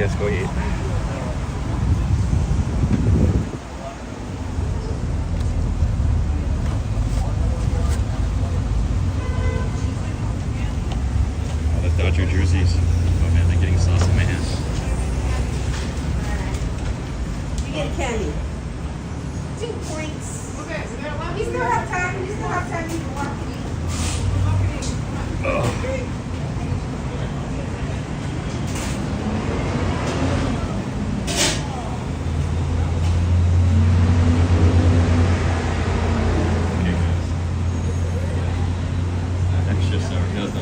Let's go eat. All the Dodger jerseys. Oh man, they're getting sauce in my hands. You get candy. 2 points. Okay, you still have time. You still have time. You can walk and eat. Extra sourdough.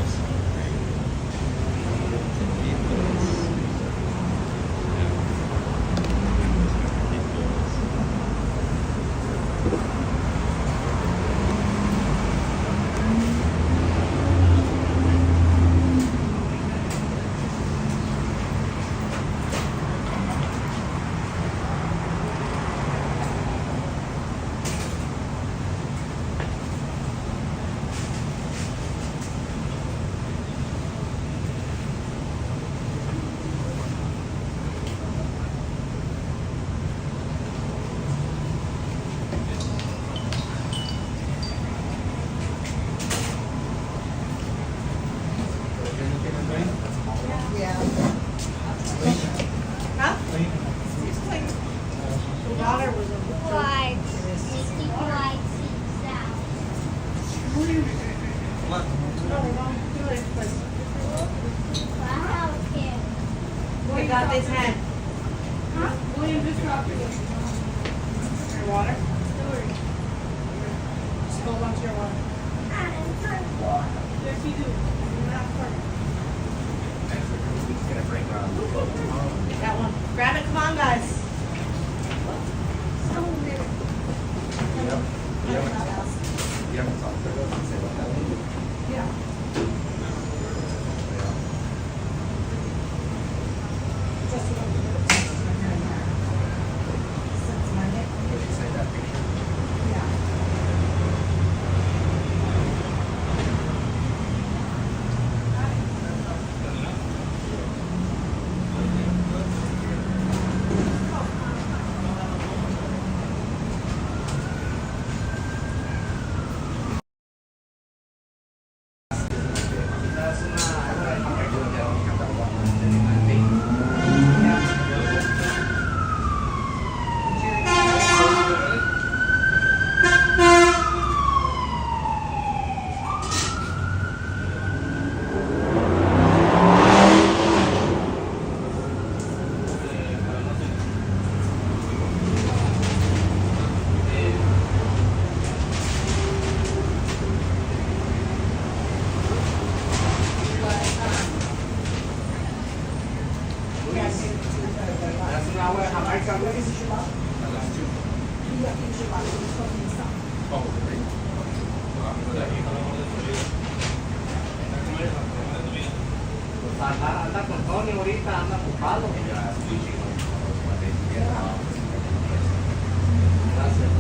Yeah. Huh? It's clean. The water was a White. Misty white seats out. Wow, kid. We got this hand. Huh? William just dropped it. Your water? Just hold on to your water. I don't drink water. Yes, you do. You're not perfect. That one. Grab it. Come on, guys. Anda con Tony ahorita, anda ocupado. Gracias.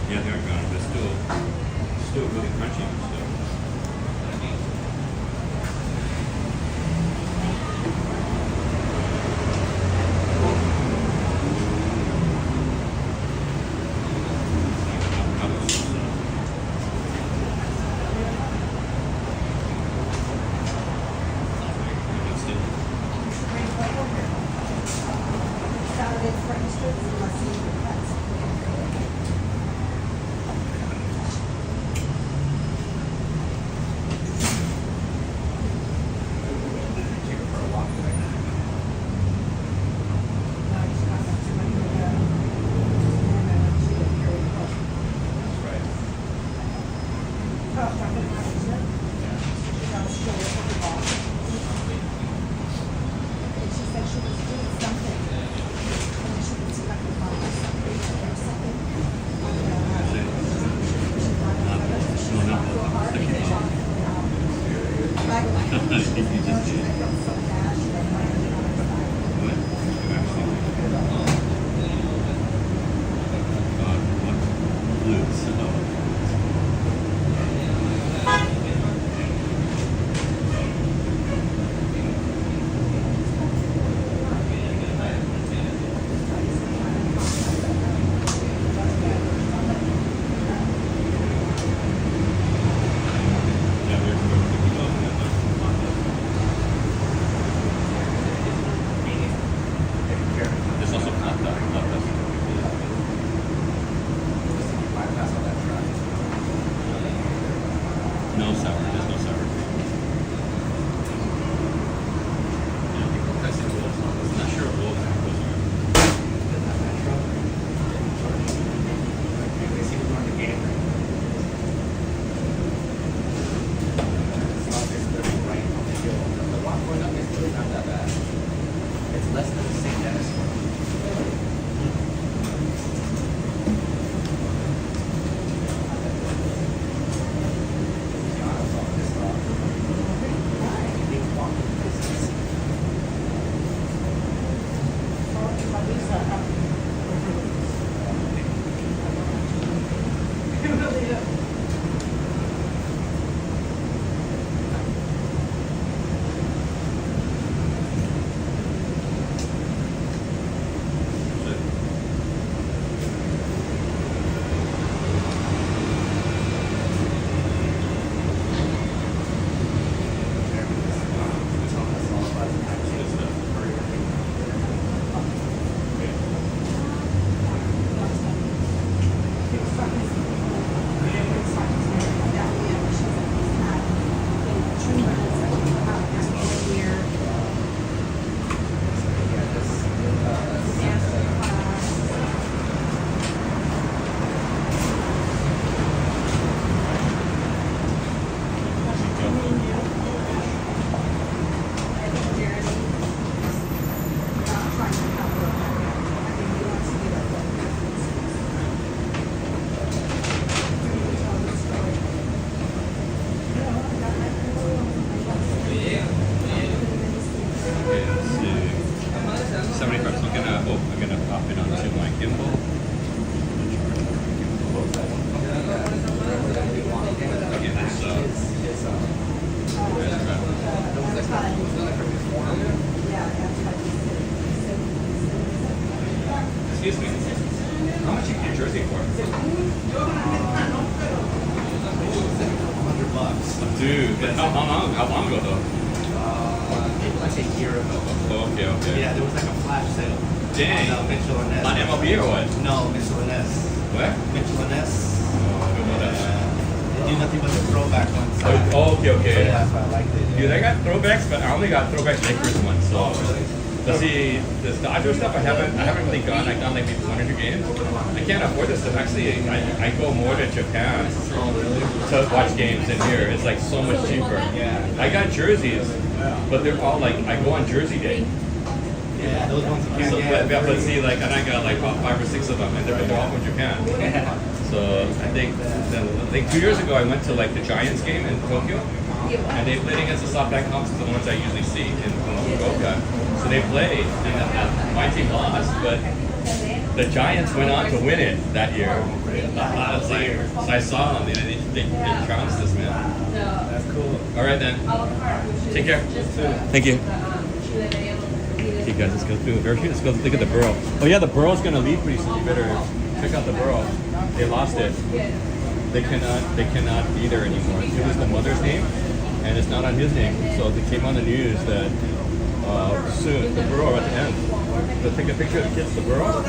Yeah, they're gone, but still really crunchy and stuff. She said she was doing something. And she was selected by herself. Excuse me. How much you get your jersey for? $100. Dude, but how long ago though? Like a year ago. Oh, okay. Yeah, there was like a flash sale. Dang. On Mitchell and Ness. On MLB or what? No, Mitchell and Ness. What? Mitchell and Ness. Oh, I don't know that. They do nothing but the throwback ones. Oh, okay. Yeah, that's why I liked it. Dude, I got throwbacks, but I only got throwback Lakers ones. So, but see, this Dodger stuff, I haven't really gone. I've gone like maybe 1 or 2 games. I can't afford this stuff. Actually, I go more to Japan to watch games than here. It's like so much cheaper. Yeah. I got jerseys, but they're all like I go on Jersey Day. Yeah, those ones you can't So, get. but see, like, and I got like about 5 or 6 of them, and they're all from Japan. So I think 2 years ago I went to like the Giants game in Tokyo, and they played against the SoftBank Hawks, the ones I usually see in Fukuoka. So they played, and my team lost, but the Giants went on to win it that year. I was like, so I saw them, they trounced us, man. That's cool. All right then, take care. Thank you. Okay guys, let's go through the Berkshire. Let's go look at the Burrow. Oh yeah, the Burrow's gonna leave pretty soon. You better check out the Burrow. They lost it. They cannot be there anymore. It was the mother's name, and it's not on his name. So they came on the news that soon the Burrow at the end. They'll take a picture of the kids, the Burrow.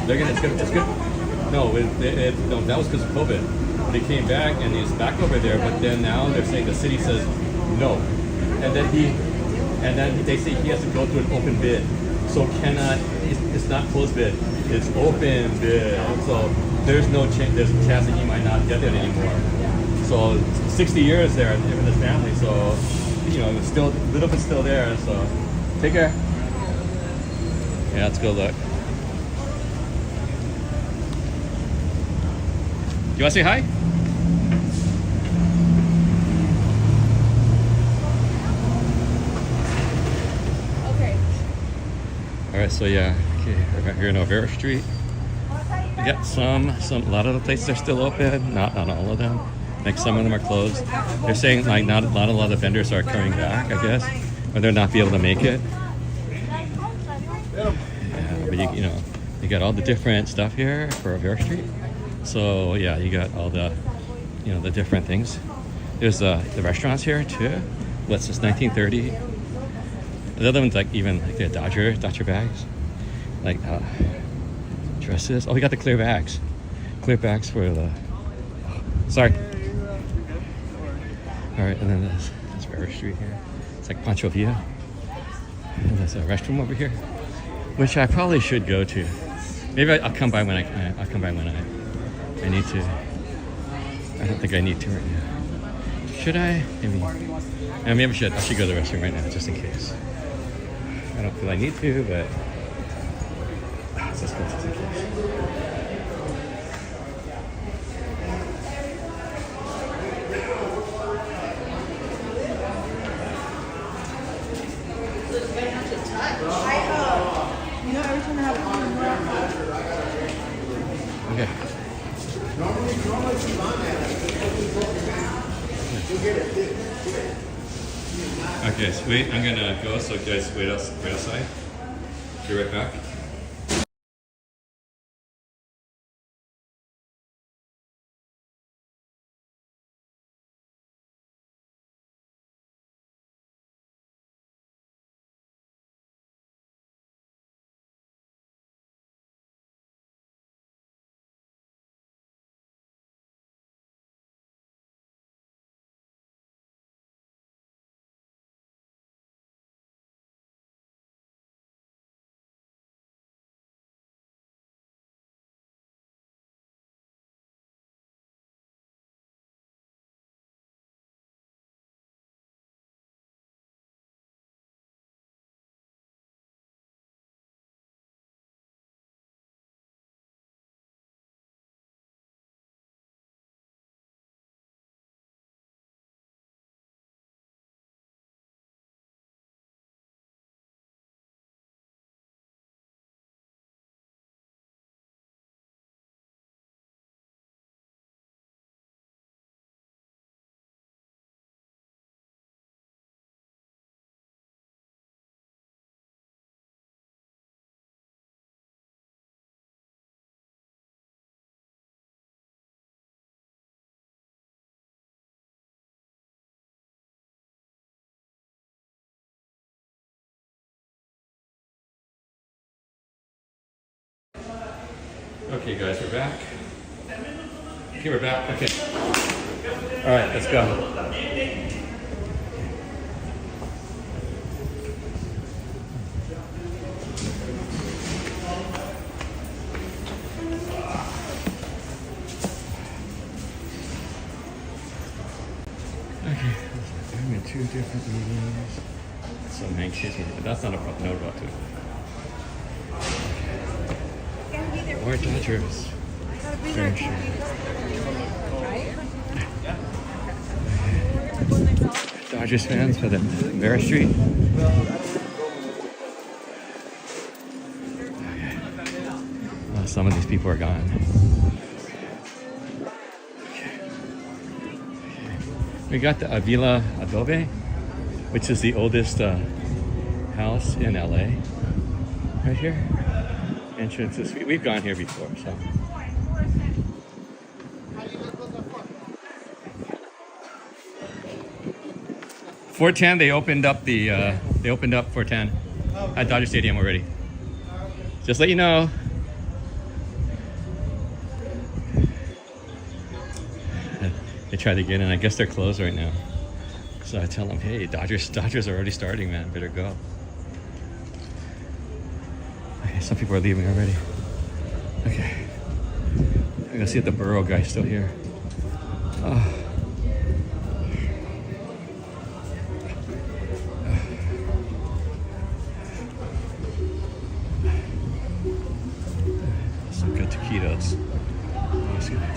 They're gonna. It's good. No, no, that was because of COVID. They came back and he's back over there, but then now they're saying the city says no, and then they say he has to go through an open bid. So it's not closed bid, it's open bid. So there's a chance that he might not get it anymore. So 60 years there in his family. So it's still a little bit still there. So take care. Yeah, let's go look. You want to say hi? Alright, so yeah, okay, we're here in Olvera Street. We got a lot of the places are still open, not all of them. Like some of them are closed. They're saying like not a lot of vendors are coming back, I guess, or they'll not be able to make it. Yeah, but you got all the different stuff here for Olvera Street. So yeah, you got all the, the different things. There's the restaurants here too. What's this, 1930? The other ones like even like the Dodger bags, like dresses. Oh, we got the clear bags for the. Sorry. All right, and then there's River Street here. It's like Pancho Villa. And there's a restroom over here, which I probably should go to. Maybe I'll come by when I need to. I don't think I need to right now. Should I? Maybe I should. I should go to the restroom right now just in case. I don't feel I need to, but let's go just in case. Every time I have Okay. Okay, sweet. I'm gonna go, so guys wait outside. Be right back. Okay, guys, we're back. Okay, we're back. Okay. All right, let's go. Okay, I'm in 2 different meetings. So anxious, but that's not a problem. No about to. More Dodgers. Very sure. Dodgers fans for the Vera Street. Oh, some of these people are gone. We got the Avila Adobe, which is the oldest house in LA. Right here. Entrances. We've gone here before, so. .410. They opened up 410 at Dodger Stadium already. Just let you know. They tried to get in. I guess they're closed right now. So I tell them, hey, Dodgers are already starting, man. Better go. Okay, some people are leaving already. Okay. I'm gonna see if the Burrow guy's still here. Oh. Some good taquitos. Let's get that.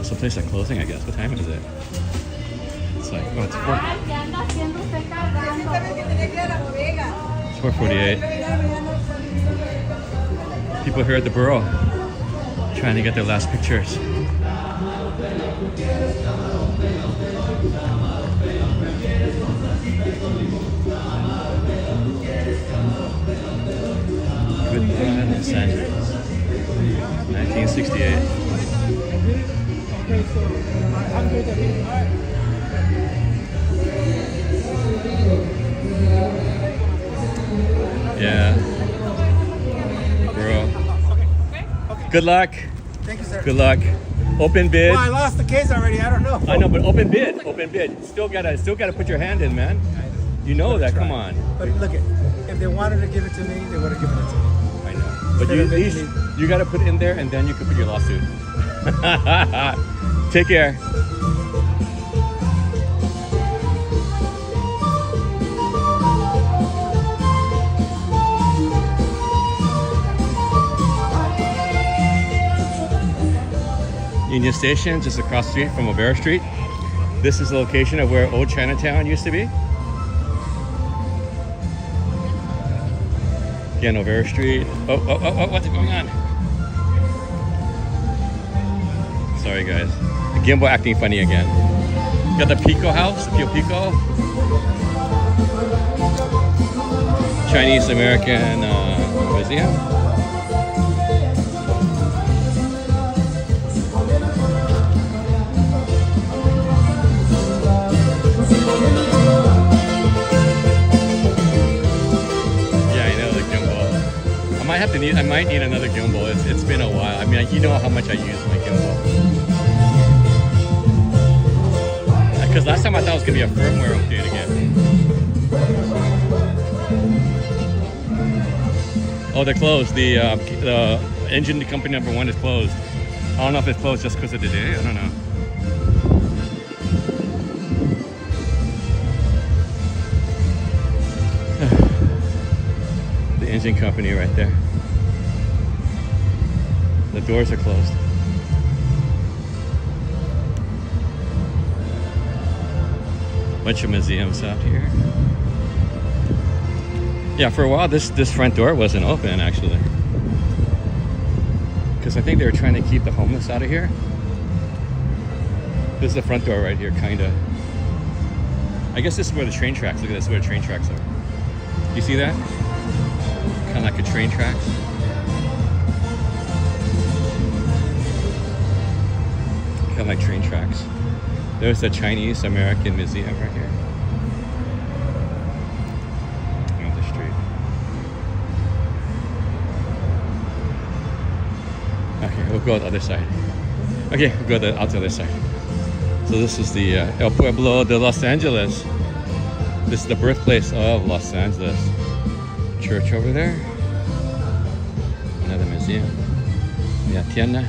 Some place are closing, I guess. What time is it? It's like, oh, it's 4:48. People here at the Burrow trying to get their last pictures. Goodbye, Los Angeles. 1968. Yeah. Bro. Good luck. Thank you, sir. Good luck. Open bid. Well, I lost the case already. I don't know. I know, but open bid. Open bid. Still gotta put your hand in, man. You know that. Come on. But look it. If they wanted to give it to me, they would have given it to me. I know. But you gotta put it in there, and then you can put your lawsuit. Take care. Union Station, just across the street from Olvera Street. This is the location of where old Chinatown used to be. Again, Olvera Street. Oh, what's going on? Sorry, guys. The gimbal acting funny again. Got the Pico house, the Pico. Chinese American museum. I might need another gimbal. It's been a while. I mean, you know how much I use my gimbal. Because last time I thought it was gonna be a firmware update again. Oh, they're closed. The engine company number 1 is closed. I don't know if it's closed just because of the day. I don't know. The engine company right there. The doors are closed. Bunch of museums out here. Yeah, for a while this front door wasn't open actually. Because I think they were trying to keep the homeless out of here. This is the front door right here, kinda. I guess this is where the train tracks, look at this, where the train tracks are. You see that? Kinda like a train tracks. Kind of like train tracks. There's the Chinese American Museum right here. On the street. go the other side. Okay, we'll go out the other side. So this is the El Pueblo de Los Angeles. This is the birthplace of Los Angeles. Church over there. Another museum. La tienda.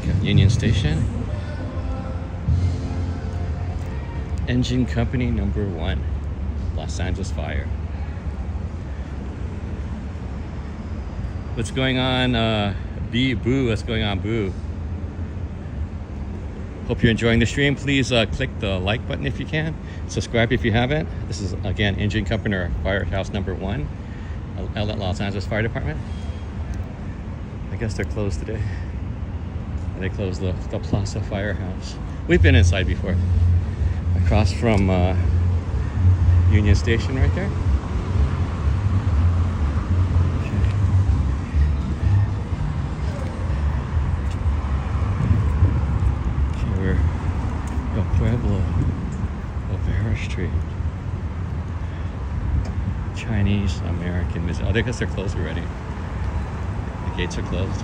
Okay, Union Station. Engine Company number 1. Los Angeles Fire. What's going on, Boo? What's going on, Boo? Hope you're enjoying the stream. Please click the like button if you can. Subscribe if you haven't. This is, again, Engine Company or Firehouse number 1. Los Angeles Fire Department. I guess they're closed today. They closed the Plaza Firehouse. We've been inside before. Across from Union Station right there. El Pueblo, Olvera Street. Chinese American Museum. I guess they're closed already. The gates are closed.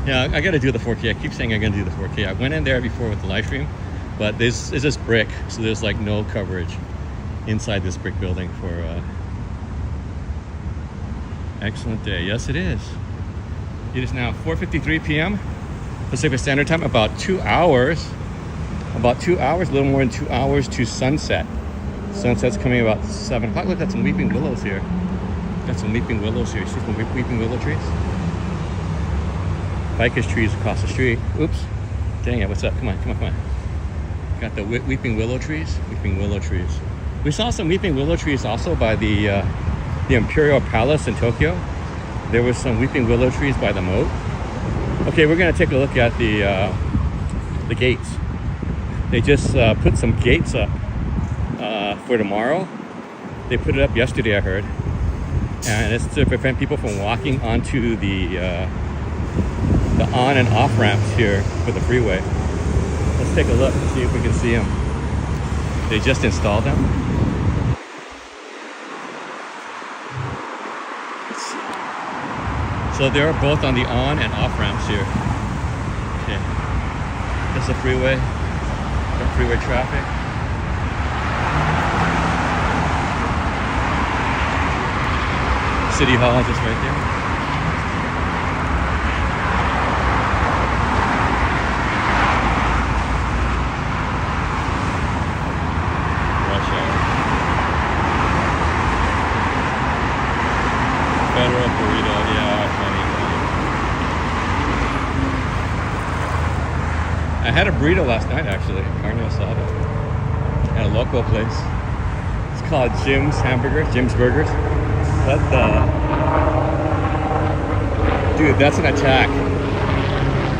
Yeah, I gotta do the 4K. I keep saying I'm gonna do the 4K. I went in there before with the live stream, but this is just brick, so there's like no coverage inside this brick building for excellent day. Yes, it is. It is now 4:53 p.m. Pacific Standard Time. About 2 hours. About 2 hours, a little more than 2 hours to sunset. Sunset's coming about 7 o'clock. Look, got some weeping willows here. Got some weeping willows here. See some weeping willow trees? Ficus trees across the street. Oops. Dang it, what's up? Come on. Got the weeping willow trees. Weeping willow trees. We saw some weeping willow trees also by the Imperial Palace in Tokyo. There was some weeping willow trees by the moat. Okay, we're gonna take a look at the gates. They just put some gates up for tomorrow. They put it up yesterday, I heard, and it's to prevent people from walking onto the on and off ramps here for the freeway. Let's take a look and see if we can see them. They just installed them. So they're both on the on and off ramps here. Okay, that's the freeway. The freeway traffic. City Hall just right there. Rush hour. Federal burrito, yeah, funny. I had a burrito last night actually, carne asada, at a local place. It's called Jim's Hamburgers, Jim's Burgers. What the? Dude, that's an attack.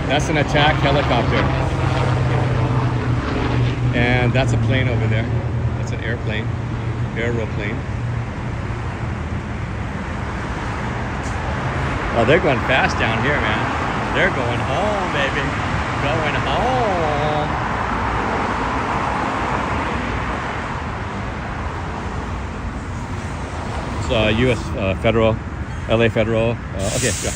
That's an attack helicopter. And that's a plane over there. That's an airplane, aeroplane. Oh, they're going fast down here, man. They're going home, baby. Going home. It's U.S. Federal, LA Federal. Okay, yeah.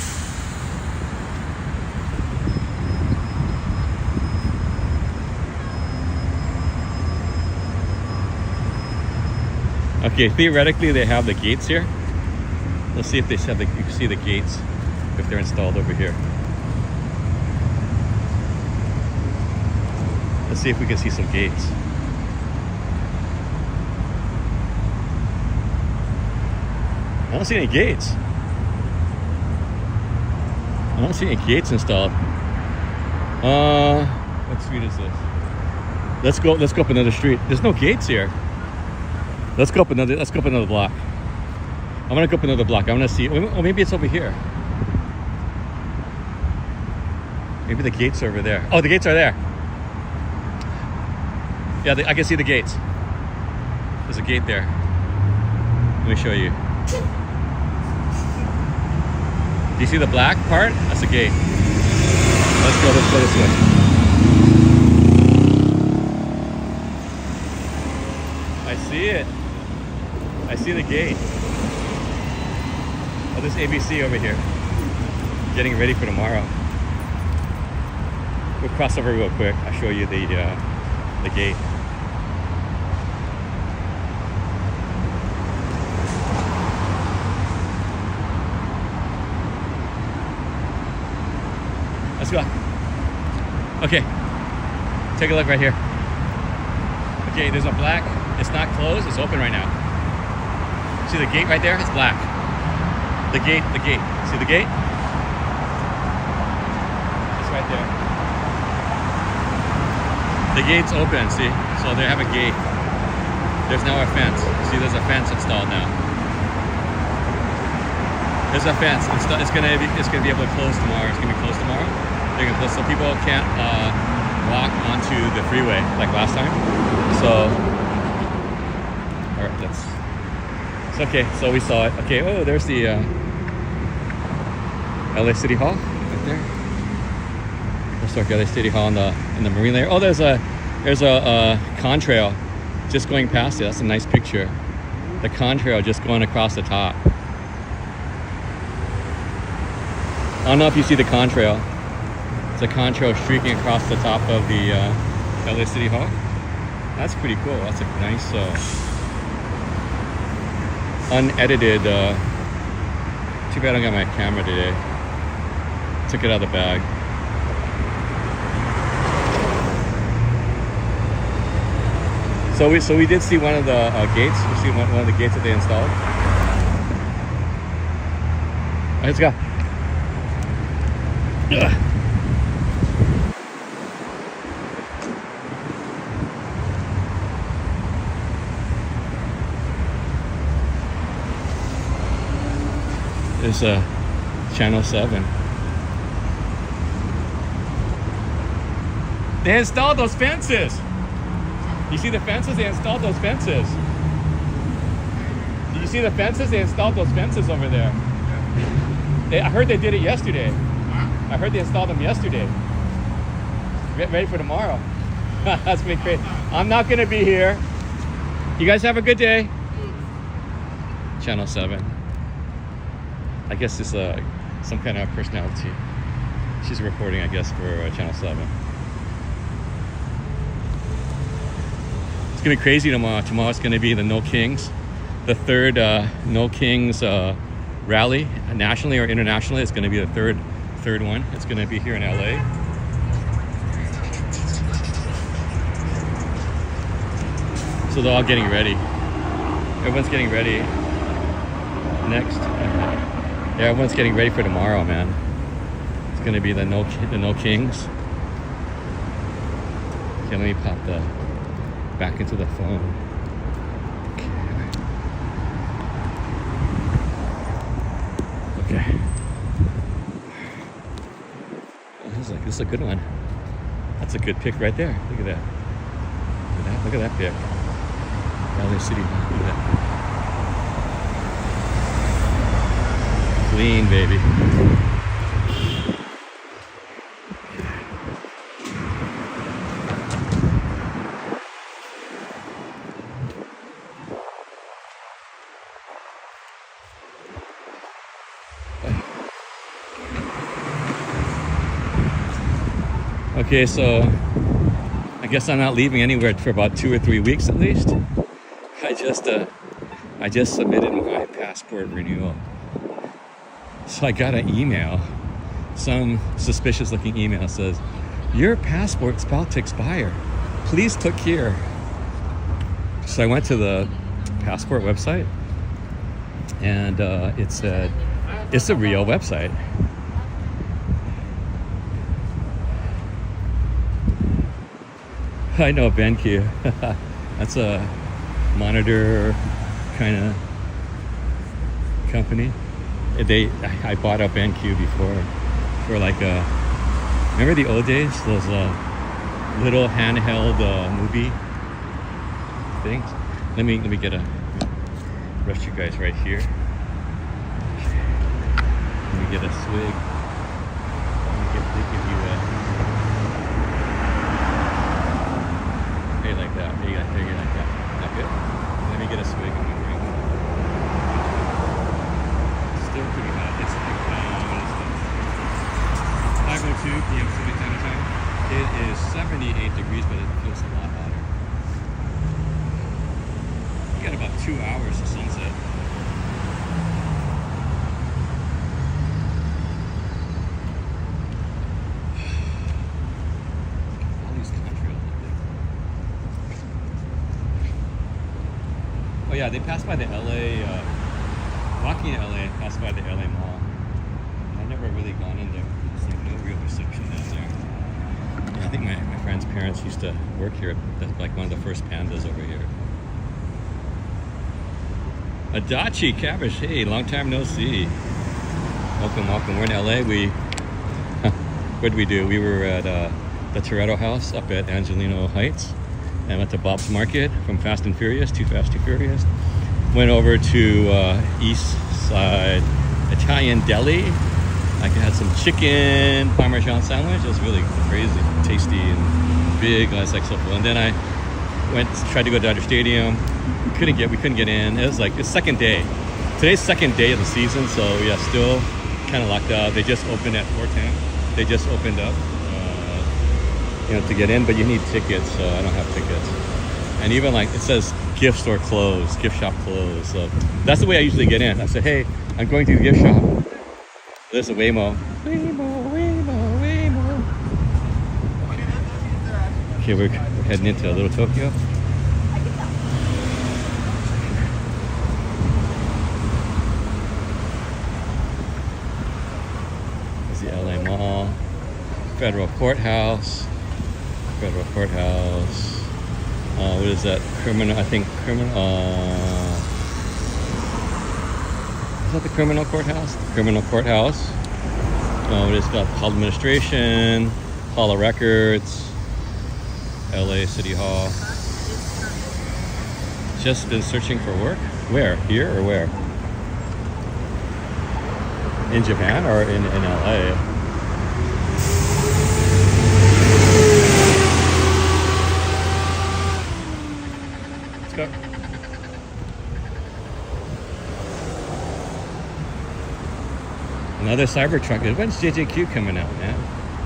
Okay, theoretically they have the gates here. Let's see if they have you can see the gates if they're installed over here. Let's see if we can see some gates. I don't see any gates. I don't see any gates installed. What street is this? Let's go up another street. There's no gates here. Let's go up another block. I'm gonna go up another block. I wanna see, oh, maybe it's over here. Maybe the gates are over there. Oh, the gates are there. Yeah, I can see the gates. There's a gate there. Let me show you. Do you see the black part? That's a gate. Let's go this way. I see it. I see the gate. this ABC over here. Getting ready for tomorrow. We'll cross over real quick. I'll show you the gate. Let's go. Okay. Take a look right here. Okay, there's a black. It's not closed. It's open right now. See the gate right there? It's black. The gate. See the gate? It's right there. The gate's open, see? So they have a gate. There's now a fence. See, there's a fence installed now. There's a fence. It's gonna be able to close tomorrow. It's gonna be closed tomorrow. They're gonna close so people can't walk onto the freeway like last time. So, all right, it's okay. So we saw it. Okay. Oh, there's the LA City Hall right there. Historic LA City Hall in the marine layer. Oh, there's a contrail just going past it. That's a nice picture. The contrail just going across the top. I don't know if you see the contrail. It's a contrail streaking across the top of the LA City Hall. That's pretty cool. That's a nice unedited. Too bad I don't got my camera today. Took it out of the bag. So we did see one of the gates. We see one of the gates that they installed. All right, let's go. Ugh. There's Channel 7. They installed those fences. You see the fences? They installed those fences. Do you see the fences? They installed those fences over there. I heard they did it yesterday. I heard they installed them yesterday. Get ready for tomorrow. That's gonna be great. I'm not gonna be here. You guys have a good day. Channel 7. I guess it's some kind of personality. She's reporting, I guess, for Channel 7. It's gonna be crazy tomorrow. Tomorrow it's gonna be the No Kings, the third No Kings rally, nationally or internationally. It's gonna be the third one. It's gonna be here in LA. So they're all getting ready. Everyone's getting ready. Next. Yeah, everyone's getting ready for tomorrow, man. It's gonna be the No Kings. Okay, let me pop back into the phone. Okay. This is a good one. That's a good pick right there. Look at that. Look at that pick. LA City. Look at that. Clean, baby. Okay, so I guess I'm not leaving anywhere for about 2 or 3 weeks at least. I just submitted my passport renewal. So I got an email, some suspicious looking email says, your passport's about to expire. Please click here. So I went to the passport website and it said, it's a real website. I know BenQ. That's a monitor kind of company. I bought a BenQ before for like remember the old days, those little handheld movie things. Let me get rest you guys right here. Let me get a swig. They give you a like that. There you go, like that. Is that good? Let me get a swig and we drink. Still pretty hot. But yeah, they passed by the LA, walking in LA, passed by the LA Mall. I've never really gone in there. There's like no real reception down there. Yeah, I think my friend's parents used to work here. That's like one of the first pandas over here. Adachi Cabbage, hey, long time no see. Welcome, welcome. We're in LA. What did we do? We were at the Toretto House up at Angelino Heights. And went to Bob's Market from Fast and Furious, Too Fast, Too Furious. Went over to Eastside Italian Deli. I had some chicken Parmesan sandwich. It was really crazy, tasty and big. I was like so full. And then I tried to go to Dodger Stadium. We couldn't get in. It was like it's second day. Today's second day of the season, so yeah, still kind of locked up. They just opened at 4:10. They just opened up. To get in, but you need tickets, so I don't have tickets. And even like it says gift store closed, gift shop closed. So that's the way I usually get in. I say, hey, I'm going to the gift shop. There's a Waymo. Okay, we're heading into Little Tokyo. There's the LA Mall, Federal Courthouse. What is that? Criminal. Is that the criminal courthouse? The criminal courthouse. It's got Hall Administration, Hall of Records, LA City Hall. Just been searching for work. Where? Here or where? In Japan or in LA? Go. Another Cybertruck. When's JJQ coming out, man?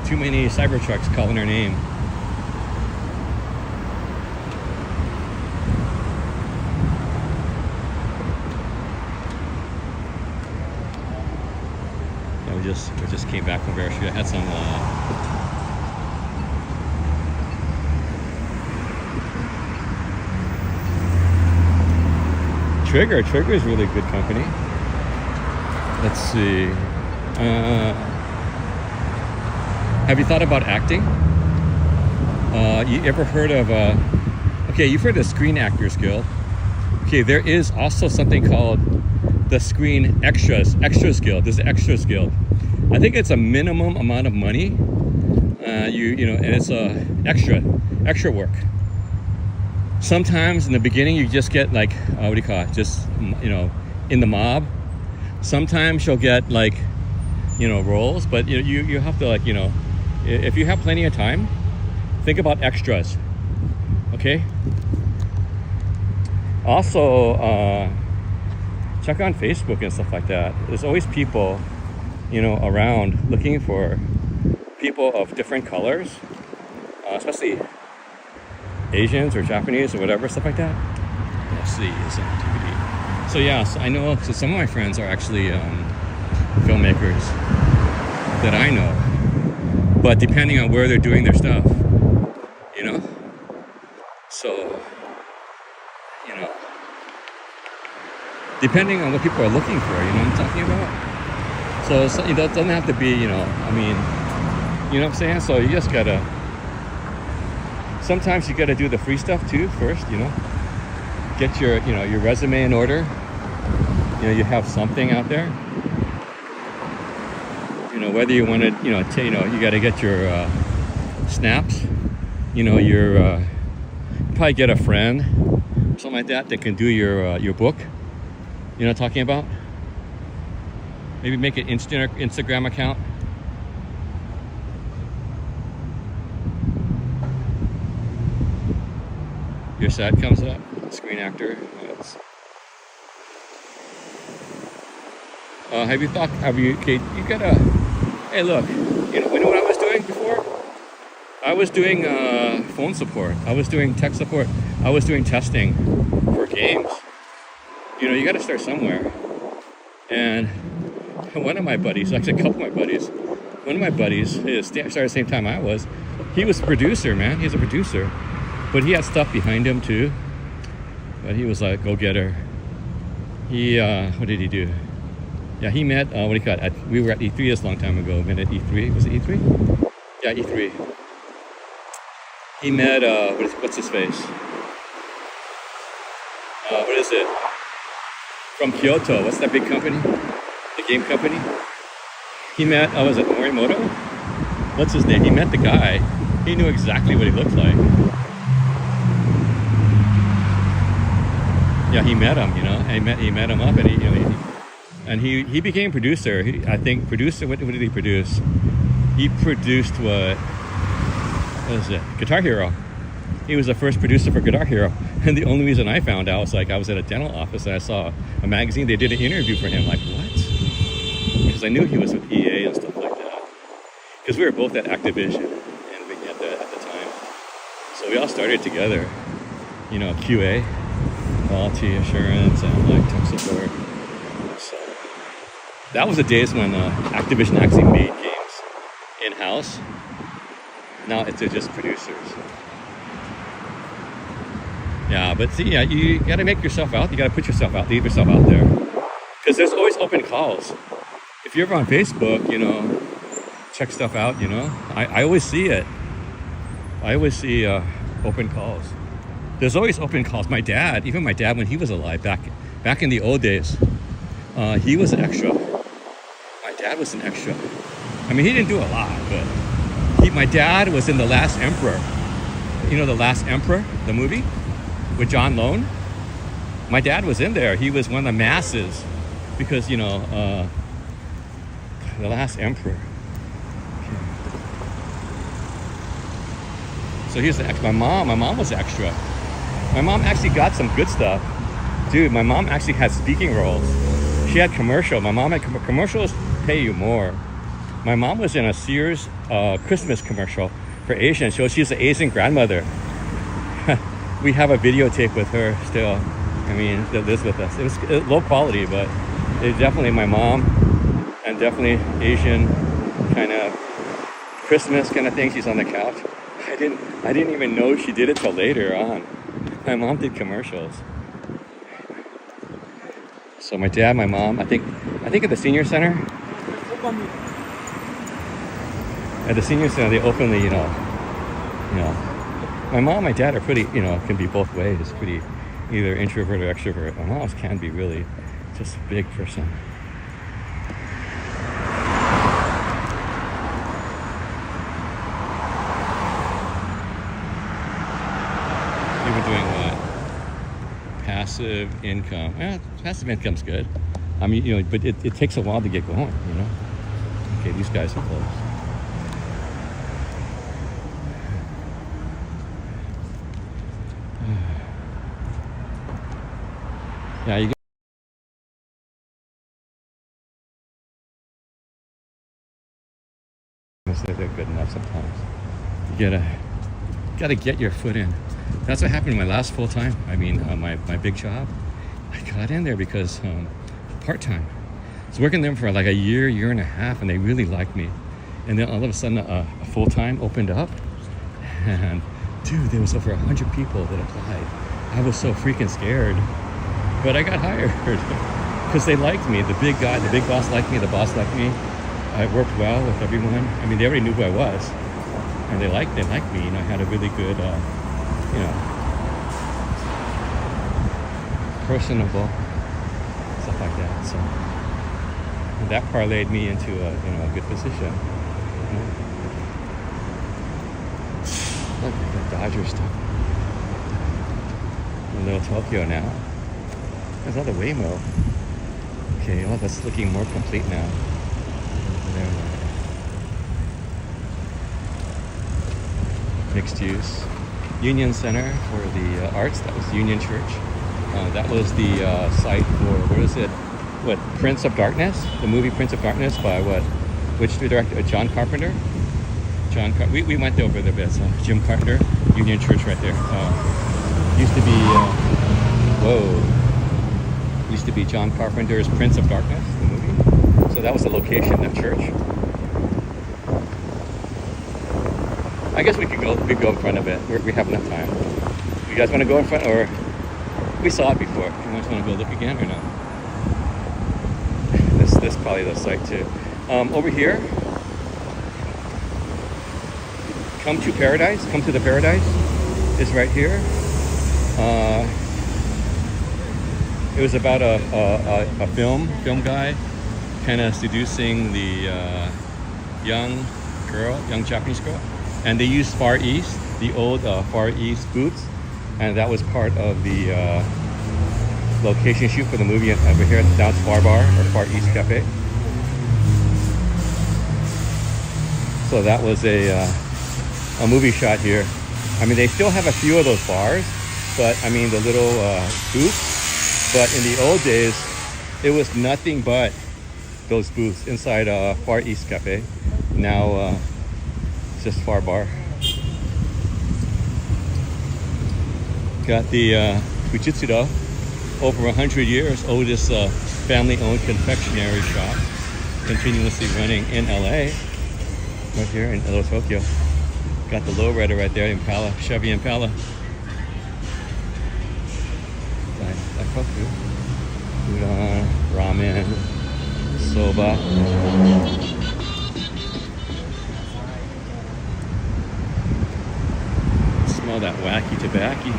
Too many Cybertrucks calling her name. Yeah, we just came back from Bear Shoot. I had some Trigger is really good company. Let's see. Have you thought about acting? You ever heard of okay, you've heard of the Screen Actors Guild. Okay, there is also something called the Screen Extras Guild. There's the Extras Guild. I think it's a minimum amount of money. And it's extra work. Sometimes in the beginning you just get like what do you call it? Just in the mob. Sometimes you'll get like roles, but you have to if you have plenty of time, think about extras. Okay. Also, check on Facebook and stuff like that. There's always people around looking for people of different colors, especially Asians or Japanese or whatever, stuff like that. Let's see, some activity. So yeah, so I know. So some of my friends are actually filmmakers that I know, but depending on where they're doing their stuff, So depending on what people are looking for, you know what I'm talking about. So it doesn't have to be, you know what I'm saying. So you just gotta. Sometimes you gotta do the free stuff too first, Get your, your resume in order. You have something out there. Whether you want to, you gotta get your snaps. Your probably get a friend, something like that can do your book. You know what I'm talking about? Maybe make an Instagram account. Your side comes up, screen actor. You gotta, hey look, you know what I was doing before? I was doing phone support. I was doing tech support. I was doing testing for games. You gotta start somewhere. And one of my buddies, actually a couple of my buddies, started at the same time I was. He was a producer, man. He's a producer. But he had stuff behind him too. But he was a go-getter. He, what did he do? Yeah, he met, what do you call it? We were at E3 this long time ago. Met at E3. Was it E3? Yeah, E3. He met, what's his face? What is it? From Kyoto. What's that big company? The game company? He met, was it Morimoto? What's his name? He met the guy. He knew exactly what he looked like. Yeah, he met him, you know. And he met him up, and he became producer. I think producer. What did he produce? He produced what is it? Guitar Hero. He was the first producer for Guitar Hero. And the only reason I found out was like I was at a dental office and I saw a magazine. They did an interview for him. Like, what? Because I knew he was with EA and stuff like that. Because we were both at Activision and at the time. So we all started together. You know, QA, quality assurance, and like tech support. So that was the days when Activision actually made games in-house. Now it's just producers. Yeah, but see, yeah, you gotta make yourself out. You gotta put yourself out, leave yourself out there. Because there's always open calls. If you're ever on Facebook, you know, check stuff out, you know. I always see it. I always see open calls. There's always open calls. My dad, even my dad when he was alive, back in the old days, he was an extra. My dad was an extra. I mean, he didn't do a lot, but my dad was in The Last Emperor. You know The Last Emperor, the movie? With John Lone. My dad was in there. He was one of the masses because, you know, The Last Emperor. So here's the extra. My mom was extra. My mom actually got some good stuff. Dude, my mom actually had speaking roles. She had commercial. My mom had commercials pay you more. My mom was in a Sears Christmas commercial for Asian. So she's an Asian grandmother. We have a videotape with her still. I mean, that lives with us. It was low quality, but it's definitely my mom and definitely Asian kind of Christmas kind of thing. She's on the couch. I didn't even know she did it till later on. My mom did commercials. So my dad, my mom, I think at the senior center. At the senior center, they openly, you know. My mom, my dad are pretty, you know, can be both ways. Pretty, either introvert or extrovert. My mom can be really just a big person. We were doing what? Passive income. Passive income's good. I mean, you know, but it takes a while to get going, you know. Okay, these guys are close. Yeah, you say they're good enough sometimes. You gotta get your foot in. That's what happened in my last full time. I mean, my big job. I got in there because part time. I was working there for like a year and a half, and they really liked me. And then all of a sudden, a full time opened up, and dude, there was over 100 people that applied. I was so freaking scared. But I got hired because they liked me. The big guy, the big boss liked me. The boss liked me. I worked well with everyone. I mean, they already knew who I was, and they liked me. You know, I had a really good, you know, personable stuff like that. So and that parlayed me into a good position. You know? Look at the Dodger stuff. A little Tokyo now. There's all the Waymo. Okay, well, that's looking more complete now. There. Mixed use. Union Center for the arts. That was Union Church. That was the site for, what is it? What, Prince of Darkness? The movie Prince of Darkness by what? Which director? John Carpenter? We went over there a bit. Jim Carter, Union Church right there. Used to be, used to be John Carpenter's Prince of Darkness, the movie. So that was the location, that church. I guess we could go in front of it. We have enough time. You guys want to go in front, or We saw it before. You guys want to go look again or no? This probably the site too. Over here, come to paradise. Come to the paradise is right here. It was about a film guy kind of seducing the young Japanese girl, and they used Far East, the old Far East booths, and that was part of the location shoot for the movie over here at the Downs Bar Bar or Far East Cafe. So that was a movie shot here. I mean, they still have a few of those bars, but I mean the little booths. But in the old days, it was nothing but those booths inside Far East Cafe. Now it's just Far Bar. Got the Fujitsu, over 100 years oldest family-owned confectionery shop, continuously running in LA, right here in Little Tokyo. Got the lowrider right there, Impala, Chevy Impala. Koku, udon, ramen, soba. Smell that wacky tobacco.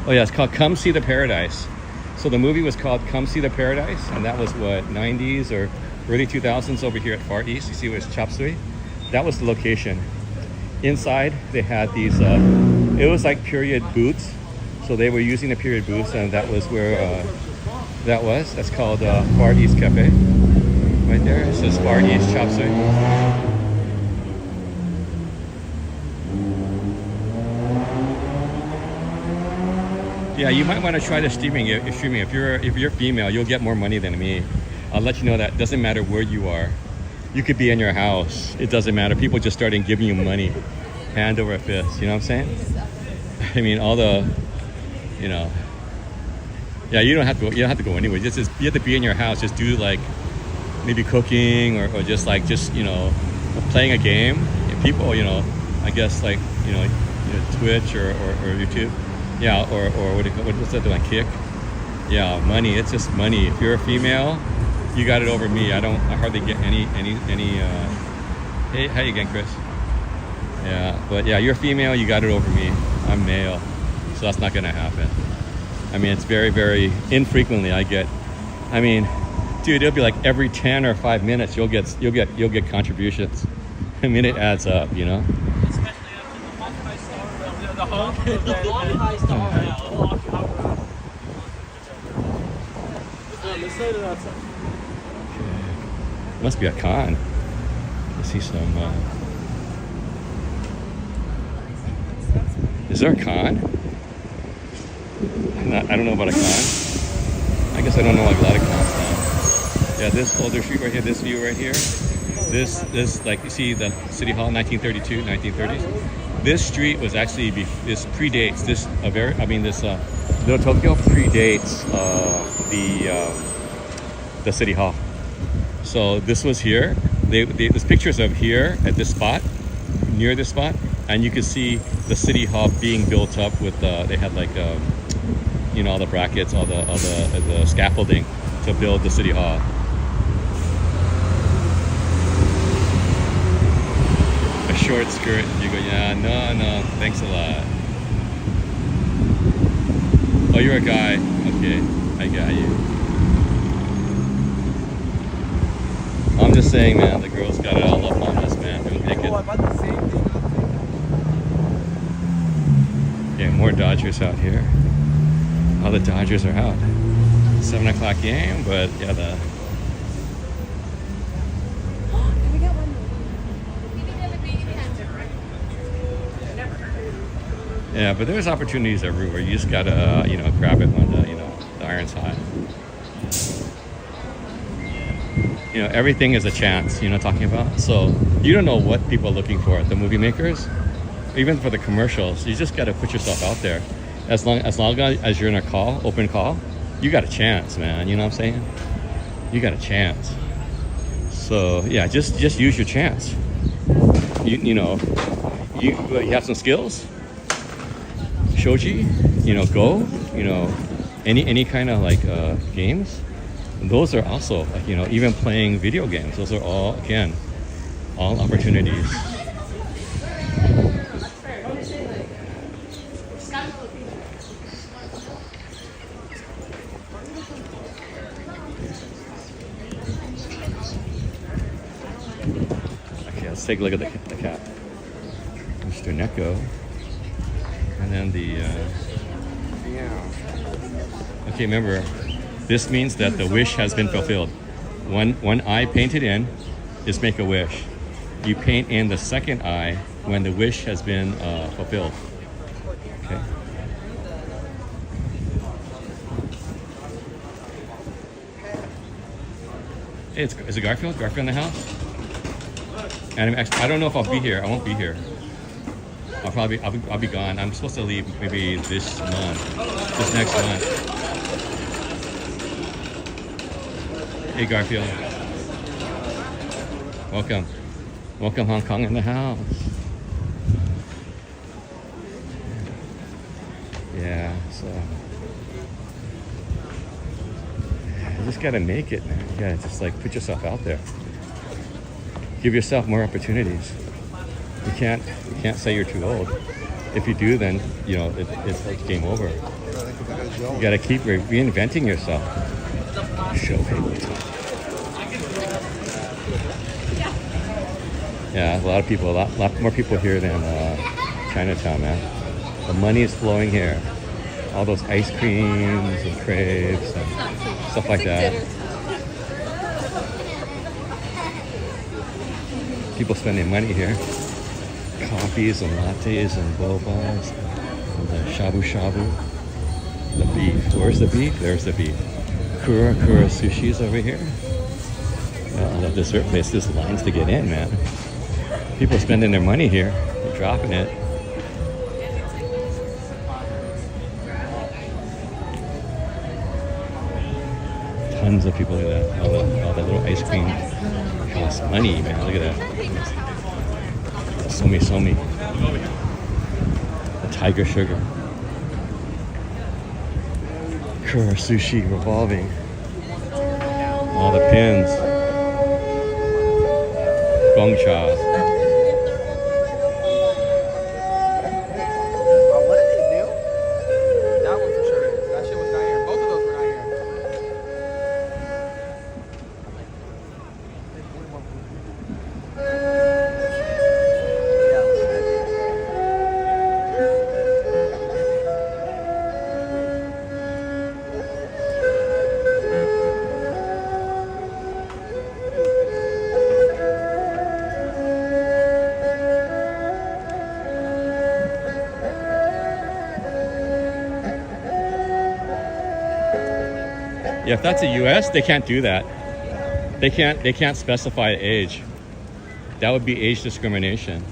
Oh yeah, it's called Come See the Paradise. So the movie was called Come See the Paradise, and that was what, 90s or early 2000s over here at Far East. You see where it's Chop Suey? That was the location. Inside, they had these, it was like period booths. So they were using the period booths, and that was where that's called Far East Cafe. Right there, it says Far East Chop Suey. Yeah, you might want to try the streaming. If you're female, you'll get more money than me. I'll let you know that. It doesn't matter where you are. You could be in your house. It doesn't matter. People just started giving you money, hand over fist. You know what I'm saying? I mean, all the, yeah, you don't have to go anywhere. Just you have to be in your house. Just do like maybe cooking or just playing a game. And people, I guess like Twitch or YouTube. Yeah, or what's that doing? Kick? Yeah, money. It's just money. If you're a female, you got it over me. I hardly get any. Hey, how you getting, Chris? Yeah, but yeah, you're female. You got it over me. I'm male, so that's not gonna happen. I mean, it's very, very infrequently I get. I mean, dude, it'll be like every 10 or 5 minutes you'll get contributions. I mean, it adds up, Must be a con. I see some. Is there a con? I don't know about a con. I guess I don't know like a lot of cons now. Yeah, this older street right here, this view right here. This like you see the City Hall, 1932, 1930s. This street was actually this predates this Little Tokyo predates the City Hall. So this was here. There's pictures of here at this spot, near this spot, and you can see the City Hall being built up with they had like all the brackets, all the scaffolding to build the City Hall. A short skirt. You go, yeah, no, thanks a lot. Oh, you're a guy. Okay, I got you. I'm just saying, man, the girls got it all up on us, man. They're naked. Yeah, more Dodgers out here. All the Dodgers are out. 7 o'clock game, but yeah, yeah, but there's opportunities everywhere. You just gotta, grab it when the iron's hot. Everything is a chance. Talking about. So you don't know what people are looking for. The movie makers, even for the commercials, you just gotta put yourself out there. As long as you're in a open call, you got a chance, man. You know what I'm saying? You got a chance. So yeah, just use your chance. You you have some skills. Shoji, Go, any kind of like games. Those are also like, even playing video games. Those are all, again, all opportunities. Okay, let's take a look at the cat. Mr. Neko. And then okay, remember, this means that the wish has been fulfilled. One eye painted in is make a wish. You paint in the second eye when the wish has been fulfilled. Okay. Hey, is it Garfield? Garfield in the house? And I don't know if I'll be here. I won't be here. I'll be gone. I'm supposed to leave maybe this next month. Hey Garfield. Welcome Hong Kong in the house. Yeah, so you just gotta make it, man. You gotta just like put yourself out there. Give yourself more opportunities. You can't say you're too old. If you do, then it's like game over. You got to keep reinventing yourself. Yeah, a lot more people here than Chinatown, man. The money is flowing here. All those ice creams and crepes and stuff like that. People spending money here. Coffees and lattes and bobas, and the shabu shabu, the beef. Where's the beef? There's the beef. Kura Sushi's over here. The dessert place. There's lines to get in, man. People spending their money here. They're dropping it. Tons of people. Look at that. All the little ice cream costs money, man. Look at that. Somi. The tiger sugar. Kura Sushi revolving. All the pins. Gongcha. What are they new? That one for sure is. That shit was not here. Both of those were not here. Yeah, if that's the U.S., they can't do that. They can't specify age. That would be age discrimination.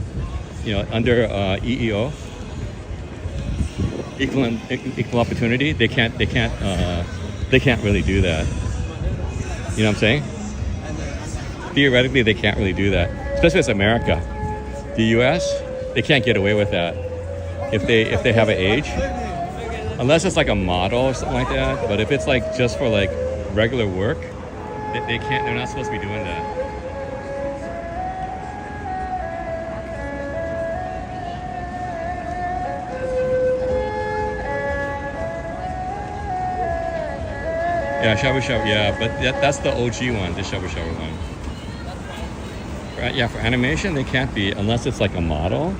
Under EEO, equal opportunity, they can't really do that. You know what I'm saying? Theoretically, they can't really do that, especially as America. The U.S., they can't get away with that if they have an age. Unless it's like a model or something like that. But if it's like just for like regular work, they can't. They're not supposed to be doing that. Yeah, shabu shabu. Yeah, but that's the OG one, the shabu shabu one. Right? Yeah, for animation they can't be unless it's like a model.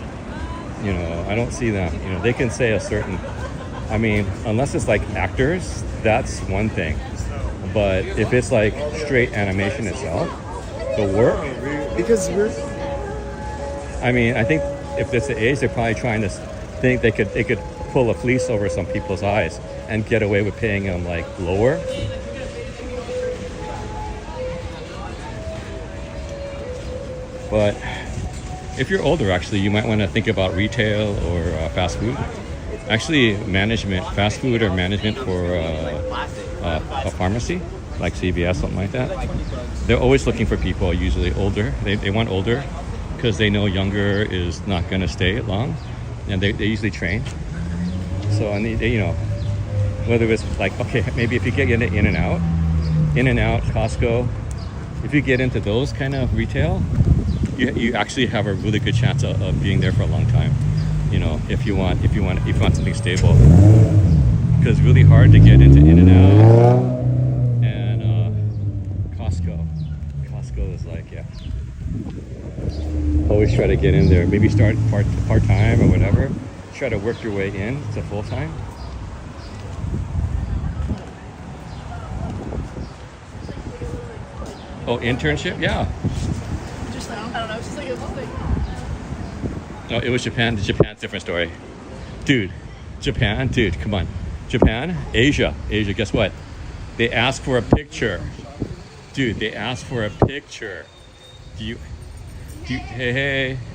I don't see them. They can say a certain. I mean, unless it's like actors, that's one thing. But if it's like straight animation itself, the work. Because I mean, I think if it's the age, they're probably trying to think they could pull a fleece over some people's eyes and get away with paying them like lower. But if you're older, actually, you might want to think about retail or fast food. Actually, fast food or management for a pharmacy, like CVS, something like that. They're always looking for people, usually older. They want older because they know younger is not going to stay long, and they usually train. So and they, you know, whether it's like, okay, maybe if you get into in and out, Costco, if you get into those kind of retail, you actually have a really good chance of being there for a long time. You know, if you want something stable, because it's really hard to get into in and out. And Costco is like, yeah. Always try to get in there. Maybe start part time or whatever. Try to work your way in to full time. Oh, internship? Yeah. Just like, I don't know, it's just like, No, it was Japan. Japan's a different story. Dude, Japan, come on. Japan, Asia, guess what? They ask for a picture. Dude, they ask for a picture. Do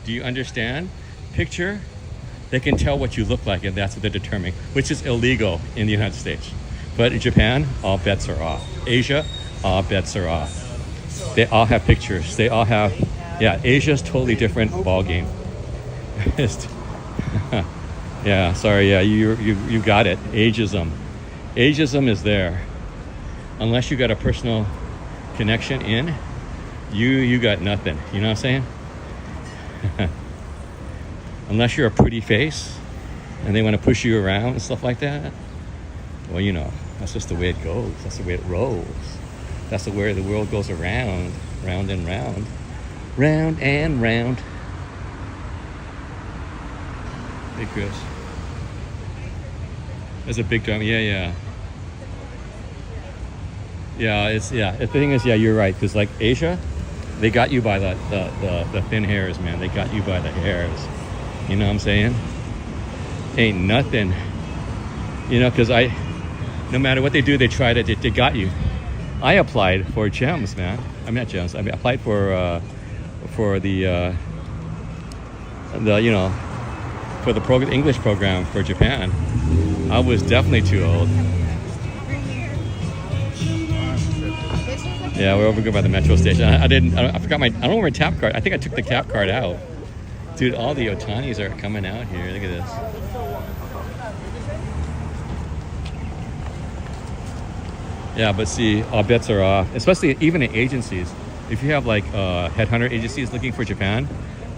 you understand? Picture, they can tell what you look like, and that's what they're determining, which is illegal in the United States. But in Japan, all bets are off. Asia, all bets are off. They all have pictures. They all have, yeah, Asia's totally different ball game. Yeah, sorry, yeah, you got it. Ageism is there. Unless you got a personal connection in, you got nothing. You know what I'm saying? Unless you're a pretty face and they want to push you around and stuff like that, well, you know, that's just the way it goes. That's the way it rolls. That's the way the world goes around, round and round, round and round. Hey, Chris. There's a big drum. Yeah. The thing is, yeah, you're right. Because like Asia, they got you by the thin hairs, man. They got you by the hairs. You know what I'm saying? Ain't nothing. You know, because no matter what they do, they try to, they got you. I applied for GEMS, man. I'm not GEMS. I applied for the for the English program for Japan. I was definitely too old. Yeah, we're over good by the metro station. I forgot I don't know my tap card. I think I took the tap card out. Dude, all the Otanis are coming out here. Look at this. Yeah, but see, all bets are off. Especially even in agencies. If you have like headhunter agencies looking for Japan,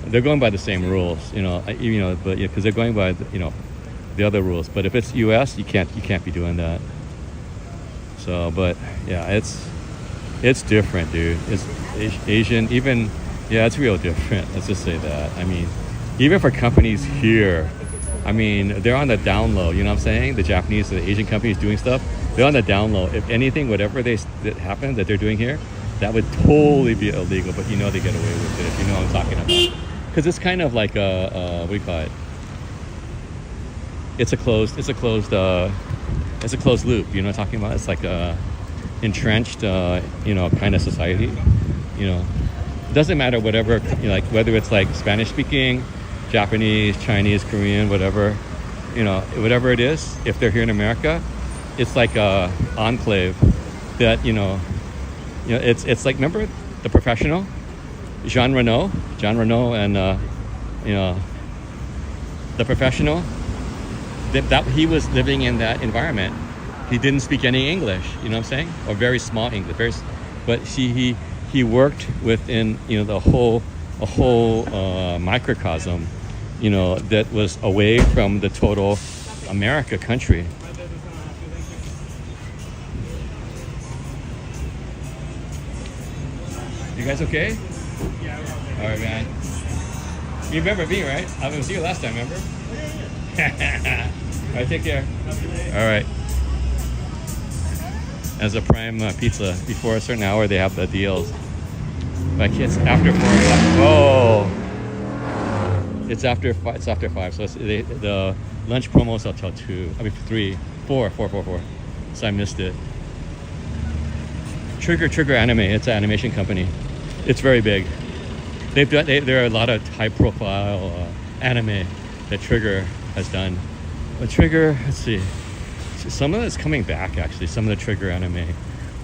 they're going by the same rules, but because they're going by the other rules. But if it's U.S., you can't be doing that. So, but yeah, it's different, dude. It's Asian, even, yeah, it's real different. Let's just say that. I mean, even for companies here, I mean, they're on the down low. You know what I'm saying? The Japanese, the Asian companies doing stuff, they're on the down low. If anything, whatever that happen that they're doing here, that would totally be illegal. But they get away with it. If you know what I'm talking about. Because it's kind of like what do you call it? It's a closed loop. You know what I'm talking about? It's like a entrenched, kind of society. It doesn't matter whatever, whether it's like Spanish speaking, Japanese, Chinese, Korean, whatever, whatever it is. If they're here in America, it's like a enclave that it's like, remember The Professional? Jean Reno and The Professional, that he was living in that environment. He didn't speak any English, you know what I'm saying, or very small English, but he worked within a whole microcosm, that was away from the total America country. You guys okay? All right, man. You remember me, right? I was here last time, remember? All right, take care. All right. As a Prime Pizza, before a certain hour, they have the deals. But it's after 4 o'clock. Oh! It's after 5. So the lunch promos until 4. So I missed it. Trigger Anime. It's an animation company. It's very big. There are a lot of high-profile anime that Trigger has done. But Trigger, let's see. Some of it's coming back, actually. Some of the Trigger anime.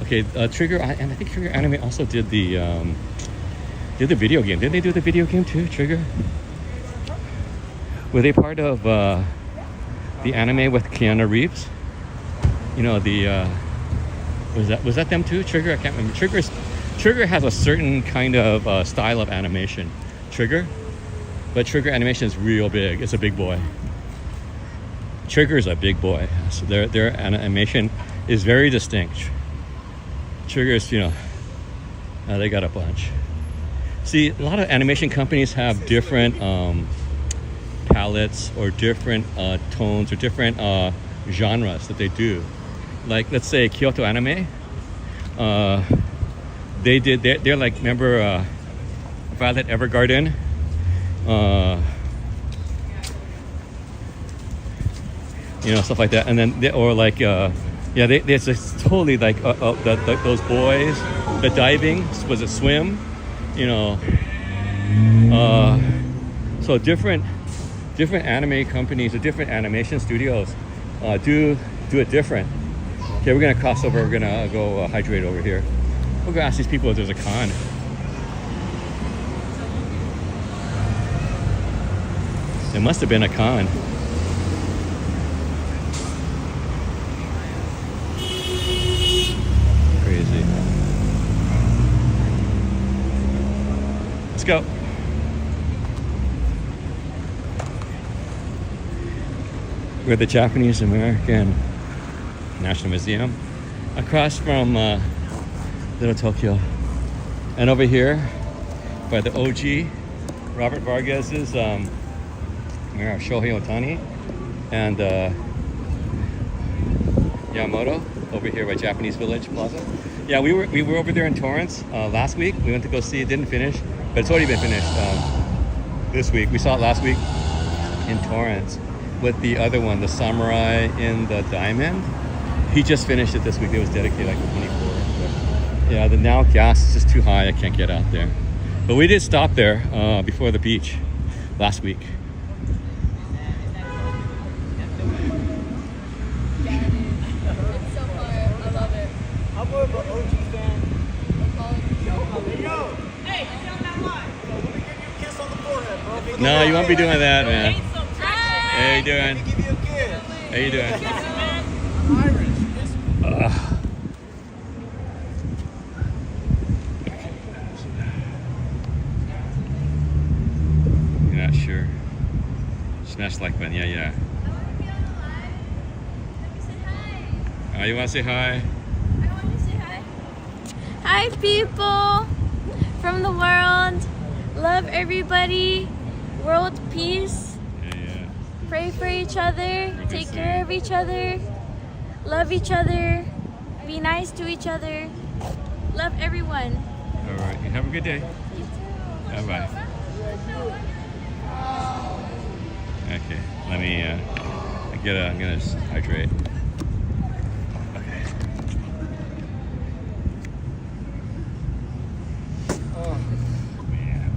Okay, Trigger, and I think Trigger anime also did the did the video game. Didn't they do the video game too, Trigger? Were they part of the anime with Keanu Reeves? You know, the was that them too? Trigger? I can't remember. Trigger has a certain kind of style of animation. Trigger? But Trigger animation is real big. It's a big boy. Trigger's a big boy. So their animation is very distinct. Trigger's, you know, they got a bunch. See, a lot of animation companies have different palettes or different tones or different genres that they do. Like, let's say Kyoto Anime. They're like, remember Violet Evergarden? You know, stuff like that. And then it's just totally like those boys, the diving, was it swim? You know, so different anime companies or different animation studios do it different. Okay, we're gonna cross over. We're gonna go hydrate over here. We're gonna ask these people if there's a con. There must have been a con. Crazy. Let's go. We're at the Japanese American National Museum across from Little Tokyo. And over here by the OG, Robert Vargas's Shohei Ohtani and Yamamoto over here by Japanese Village Plaza. Yeah, we were over there in Torrance last week. We went to go see it, didn't finish, but it's already been finished this week. We saw it last week in Torrance with the other one, the Samurai in the Diamond. He just finished it this week. It was dedicated like the 24th. But yeah, the now gas is just too high. I can't get out there. But we did stop there before the beach last week. No, you won't be doing that, man. How you doing? How you doing? You're not sure? Smash like button, yeah. Oh, you want to say hi? I want to say hi. Hi, people from the world. Love everybody. World peace. Yeah. Pray for each other. Take care of each other. Love each other. Be nice to each other. Love everyone. All right. Have a good day. You too. Bye-bye. Okay. Let me I'm gonna just hydrate. Okay. Oh man.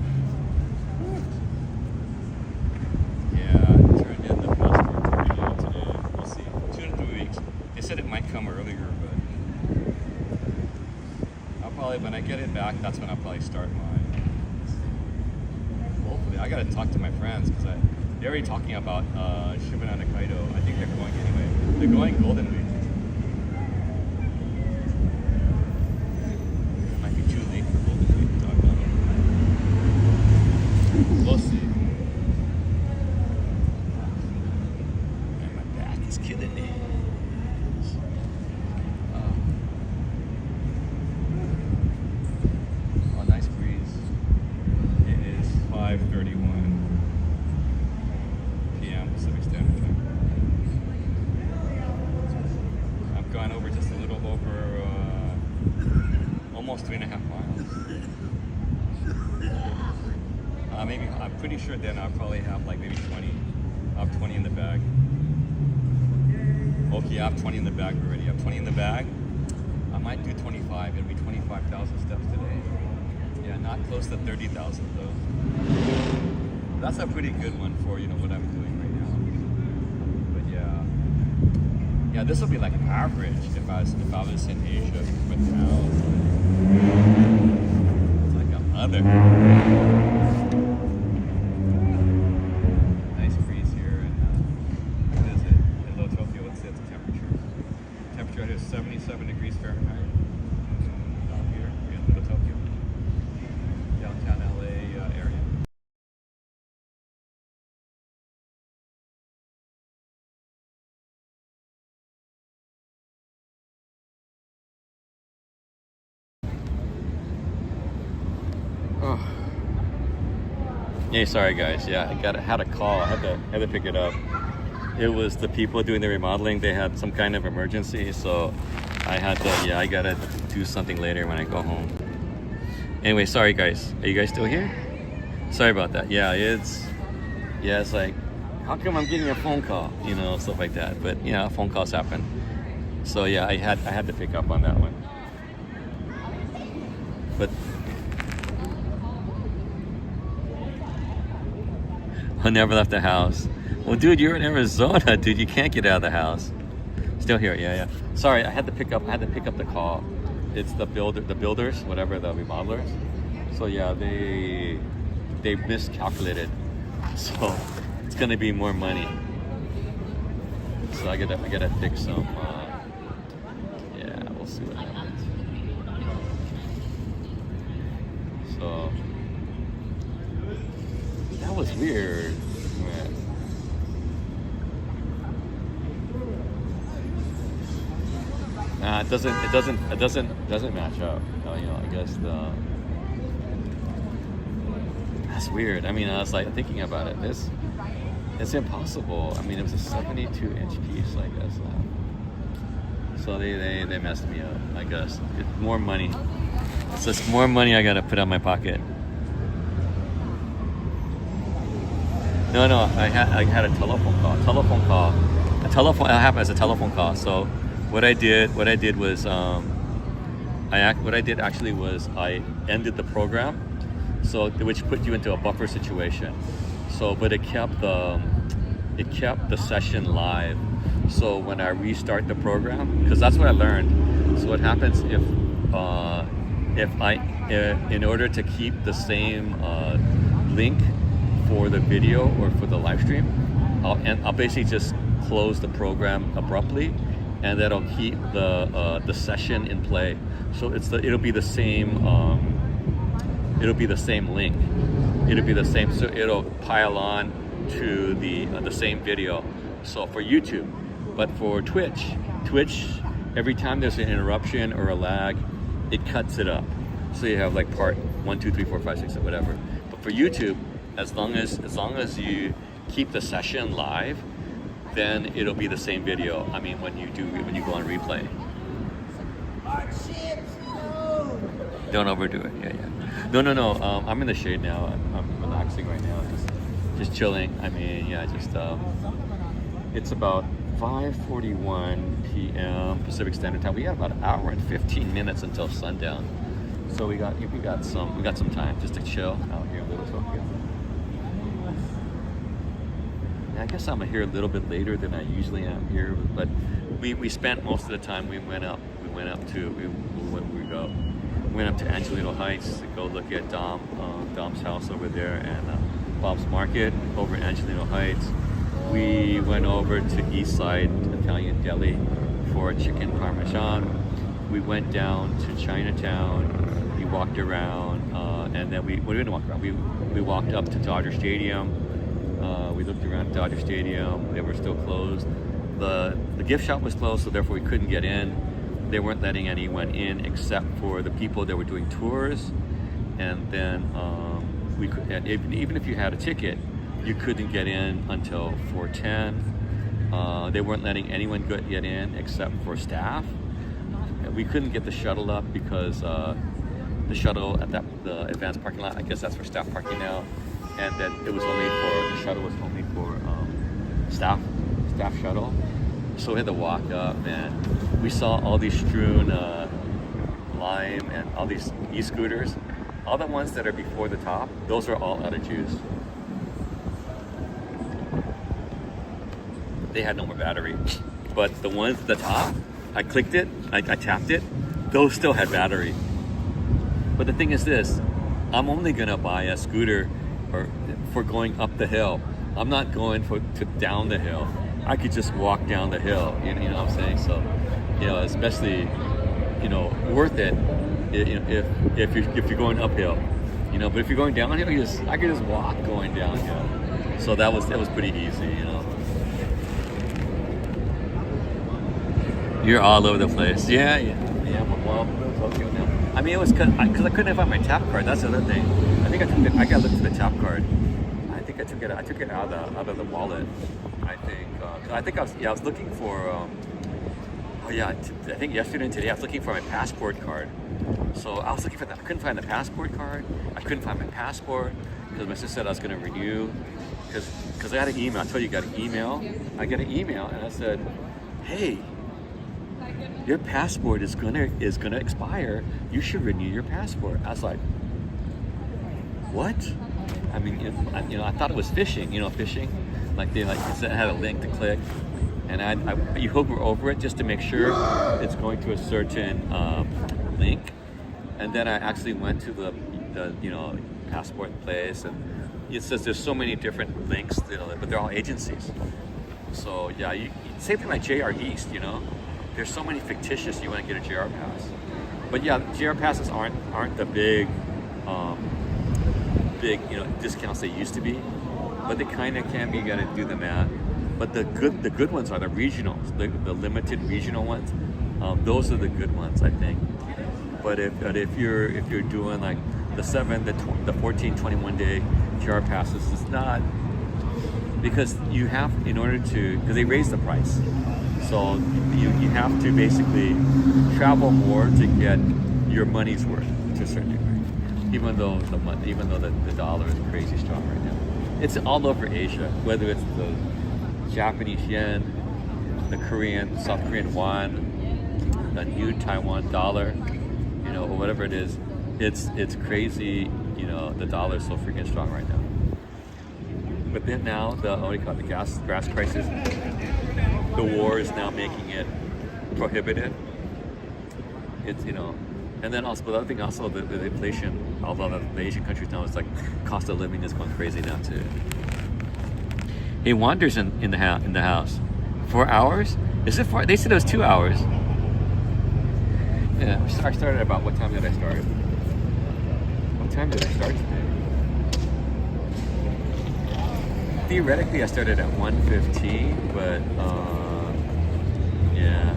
Yeah, I turned in the passport today. We'll see. 2 to 3 weeks. They said it might come earlier, but I'll probably, when I get it back, that's when I'll probably start mine. Hopefully, I gotta talk to my friends because they're already talking about shipping out of Kaido. I think they're going anyway. They're going Golden Week. It might be too late for Golden Week to talk about it. We'll see. Man, my back is killing me. Oh, nice breeze. It is 5:31 p.m. Pacific Standard Time. I've gone over just a little over almost 3.5 miles. Maybe, I'm pretty sure then I'll probably have like maybe 20. I have 20 in the bag. Okay, I have 20 in the bag already. I have 20 in the bag. I might do 25. It'll be 25,000 steps today. Yeah, not close to 30,000 though. That's a pretty good one for, you know, what I'm doing right now. But yeah, this will be like average if I was in Asia. But now it's like I'm other. Nice breeze here, and what is it? In Low Tokyo, what's the temperature? Temperature out here is 77 degrees Fahrenheit. Out here in Low Tokyo, downtown LA area. Oh. Yeah, sorry guys. Yeah, I had a call. I had to pick it up. It was the people doing the remodeling. They had some kind of emergency, so I had to. Yeah, I gotta do something later when I go home. Anyway, sorry guys. Are you guys still here? Sorry about that. Yeah, it's like, how come I'm getting a phone call? You know, stuff like that. But yeah, phone calls happen. So yeah, I had to pick up on that one. But I never left the house. Well, dude, you're in Arizona, dude. You can't get out of the house. Still here, yeah. Sorry, I had to pick up the call. It's the builders, whatever, the remodelers. So yeah, they miscalculated. So it's gonna be more money. So I gotta fix some. Yeah, we'll see what happens. So. That was weird. Nah, it doesn't match up. You know, I guess that's weird. I mean, I was like thinking about it. It's impossible. I mean, it was a 72-inch piece, I guess. So they messed me up. I guess it's more money. It's just more money I gotta put on my pocket. No, I had a telephone call. It happened as a telephone call. So what I did was I ended the program, so which put you into a buffer situation. So, but it kept the session live. So when I restart the program, because that's what I learned. So what happens in order to keep the same link for the video or for the live stream, I'll basically just close the program abruptly, and that'll keep the session in play. So it'll be the same link. It'll be the same. So it'll pile on to the same video. So for YouTube, but for Twitch, every time there's an interruption or a lag, it cuts it up. So you have like part 1, 2, 3, 4, 5, 6, or whatever. But for YouTube, as long as you keep the session live, then it'll be the same video. I mean, when you go on replay. Don't overdo it. Yeah. No. I'm in the shade now. I'm relaxing right now. Just chilling. I mean, yeah. It's about 5:41 p.m. Pacific Standard Time. We have about an hour and 15 minutes until sundown. So we got some time just to chill out here in Little Tokyo. I guess I'm here a little bit later than I usually am here, but we spent most of the time. We went up to Angelino Heights to go look at Dom's house over there, and Bob's Market over in Angelino Heights. We went over to Eastside Italian Deli for chicken parmesan. We went down to Chinatown. We walked around, and then we didn't walk around. We walked up to Dodger Stadium. We looked around Dodger Stadium. They were still closed. The gift shop was closed, so therefore we couldn't get in. They weren't letting anyone in except for the people that were doing tours. And then we could, even if you had a ticket, you couldn't get in until 4:10. They weren't letting anyone get in except for staff. We couldn't get the shuttle up because the shuttle at the advanced parking lot, I guess that's for staff parking now. And then the shuttle was only for staff shuttle. So we had to walk up, and we saw all these strewn lime and all these e-scooters. All the ones that are before the top, those are all out of juice. They had no more battery. But the ones at the top, I clicked it, I tapped it, those still had battery. But the thing is this, I'm only gonna buy a scooter for going up the hill. I'm not going to down the hill. I could just walk down the hill. You know what I'm saying? So, especially, worth it. If you're going uphill, But if you're going downhill, I could just walk going downhill. So that was pretty easy, You're all over the place. Yeah. Well, Tokyo now. I mean, it was because I couldn't find my tap card. That's the other thing. I got to look for the tap card. I took it out of the wallet. I was looking for. I think yesterday and today I was looking for my passport card. So I was looking for that. I couldn't find the passport card. I couldn't find my passport because my sister said I was going to renew. Because I got an email. I told you I got an email. I got an email and I said, "Hey, your passport is gonna expire. You should renew your passport." I was like, "What?" I mean, I thought it was phishing. Phishing. Like they had a link to click, and you hover over it just to make sure it's going to a certain link. And then I actually went to the passport place, and it says there's so many different links, but they're all agencies. So yeah, same thing like JR East. There's so many fictitious. You want to get a JR pass, but yeah, JR passes aren't the big discounts they used to be, but they kind of can be. You got to do the math. But the good ones are the regionals, the limited regional ones. Those are the good ones, I think. But if you're doing like the 7, the 14, 21 day JR passes, it's not, because you have, because they raised the price. So you have to basically travel more to get your money's worth to a certain degree. Even though the dollar is crazy strong right now. It's all over Asia, whether it's the Japanese yen, the South Korean won, the new Taiwan dollar, or whatever it is. It's crazy, the dollar is so freaking strong right now. But then now the gas prices, the war is now making it prohibited. It's and then also the other thing, also the inflation. Although the Asian countries now, it's like cost of living is going crazy now too. He wanders in the house. 4 hours? Is it 4? They said it was 2 hours. Yeah, I started about, what time did I start? What time did I start today? Theoretically, I started at 1:15, but yeah.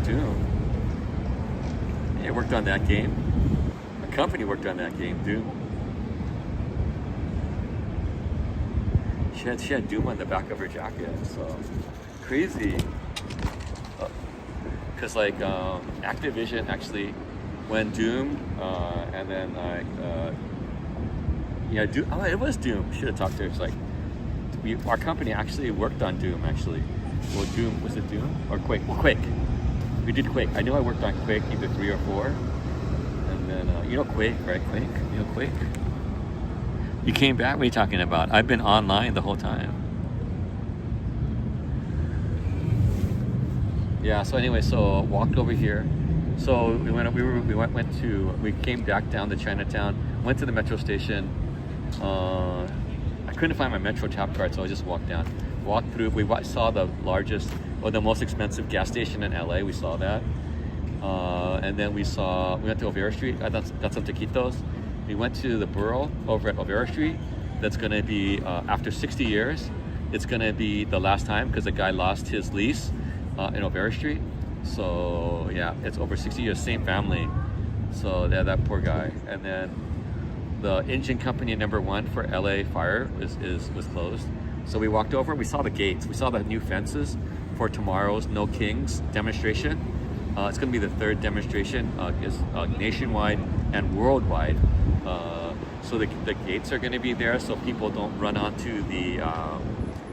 Doom. Yeah, worked on that game. The company worked on that game, Doom. She had Doom on the back of her jacket, so crazy. Because Activision actually, when Doom, and then Doom. Oh, it was Doom. Should have talked to her. It's like our company actually worked on Doom. Actually, well, Doom, was it Doom or Quake? Well, Quake. We did Quake. I knew I worked on Quake, either 3 or 4. And then Quake, right? Quake. Quake. You came back. What are you talking about? I've been online the whole time. Yeah. So anyway, walked over here. So we came back down to Chinatown. Went to the metro station. I couldn't find my metro tap card, so I just walked down. Walked through. We saw the largest or the most expensive gas station in LA. We saw that. And then we went to Olvera Street. I got some taquitos. We went to the Burl over at Olvera Street. That's going to be, after 60 years, it's going to be the last time, because the guy lost his lease in Olvera Street. So yeah, it's over 60 years, same family. So yeah, that poor guy. And then the engine company number 1 for LA Fire was closed. So we walked over, we saw the gates. We saw the new fences for tomorrow's No Kings demonstration. It's going to be the 3rd demonstration, nationwide and worldwide. So the gates are going to be there so people don't run onto the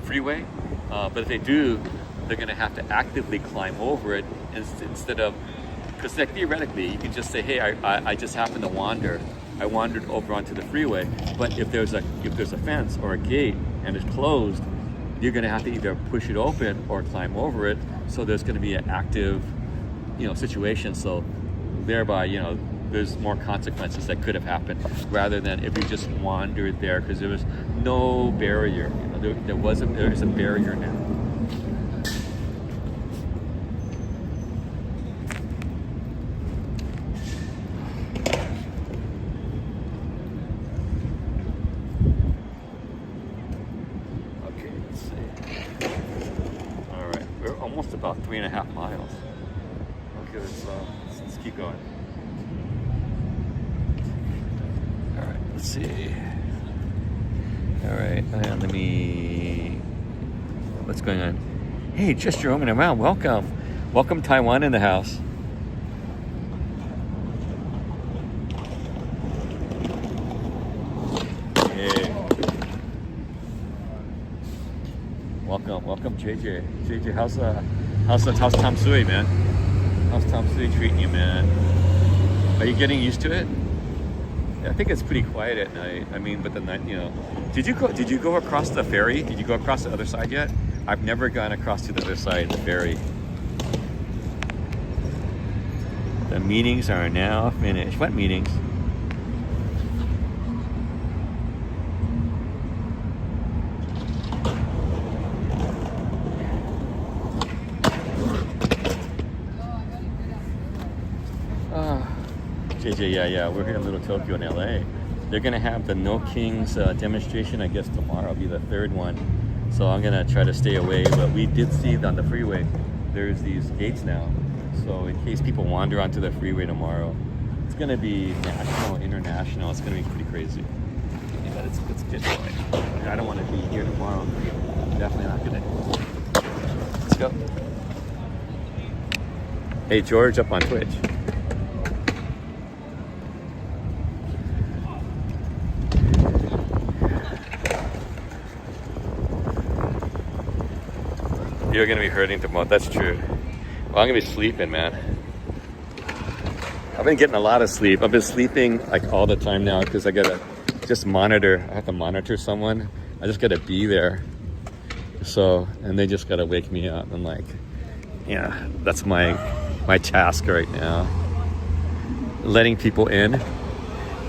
freeway. But if they do, they're going to have to actively climb over it instead of, because theoretically you can just say, hey, I just happened to wander. I wandered over onto the freeway. But if there's a fence or a gate and it's closed, you're going to have to either push it open or climb over it. So there's going to be an active situation. So thereby, you know, there's more consequences that could have happened rather than if you just wandered there because there was no barrier. You know, there's a barrier now. Okay, let's see. All right, we're almost about 3.5 miles. Okay, let's keep going. All right, let's see. All right, let me. What's going on? Hey, just roaming around. Welcome, Taiwan in the house. Hey. Welcome, JJ. JJ, how's Tom Sui, man? How's Tom Sui treating you, man? Are you getting used to it? I think it's pretty quiet at night. I mean, but the night, you know. Did you go across the ferry? Did you go across the other side yet? I've never gone across to the other side of the ferry. The meetings are now finished. What meetings? JJ, yeah, we're here in Little Tokyo in LA. They're gonna have the No Kings demonstration, I guess tomorrow will be the third one. So I'm gonna try to stay away, but we did see on the freeway, there's these gates now. So in case people wander onto the freeway tomorrow, it's gonna be national, international, it's gonna be pretty crazy. Yeah, let's get going. I don't wanna be here tomorrow. Definitely not gonna. Let's go. Hey, George up on Twitch. You're gonna be hurting tomorrow. That's true. Well, I'm gonna be sleeping, man. I've been getting a lot of sleep. I've been sleeping like all the time now because I gotta just monitor. I have to monitor someone. I just gotta be there. So, and they just gotta wake me up. And like, yeah, that's my task right now. Letting people in.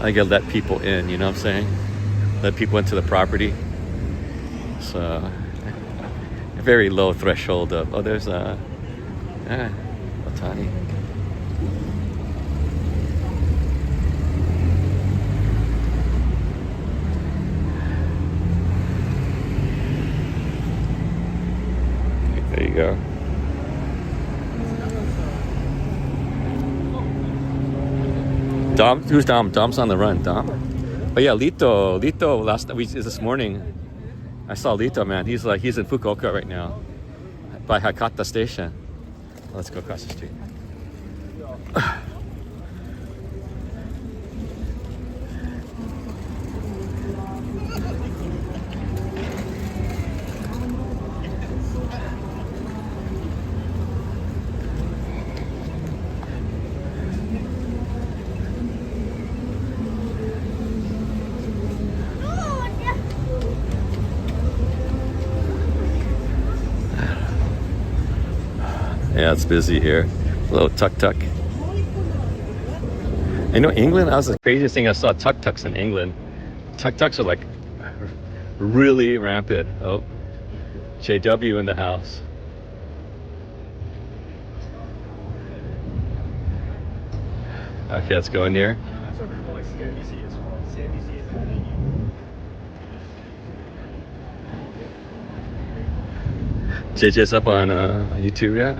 I gotta let people in. You know what I'm saying? Let people into the property. So. Very low threshold of there's a Otani. There you go. Dom, who's Dom? Dom's on the run. Dom. But yeah, Lito this morning. I saw Lito, man. He's in Fukuoka right now, by Hakata Station. Let's go across the street. Yeah, it's busy here. A little tuk-tuk. You know, England, that was the craziest thing I saw tuk-tuks in England. Tuk-tuks are like really rampant. Oh, JW in the house. Okay, let's go in here. JJ's up on YouTube, yeah?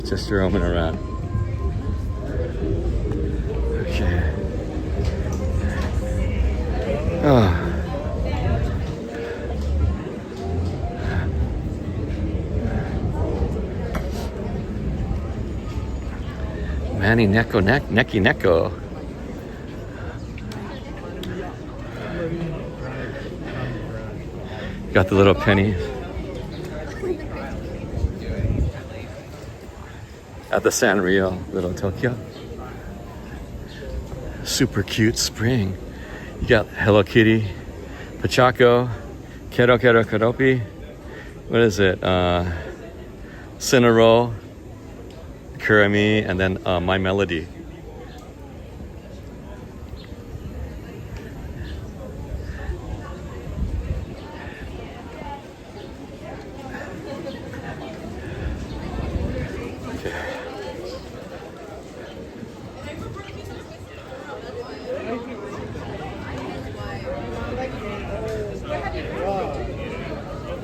Just roaming around. Okay. Oh. Manny Necky Neko. Got the little penny. At the Sanrio, Little Tokyo. Super cute spring. You got Hello Kitty, Pachaco, Kero Karopi. What is it? Cinnarol, Kurami, and then My Melody.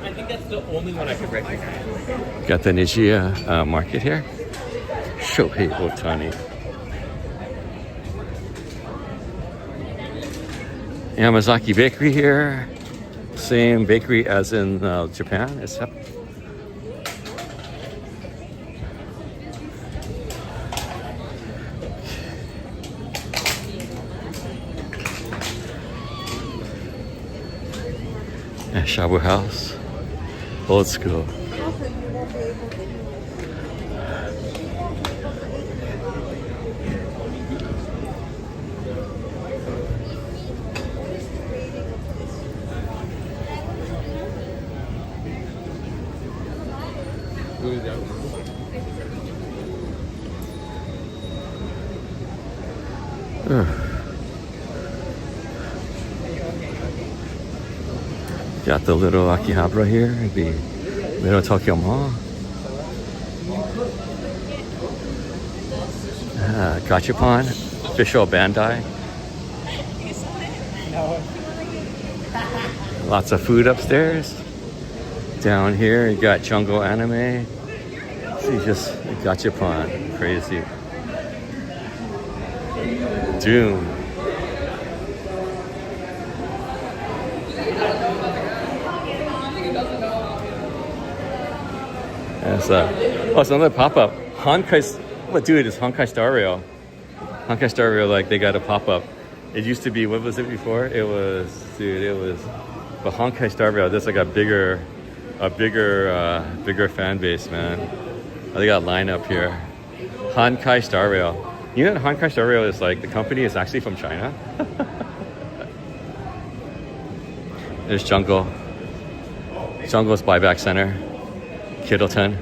I think that's the only one I could recognize. Got the Nijiya market here. Shohei Ohtani. Yamazaki Bakery here. Same bakery as in Japan, except Shabu House. Old school. Got the little Akihabara here, the little Tokyo Mall. Gachapon, official Bandai. Lots of food upstairs. Down here, you got Jungle Anime. See, just Gachapon, crazy. Doom. It's another pop-up. Honkai, what dude is Honkai Star Rail? Honkai Star Rail, like they got a pop-up. It used to be, what was it before? It was but Honkai Star Rail, there's like a bigger fan base, man. They got line up here. Honkai Star Rail. You know that Honkai Star Rail is like, the company is actually from China? There's Jungle. Jungle's buyback center. Kittleton.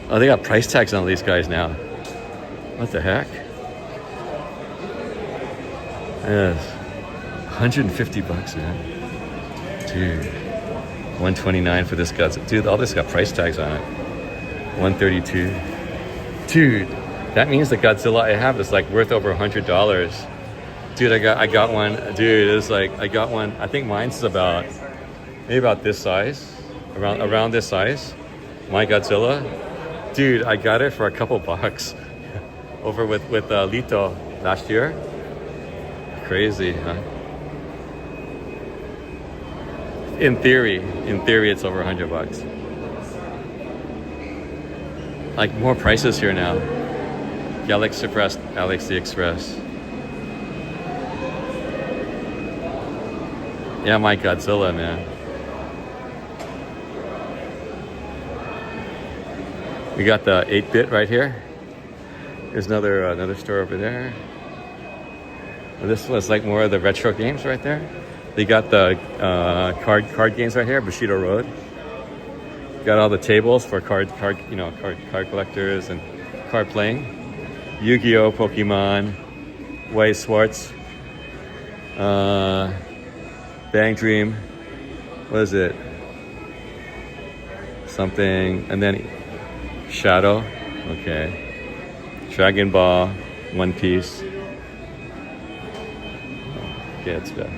Oh, they got price tags on these guys now. What the heck? Yes. 150 bucks, man. Dude. 129 for this guy. Dude, all this got price tags on it. 132. Dude, that means the Godzilla I have is like worth over $100. Dude, I got one. Dude, it was like, I got one. I think mine's about, maybe about this size. Around this size. My Godzilla. Dude, I got it for a couple bucks. Over with Lito last year. Crazy, huh? In theory, it's over $100. Like more prices here now. Galaxy Express. Yeah, my Godzilla, man. We got the 8-bit right here. There's another store over there. And this was like more of the retro games right there. They got the card games right here, Bushido Road. Got all the tables for card collectors and card playing. Yu-Gi-Oh, Pokemon, Way Swartz, Bang Dream. What is it? Something, and then Shadow, okay. Dragon Ball, One Piece. Okay, it's good.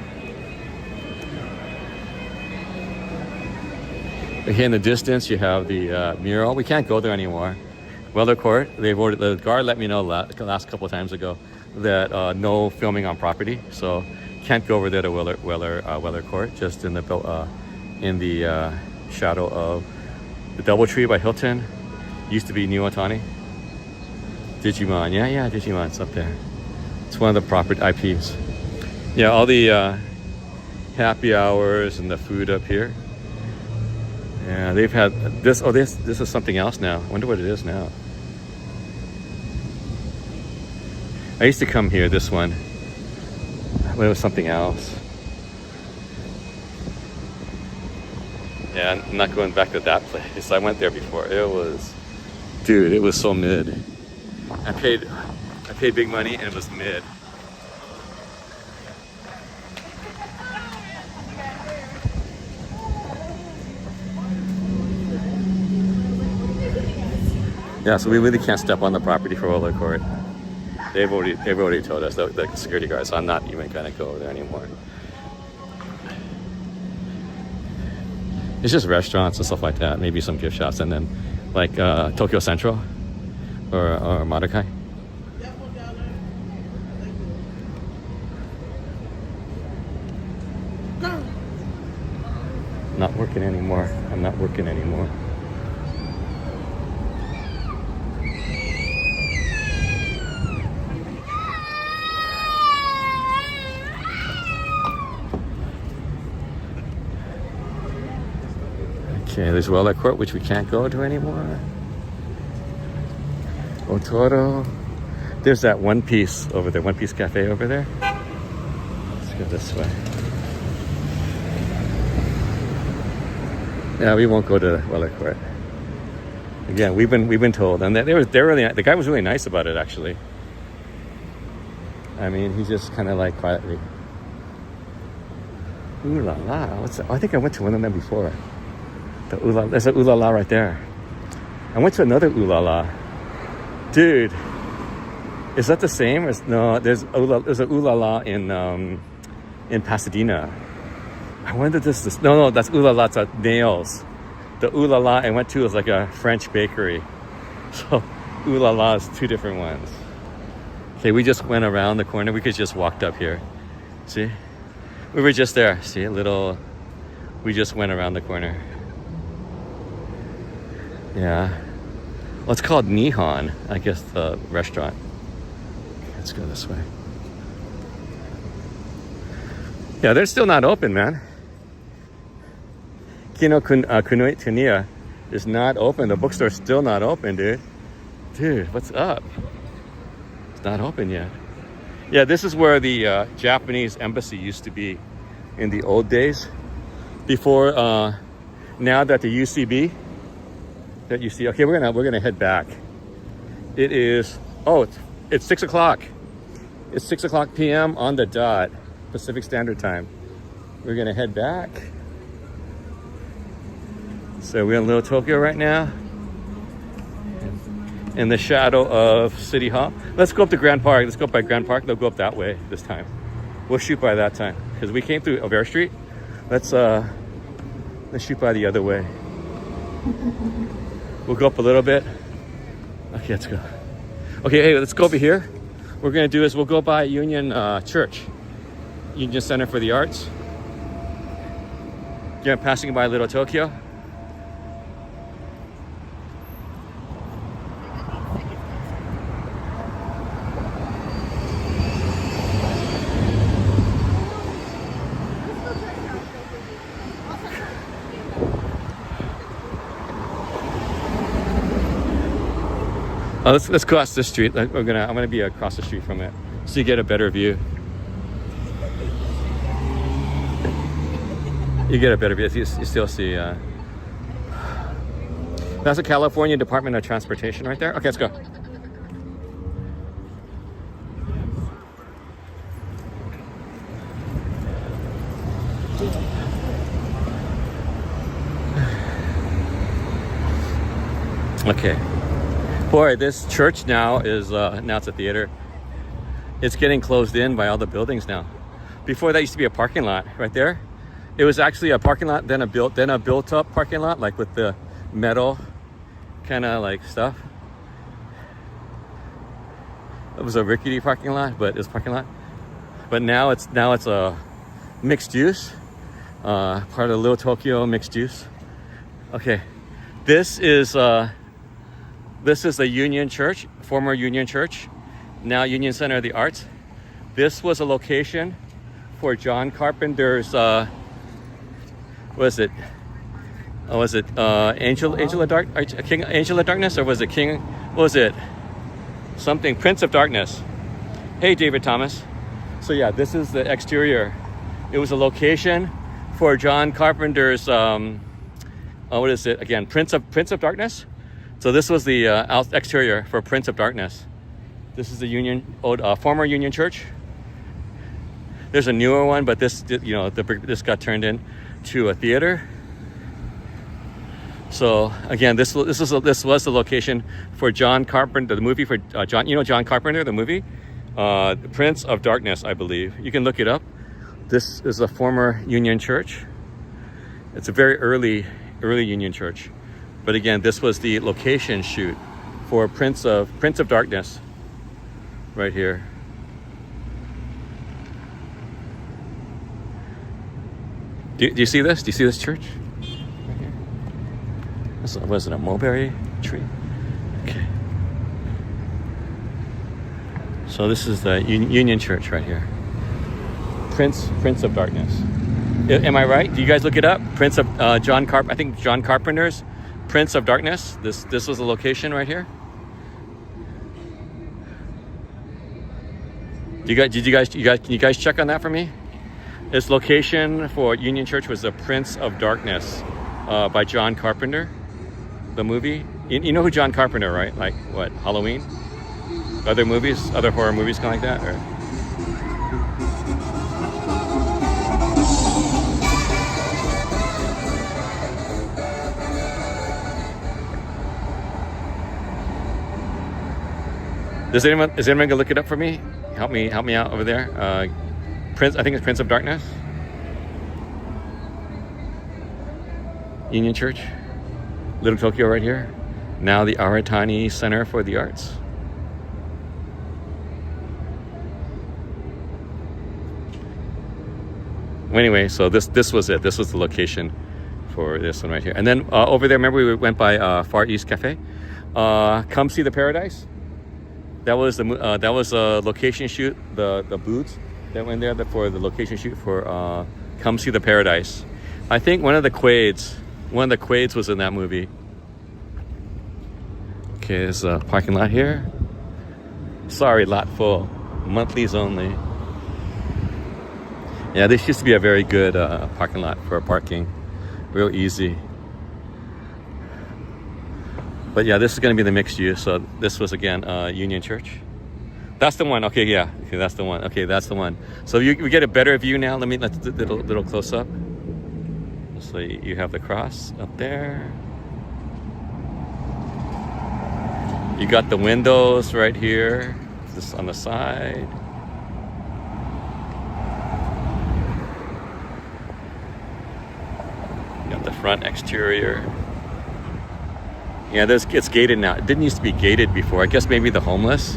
Here in the distance, you have the mural. We can't go there anymore. Weather Court. The guard let me know last couple of times ago that no filming on property, so can't go over there to Weather Court. Just in the shadow of the DoubleTree by Hilton. Used to be New Otani. Digimon, yeah, Digimon's up there. It's one of the proper IPs. Yeah, all the happy hours and the food up here. Yeah, they've had this. Oh, this is something else now. I wonder what it is now. I used to come here. This one. But it was something else. Yeah, I'm not going back to that place. I went there before. It was Dude, it was so mid. I paid big money and it was mid. Yeah, so we really can't step on the property for roller court. They've already told us, the security guards, so I'm not even gonna go there anymore. It's just restaurants and stuff like that, maybe some gift shops, and then like Tokyo Central or Madokai. Not working anymore. I'm not working anymore. Okay, there's Roller Court, which we can't go to anymore. Otoro. There's that One Piece over there, One Piece Cafe over there. Let's go this way. Yeah, we won't go to Roller Court. Again, we've been told, and the guy was really nice about it actually. I mean, he just kind of like quietly. Ooh la la! What's that? Oh, I think I went to one of them before. There's an ooh la la right there. I went to another ooh la la. Dude, is that the same? No, there's a ooh la la in Pasadena. I wonder this. No, that's ooh la la. It's Nails. The ooh la la I went to is like a French bakery. So ooh la la is two different ones. Okay, we just went around the corner. We could just walked up here. See, we were just there. See, we just went around the corner. Yeah. Well, it's called Nihon, I guess, the restaurant. Let's go this way. Yeah, they're still not open, man. Kino Kunui Taniya is not open. The bookstore's still not open, dude. Dude, what's up? It's not open yet. Yeah, this is where the Japanese embassy used to be in the old days. Before, now that the UCB, that you see, okay, we're gonna head back. It is, it's 6 o'clock. It's 6 o'clock p.m. on the dot, Pacific Standard Time. We're gonna head back. So we're in Little Tokyo right now, in the shadow of City Hall. Let's go up to Grand Park. Let's go up by Grand Park. They'll go up that way this time. We'll shoot by that time because we came through Olvera Street. Let's shoot by the other way. We'll go up a little bit. Okay, let's go. Okay, hey, let's go over here. What we're gonna do is we'll go by Union Church, Union Center for the Arts. Yeah, passing by Little Tokyo. Let's cross this street. I'm gonna be across the street from it, so you get a better view. You get a better view. You still see. That's the California Department of Transportation right there. Okay, let's go. Okay. Boy, this church now is now it's a theater. It's getting closed in by all the buildings now. Before that used to be a parking lot right there. It was actually a parking lot, then a built up parking lot, like with the metal kind of like stuff. It was a rickety parking lot, but it's parking lot. But now it's a mixed use, part of the Little Tokyo mixed use. Okay, this is the Union Church, former Union Church, now Union Center of the Arts. This was a location for John Carpenter's, Angel of Darkness, or was it King? What was it? Something, Prince of Darkness. Hey, David Thomas. So yeah, this is the exterior. It was a location for John Carpenter's, what is it again? Prince of Darkness. So this was the exterior for Prince of Darkness. This is the former Union Church. There's a newer one, but this, you know, this got turned into a theater. So again, this was the location for John Carpenter, the movie for John Carpenter, the movie, Prince of Darkness, I believe. You can look it up. This is a former Union Church. It's a very early Union Church, but again, this was the location shoot for Prince of Darkness, right here. Do you see this? Do you see this church? Right here. This wasn't a mulberry tree. Okay. So this is the Union Church right here. Prince of Darkness. Am I right? Do you guys look it up? Prince of I think John Carpenter's Prince of Darkness. This was the location right here. Can you guys check on that for me? This location for Union Church was the Prince of Darkness by John Carpenter, the movie. You know who John Carpenter, right? Like what, Halloween? Other horror movies kind of like that? Or? Is anyone gonna look it up for me? Help me out over there. I think it's Prince of Darkness. Union Church, Little Tokyo right here. Now the Aratani Center for the Arts. Anyway, so this was it. This was the location for this one right here. And then over there, remember we went by Far East Cafe. Come See the Paradise. That was a location shoot. The booths that went there for the location shoot for Come See the Paradise. I think one of the Quades was in that movie. Okay, there's a parking lot here. Sorry, lot full. Monthlies only. Yeah, this used to be a very good parking lot for parking. Real easy. But yeah, this is going to be the mixed use. So this was again Union Church. That's the one. Okay, yeah. Okay, that's the one. Okay, that's the one. So we get a better view now. Let's do a little close up. So you have the cross up there. You got the windows right here, just on the side. You got the front exterior. Yeah, it's gated now. It didn't used to be gated before. I guess maybe the homeless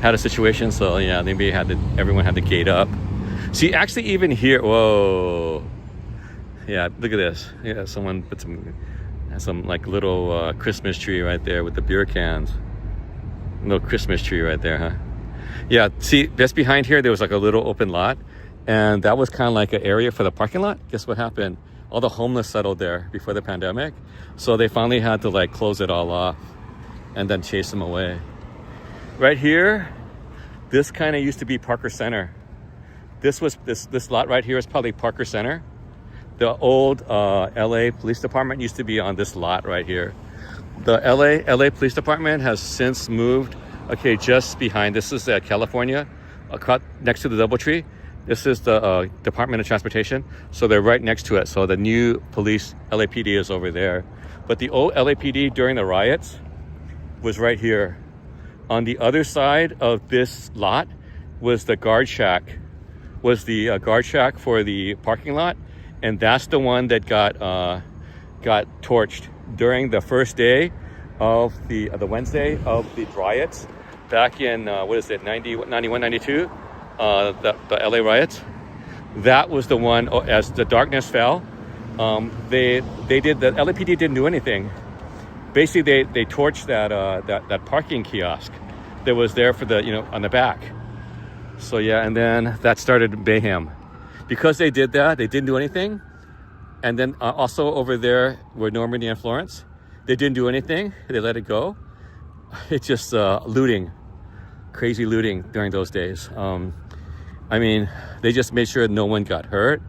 had a situation, so yeah, maybe everyone had to gate up. See, actually, even here, whoa, yeah, look at this. Yeah, someone put some like little Christmas tree right there with the beer cans. Little Christmas tree right there, huh? Yeah, see, just behind here, there was like a little open lot, and that was kind of like an area for the parking lot. Guess what happened? All the homeless settled there before the pandemic, so they finally had to like close it all off and then chase them away. Right here, this kind of used to be Parker Center. This lot right here is probably Parker Center. The old LA Police Department used to be on this lot right here. The LA Police Department has since moved. Okay, just behind, this is California, next to the DoubleTree. This is the Department of Transportation. So they're right next to it. So the new police, LAPD, is over there. But the old LAPD during the riots was right here. On the other side of this lot was the guard shack. Was the guard shack for the parking lot, and that's the one that got torched during the first day of the Wednesday of the riots back in 91, 92, the LA riots. That was the one. As the darkness fell, the LAPD didn't do anything. Basically, they torched that parking kiosk that was there for on the back. So yeah, and then that started mayhem. Because they did that, they didn't do anything. And then also over there where Normandy and Florence, they didn't do anything. They let it go. It's just looting, crazy looting during those days. I mean, they just made sure no one got hurt,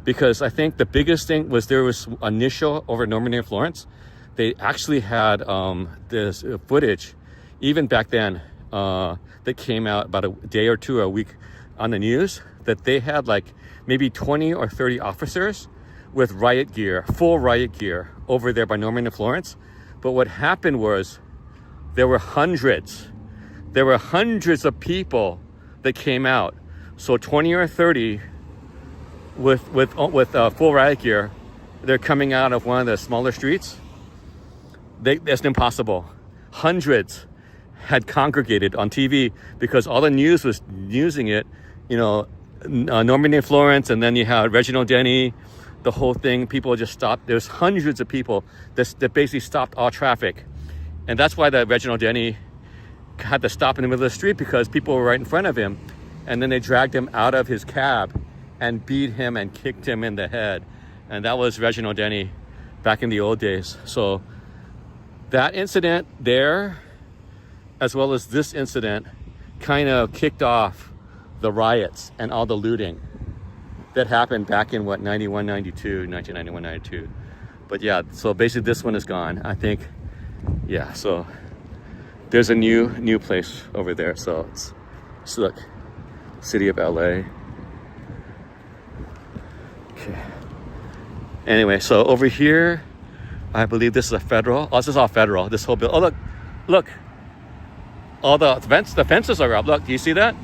because I think the biggest thing was there was initial over Normandy and Florence. they actually had this footage, even back then, that came out about a day or two, a week on the news, that they had like maybe 20 or 30 officers with riot gear, full riot gear over there by Norman and Florence. But what happened was there were hundreds of people that came out. So 20 or 30 with full riot gear, they're coming out of one of the smaller streets. That's impossible. Hundreds had congregated on TV because all the news was using it, you know, Normandy and Florence, and then you had Reginald Denny, the whole thing. People just stopped. There's hundreds of people that basically stopped all traffic. And that's why the Reginald Denny had to stop in the middle of the street, because people were right in front of him. And then they dragged him out of his cab and beat him and kicked him in the head. And that was Reginald Denny back in the old days. So that incident there, as well as this incident, kind of kicked off the riots and all the looting that happened back in 1991, 92. But yeah, so basically this one is gone, I think. Yeah, so there's a new place over there. So look, city of LA. Okay. Anyway, so over here, I believe this is a federal. Oh, this is all federal. This whole building. Oh, look. All the fences are up. Look, do you see that?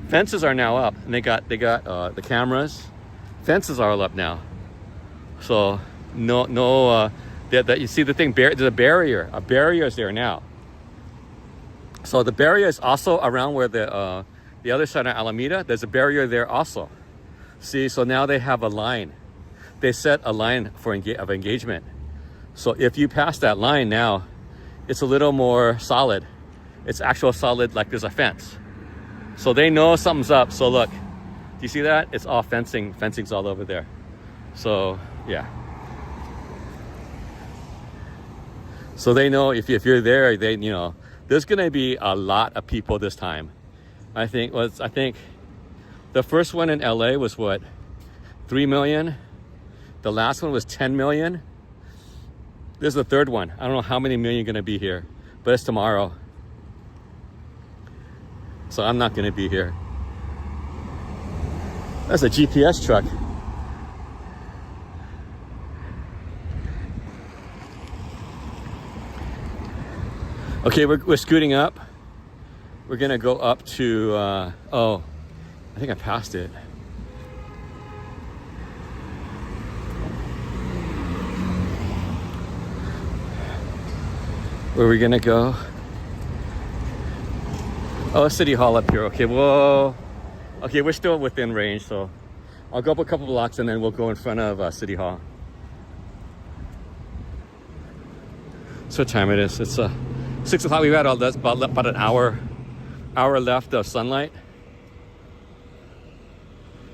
Fences are now up, and they got the cameras. Fences are all up now. So no. That you see the thing. There's a barrier. A barrier is there now. So the barrier is also around where the other side of Alameda. There's a barrier there also. See, so now they have a line. They set a line of engagement. So if you pass that line now, it's a little more solid. It's actual solid, like there's a fence. So they know something's up. So look, do you see that? It's all fencing. Fencing's all over there. So yeah. So they know if you're there, they, you know, there's gonna be a lot of people this time. I think the first one in LA was what, 3 million? The last one was 10 million. This is the third one. I don't know how many million are gonna be here, but it's tomorrow. So I'm not gonna be here. That's a GPS truck. Okay, we're scooting up. We're gonna go up to, oh, I think I passed it. Where are we gonna go? Oh, City Hall up here. Okay, whoa. Okay, we're still within range, so I'll go up a couple blocks and then we'll go in front of City Hall. So what time it is? It's 6 o'clock. We've had about an hour left of sunlight.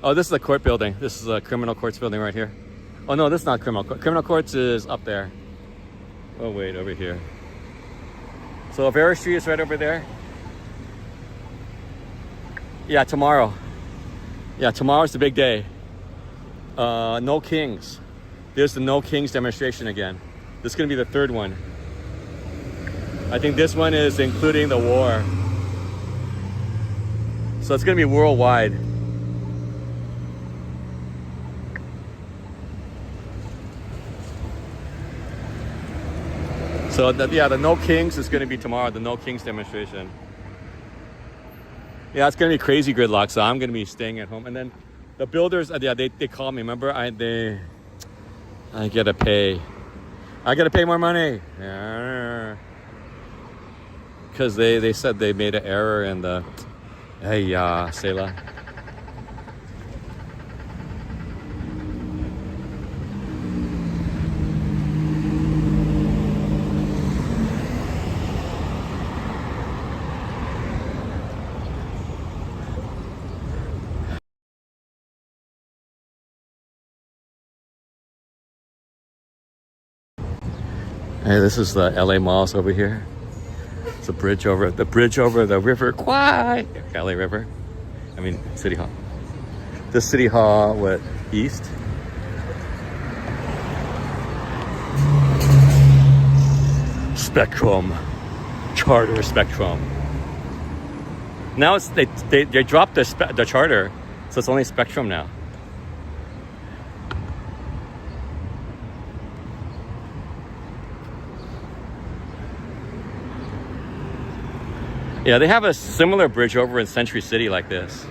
Oh, this is the court building. This is a criminal courts building right here. Oh no, this is not criminal court. Criminal courts is up there. Oh wait, over here. So Olvera Street is right over there. Yeah, tomorrow. Yeah, tomorrow's the big day. No Kings. There's the No Kings demonstration again. This is gonna be the third one. I think this one is including the war. So it's gonna be worldwide. So the No Kings is gonna be tomorrow, the No Kings demonstration. Yeah, it's gonna be crazy gridlock, so I'm gonna be staying at home. And then the builders, yeah, they called me, remember? I gotta pay more money. Yeah. Because they said they made an error in the, hey, Selah. Hey, this is the LA malls over here. It's a bridge over the river Kwai. LA River. I mean, City Hall. This City Hall, what, east? Spectrum. Charter Spectrum. Now it's they dropped the Charter, so it's only Spectrum now. Yeah, they have a similar bridge over in Century City like this.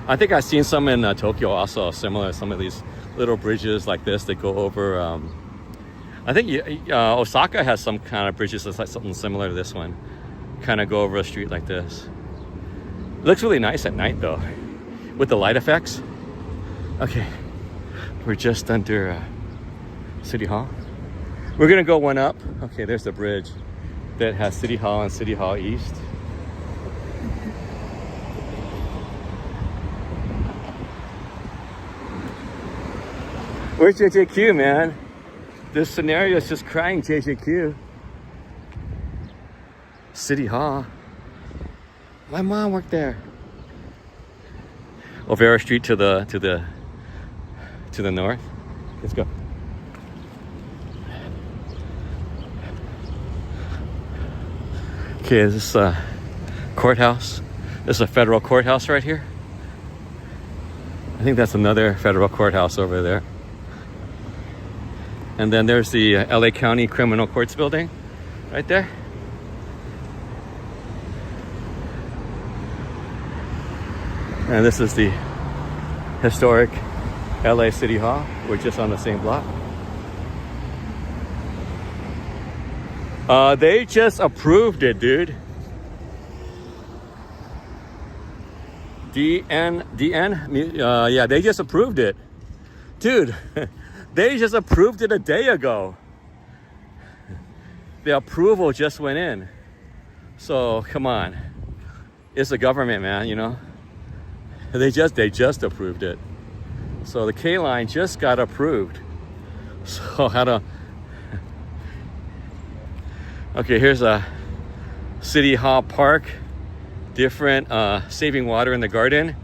I think I've seen some in Tokyo also, similar. Some of these little bridges like this that go over. I think Osaka has some kind of bridges that's like something similar to this one. Kind of go over a street like this. It looks really nice at night though, with the light effects. Okay, we're just under City Hall. We're gonna go one up. Okay, there's the bridge that has City Hall and City Hall East. Where's JJQ, man? This scenario is just crying JJQ. City Hall. My mom worked there. Olvera Street to the north. Let's go. Okay, this is courthouse. This is a federal courthouse right here. I think that's another federal courthouse over there. And then there's the LA County Criminal Courts building right there. And this is the historic LA City Hall. We're just on the same block. They just approved it, dude. DN, yeah, they just approved it. Dude, they just approved it a day ago. The approval just went in. So, come on. It's the government, man, you know? They just approved it. So the K line just got approved. So how to... Okay, here's a City Hall Park. Different saving water in the garden.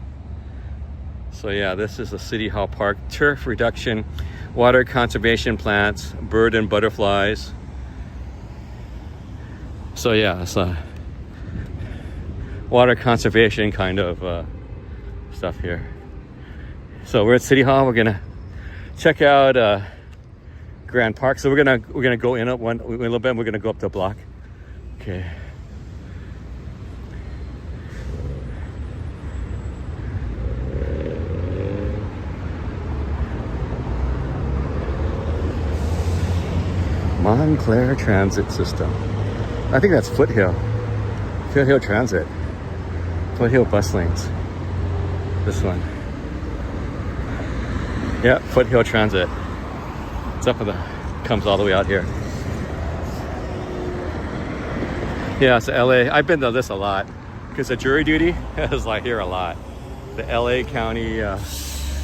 So yeah, this is a City Hall Park. Turf reduction, water conservation plants, bird and butterflies. So yeah, it's a water conservation kind of stuff here. So we're at City Hall. We're gonna check out Grand Park. So we're gonna go in a little bit. And we're gonna go up the block. Okay. Montclair Transit System. I think that's Foothill. Foothill Transit. Foothill bus lanes. This one. Yeah, Foothill Transit. It's up comes all the way out here. Yeah, it's LA. I've been to this a lot because the jury duty is like here a lot. The LA County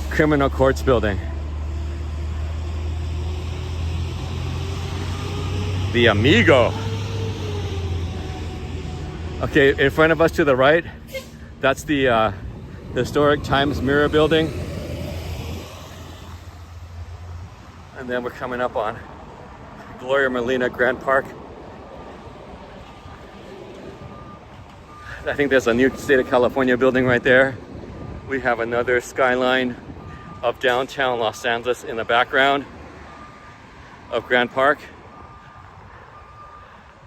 Criminal Courts building. The Amigo. Okay, in front of us to the right, that's the historic Times Mirror building. And then we're coming up on Gloria Molina Grand Park. I think there's a new State of California building right there. We have another skyline of downtown Los Angeles in the background of Grand Park.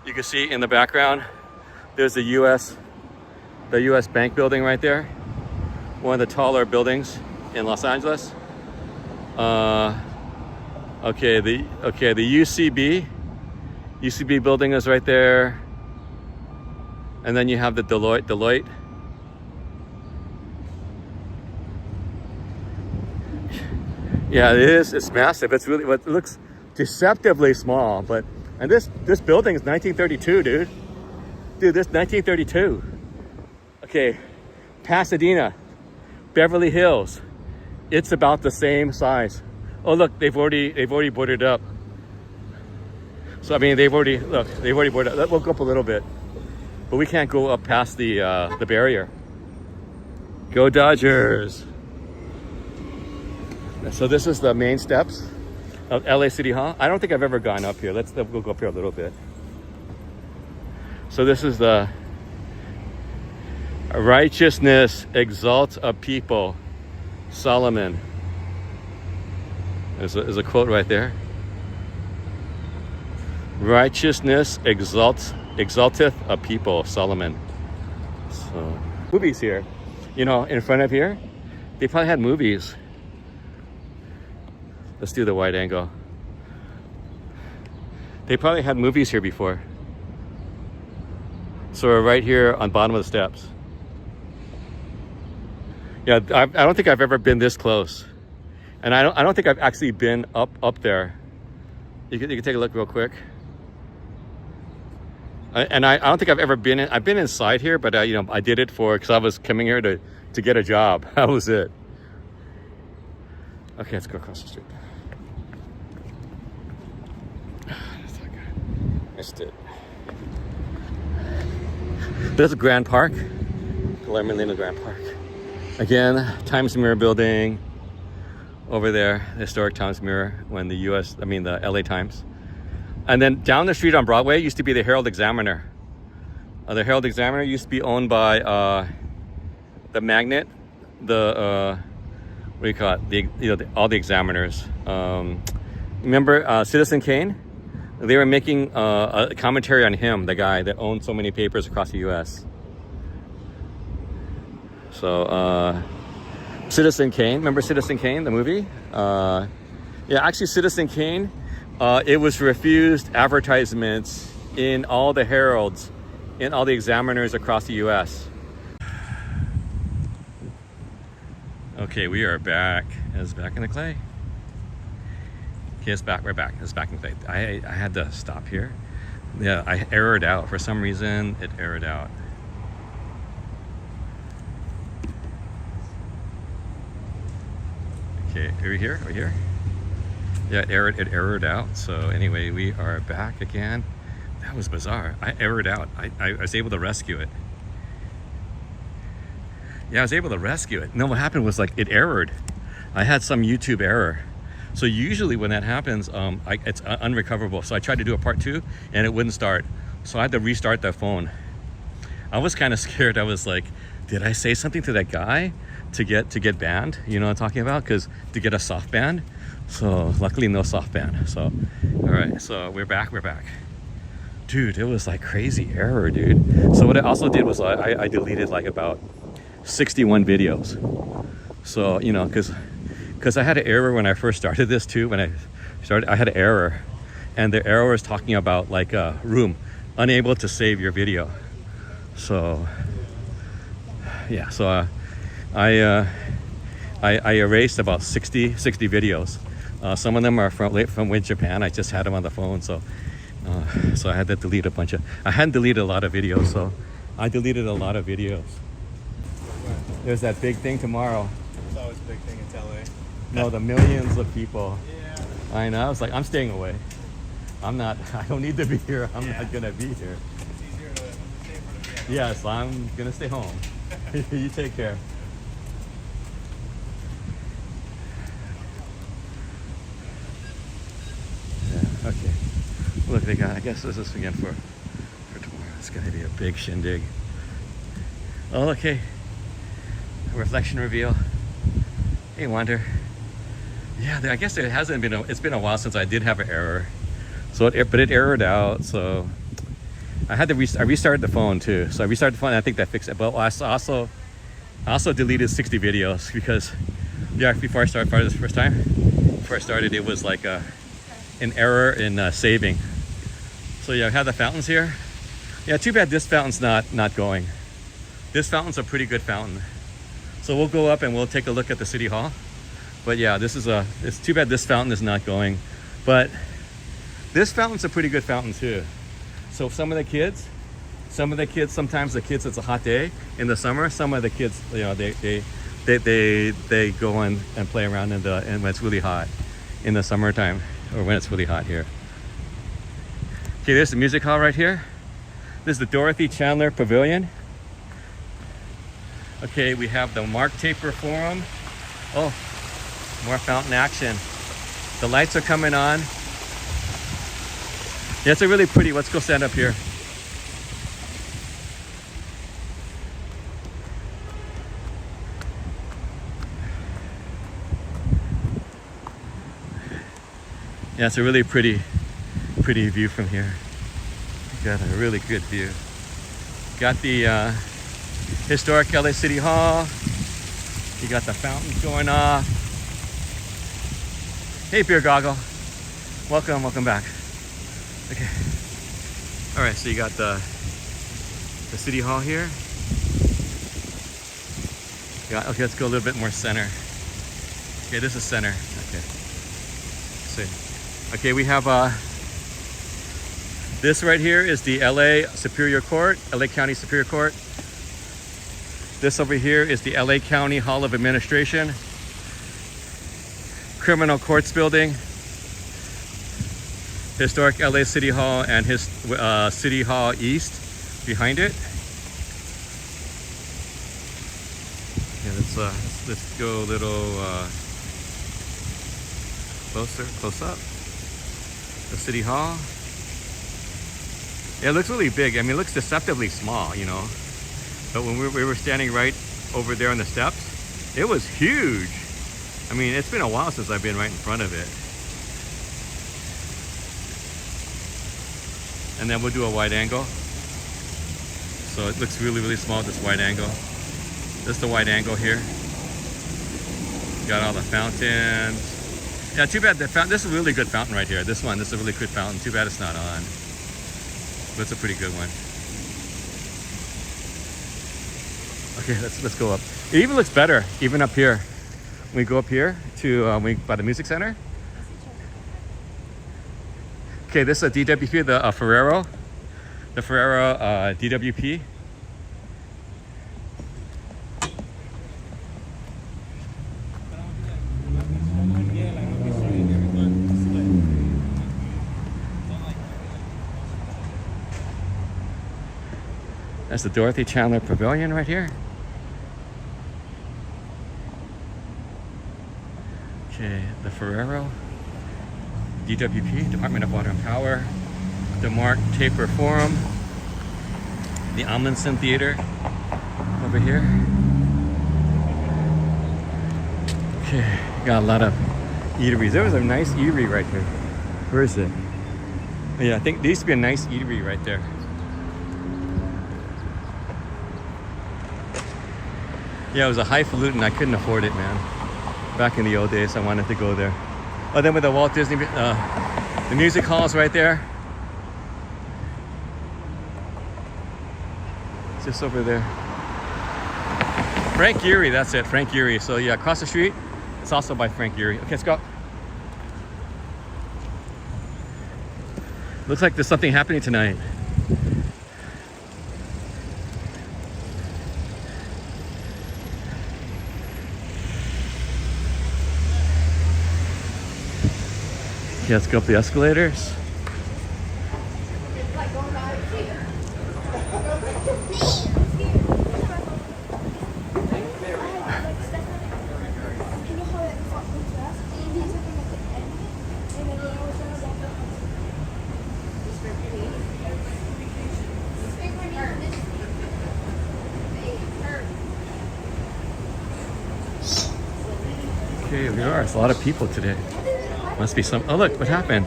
You can see in the background, there's the US Bank building right there. One of the taller buildings in Los Angeles. Okay, the UCB building is right there. And then you have the Deloitte. Yeah, it is. It's massive. It's really, it looks deceptively small, but and this building is 1932, dude. Dude, this 1932. Okay, Pasadena, Beverly Hills. It's about the same size. Oh look, they've already boarded up. So I mean, they've already boarded up. We'll go up a little bit, but we can't go up past the barrier. Go Dodgers! So this is the main steps LA City Hall. I don't think I've ever gone up here. We'll go up here a little bit. So this is the righteousness exalts a people. Solomon. There's a quote right there. Righteousness exalteth a people. Solomon. So movies here. You know, in front of here, they probably had movies. Let's do the wide angle. They probably had movies here before. So we're right here on bottom of the steps. Yeah, I don't think I've ever been this close, and I don't think I've actually been up there. You can take a look real quick. And I don't think I've ever been in. I've been inside here, but you know, I did it because I was coming here to get a job. That was it. Okay, let's go across the street. That's not good. Missed it. There's a Grand Park. Lemon Grand Park. Again, Times Mirror building. Over there, the historic Times Mirror when the LA Times. And then down the street on Broadway used to be the Herald Examiner. The Herald Examiner used to be owned by the Magnet, what do you call it? All the examiners. Remember Citizen Kane? They were making a commentary on him, the guy that owned so many papers across the U.S. So Citizen Kane, remember Citizen Kane, the movie? Yeah, actually Citizen Kane, it was refused advertisements in all the heralds, in all the examiners across the U.S. Okay, we are back. It's back in the clay. Okay, it's back. We're back. It's back in the clay. I had to stop here. Yeah, I errored out. For some reason, it errored out. Okay, are we here? Are we here? Yeah, it errored out. So anyway, we are back again. That was bizarre. I errored out. I was able to rescue it. Yeah, I was able to rescue it. No, what happened was like it errored. I had some YouTube error. So usually when that happens, it's unrecoverable. So I tried to do a part 2 and it wouldn't start. So I had to restart that phone. I was kind of scared. I was like, did I say something to that guy to get banned? You know what I'm talking about? Because to get a soft ban. So luckily no soft ban. So all right, so we're back. Dude, it was like crazy error, dude. So what I also did was I deleted like about 61 videos. So, you know, because I had an error when I first started this too. When I started, I had an error, and the error was talking about like room, unable to save your video. So yeah, so I erased about 60 videos. Some of them are from Japan. I just had them on the phone, so I had to delete a bunch of. I hadn't deleted a lot of videos, so I deleted a lot of videos. There's that big thing tomorrow. It's always a big thing in LA. No, the millions of people. Yeah. I know. I was like, I'm staying away. I don't need to be here. I'm not gonna be here. It's easier to stay for the Yes, I'm gonna stay home. You take care. Yeah, okay. Look, they got, I guess this is again for tomorrow. It's gonna be a big shindig. Oh, okay. Reflection reveal. Hey, Wander. Yeah, I guess it hasn't been. It's been a while since I did have an error. So, but it errored out. So I had to I restarted the phone too. So I restarted the phone. And I think that fixed it. But I also deleted 60 videos because yeah, before I started this first time, before I started, it was like an error in saving. So yeah, I had the fountains here. Yeah, too bad this fountain's not going. This fountain's a pretty good fountain. So we'll go up and we'll take a look at the city hall. But yeah, it's too bad this fountain is not going. But this fountain's a pretty good fountain too. So some of the kids, sometimes the kids, it's a hot day in the summer. Some of the kids, you know, they go and play around and when it's really hot in the summertime or when it's really hot here. Okay, there's the music hall right here. This is the Dorothy Chandler Pavilion. Okay, we have the Mark Taper Forum. Oh, more fountain action. The lights are coming on. Yeah, it's a really pretty. Let's go stand up here. Yeah, it's a really pretty view from here. Got a really good view. Got the historic LA City Hall. You got the fountains going off. Hey, Beer Goggle. Welcome back. Okay. All right, so you got the City Hall here. Okay, let's go a little bit more center. Okay, this is center. Okay. Let's see. Okay, we have this right here is the LA Superior Court, LA County Superior Court. This over here is the LA County Hall of Administration, Criminal Courts Building, historic LA City Hall, and his City Hall East behind it. Yeah, let's go a little close up. The City Hall. Yeah, it looks really big. I mean, it looks deceptively small, you know. But when we were standing right over there on the steps, it was huge. I mean, it's been a while since I've been right in front of it. And then we'll do a wide angle. So it looks really small, this wide angle. This is the wide angle here. Got all the fountains. Yeah, too bad this is a really good fountain right here. This is a really good fountain. Too bad it's not on. But it's a pretty good one. Okay, let's go up. It even looks better, even up here. We go up here to by the music center. Okay, this is a DWP, the Ferrero DWP. That's the Dorothy Chandler Pavilion right here. Okay, the Ferrero DWP, Department of Water and Power, the Mark Taper Forum, the Amundsen Theater over here. Okay, got a lot of eateries. There was a nice eatery right here. Where is it? Oh, yeah, I think there used to be a nice eatery right there. Yeah, it was a highfalutin. I couldn't afford it, man. Back in the old days, I wanted to go there. Oh, then with the Walt Disney, the music hall's right there. It's just over there. Frank Gehry, that's it, Frank Gehry. So yeah, across the street, it's also by Frank Gehry. Okay, let's go. Looks like there's something happening tonight. Okay, let's go up the escalators. Okay, we are. It's a lot of people today. Must be some. Oh, look, what happened?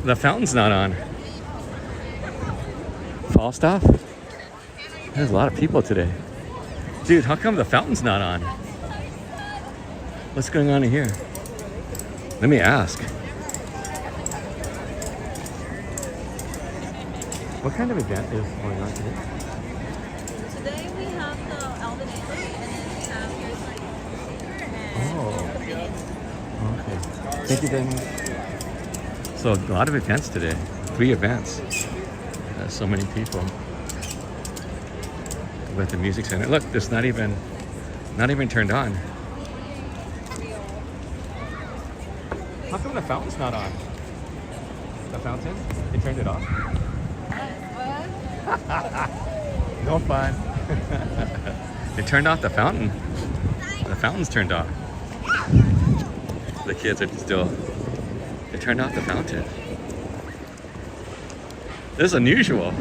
The fountain's not on. Fall stop? There's a lot of people today. Dude, how come the fountain's not on? What's going on in here? Let me ask. What kind of event is going on today? Today we have the Alvin Ailey, and then we have here's like Okay. Thank you very much. So a lot of events today. 3 events. So many people. With the music center. Look, it's not even turned on. How come the fountain's not on? The fountain? They turned it off? No fun. They turned off the fountain. The fountain's turned off. The kids are still They turned off the fountain. This is unusual.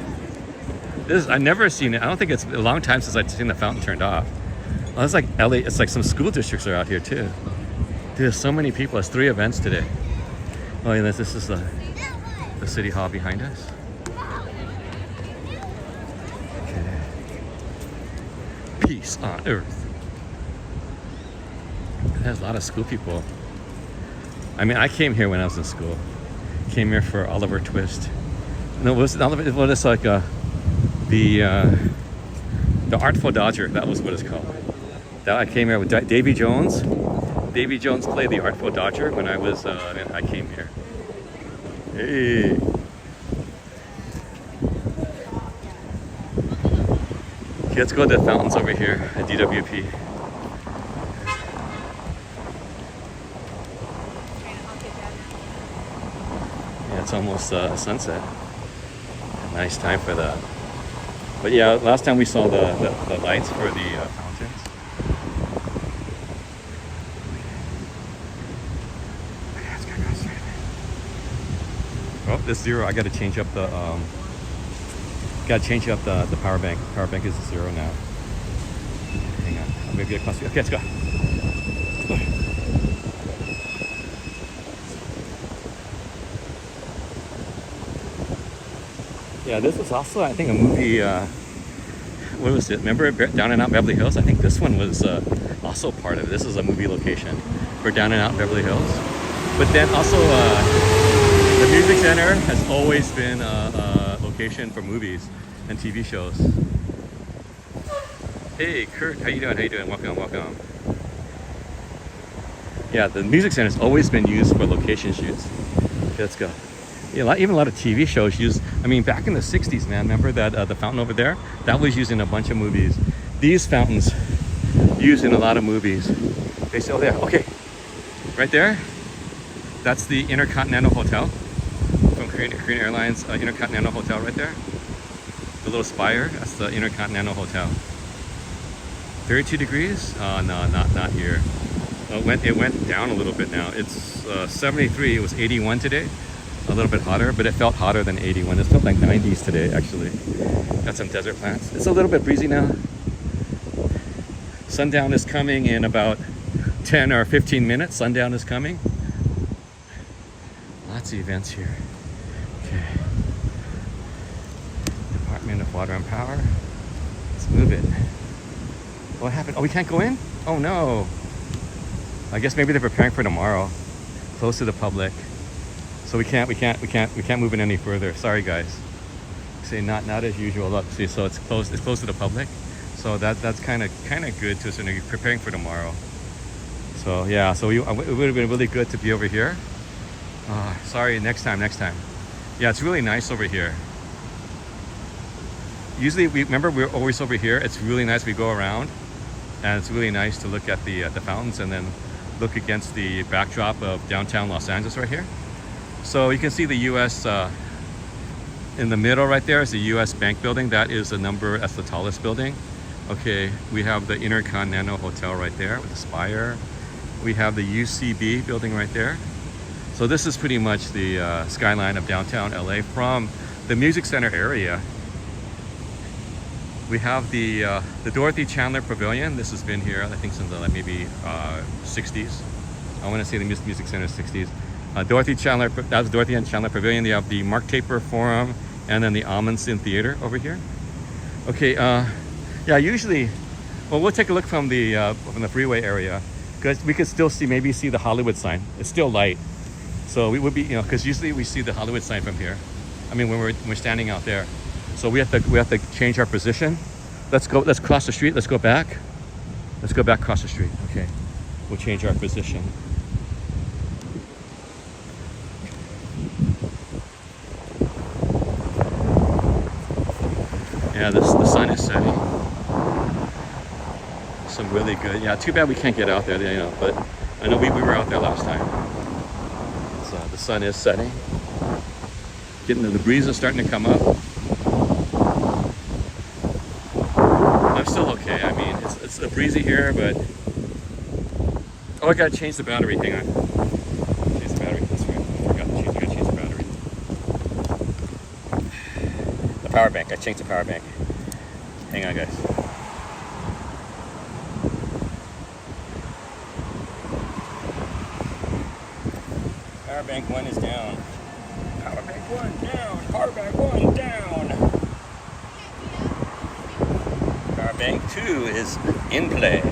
I've never seen it. I don't think it's a long time since I've seen the fountain turned off. Oh, it's like LA. It's like some school districts are out here too. There's so many people. There's 3 events today. Oh, and this is the city hall behind us. Okay. Peace on earth. There's a lot of school people. I mean, I came here when I was in school. Came here for Oliver Twist. No, what is like the Artful Dodger? That was what it's called. That I came here with Davy Jones. Davy Jones played the Artful Dodger when I was I came here. Hey. Okay, let's go to the fountains over here at DWP. Yeah, it's almost sunset. Nice time for that. But yeah, last time we saw the lights for the fountains. Okay, let's go straight. Oh, this 0. I got to change up the the power bank. Power bank is 0 now. Hang on, I'll maybe get closer. Okay, let's go. Yeah, this was also, I think, a movie, what was it? Remember Down and Out Beverly Hills? I think this one was also part of it. This is a movie location for Down and Out Beverly Hills. But then also, the Music Center has always been a location for movies and TV shows. Hey, Kurt, how you doing? How you doing? Welcome, welcome. Yeah, the Music Center has always been used for location shoots. Okay, let's go. Yeah, even a lot of TV shows use. I mean, back in the 60s, man, remember that the fountain over there? That was used in a bunch of movies. These fountains used in a lot of movies. Okay, so there, okay. Right there, that's the Intercontinental Hotel from Korean Airlines Intercontinental Hotel right there. The little spire, that's the Intercontinental Hotel. 32 degrees? No, not here. It went down a little bit now. It's 73, it was 81 today. A little bit hotter, but it felt hotter than 81. It felt like 90s today, actually. Got some desert plants. It's a little bit breezy now. Sundown is coming in about 10 or 15 minutes. Sundown is coming. Lots of events here. Okay. Department of Water and Power. Let's move it. What happened? Oh, we can't go in? Oh no. I guess maybe they're preparing for tomorrow. Close to the public. So we can't move it any further. Sorry guys. See, not as usual. Look, see, so it's closed to the public. So that's kind of good to sort of preparing for tomorrow. So yeah, so it would have been really good to be over here. Sorry, next time. Yeah, it's really nice over here. Usually we're always over here. It's really nice. We go around, and it's really nice to look at the fountains and then look against the backdrop of downtown Los Angeles right here. So you can see the U.S. In the middle right there is the U.S. Bank building. That is that's the tallest building. Okay, we have the Intercontinental Hotel right there with the spire. We have the UCB building right there. So this is pretty much the skyline of downtown LA from the Music Center area. We have the Dorothy Chandler Pavilion. This has been here, I think, since the maybe 60s. I want to say the Music Center 60s. Dorothy Chandler, that was Dorothy and Chandler Pavilion. You have the Mark Taper Forum and then the Amundsen Theater over here. Okay, yeah, usually, well, we'll take a look from the freeway area because we could still see the Hollywood sign. It's still light. So we would be, because usually we see the Hollywood sign from here. I mean, when we're standing out there. So we have to change our position. Let's cross the street. Let's go back. Let's go back across the street. Okay, we'll change our position. Yeah, the sun is setting. Some really good. Yeah, too bad we can't get out there, but I know we were out there last time. So the sun is setting. The breeze is starting to come up. I'm still okay. I mean, it's a breezy here, but I gotta change the battery. Hang on. Change the battery. That's right. I forgot. power bank. I changed the power bank. Hang on, guys. Power bank 1 is down. Power bank 1 down. Power bank 1 down. Power bank 2 is in play.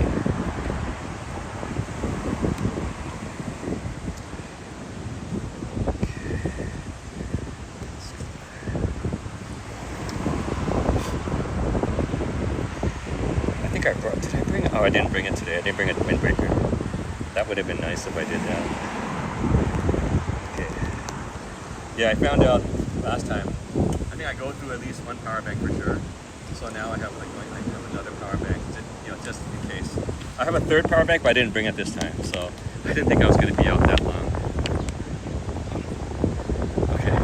Did I bring it? Oh, I didn't bring it today. I didn't bring a windbreaker. That would have been nice if I did that. Okay. Yeah, I found out last time. I think I go through at least one power bank for sure. So now I have another power bank, just in case. I have a third power bank, but I didn't bring it this time. So I didn't think I was going to be out that long. Okay.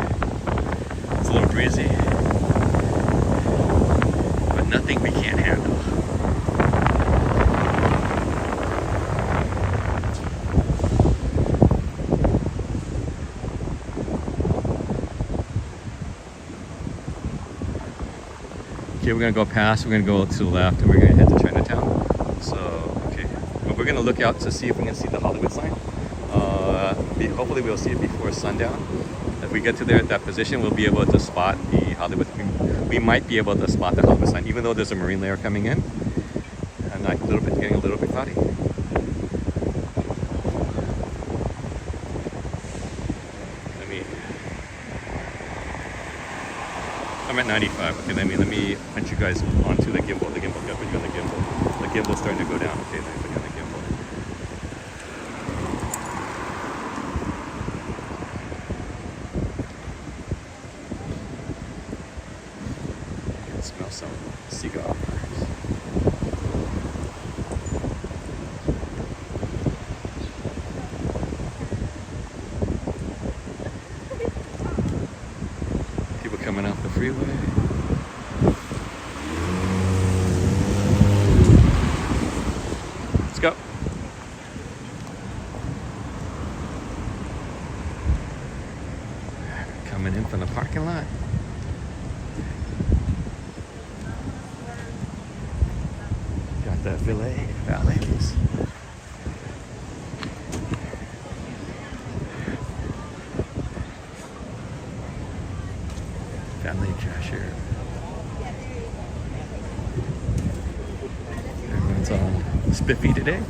It's a little breezy, but nothing we can't handle. Okay, we're gonna go past, we're gonna go to the left, and we're gonna head to Chinatown. So, okay. But we're gonna look out to see if we can see the Hollywood sign. Hopefully we'll see it before sundown. If we get to that position, we'll be able to spot the Hollywood. We might be able to spot the Hollywood sign, even though there's a marine layer coming in. And like getting a little bit cloudy. I'm at 95. Okay, let me punch you guys onto the gimbal. The gimbal, got put you on the gimbal. The gimbal's starting to go down. Okay, let me put you on the gimbal. I can smell some cigar fires. Coming off the freeway. Let's go. Coming in from the parking lot. Got the valets. Family cashier. Everyone's all spiffy today.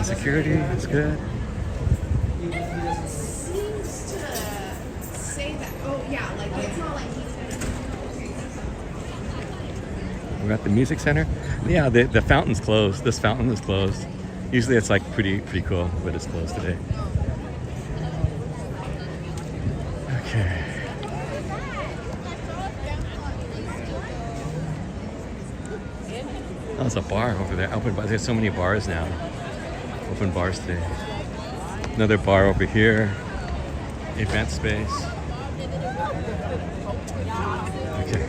Security is good. Seems to say that. Oh yeah, like it's not like he's We're at the music center. Yeah, the fountain's closed. This fountain is closed. Usually it's like pretty cool, but it's closed today. Okay. Oh, there's a bar over there. Open bar. There's so many bars now. Open bars today. Another bar over here. Event space. Okay.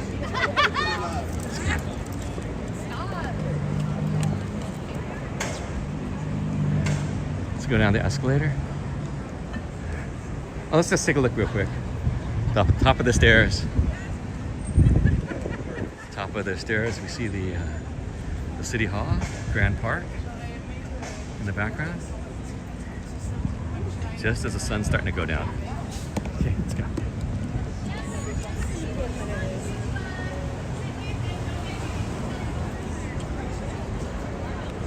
Let's go down the escalator. Oh, let's just take a look real quick. The top of the stairs. Top of the stairs, we see the City Hall, Grand Park in the background. Just as the sun's starting to go down. Okay, let's go.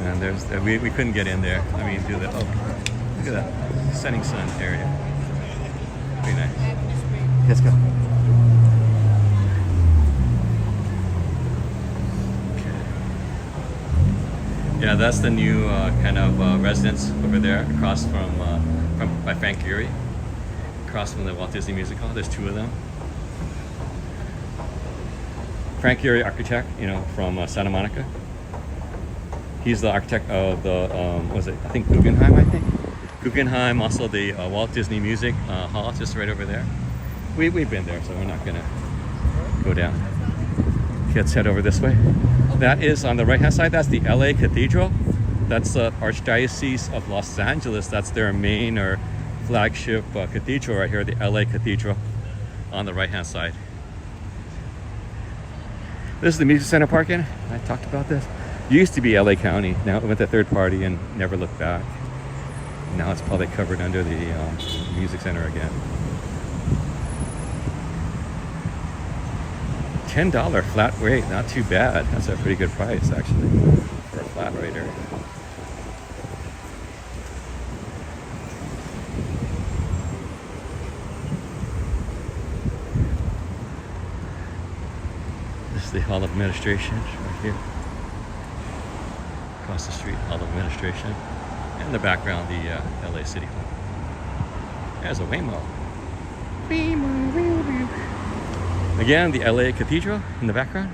And there's we couldn't get in there. I mean, look at that setting sun area. Pretty nice. Let's go. Yeah, that's the new kind of residence over there, across from by Frank Gehry, across from the Walt Disney Music Hall. There's two of them. Frank Gehry, architect, from Santa Monica. He's the architect of the I think Guggenheim. Guggenheim, also the Walt Disney Music Hall, just right over there. We've been there, so we're not gonna go down. Let's head over this way. That is on the right-hand side. That's the LA Cathedral. That's the Archdiocese of Los Angeles. That's their main or flagship cathedral right here, the LA Cathedral on the right-hand side. This is the music center parking. I talked about this. Used to be LA County. Now it went to third party and never looked back. Now it's probably covered under the music center again. $10 flat rate, not too bad. That's a pretty good price actually for a flat rater. This is the Hall of Administration right here. Across the street, Hall of Administration. And in the background, the LA City Hall. There's a Waymo. Again, the LA Cathedral in the background.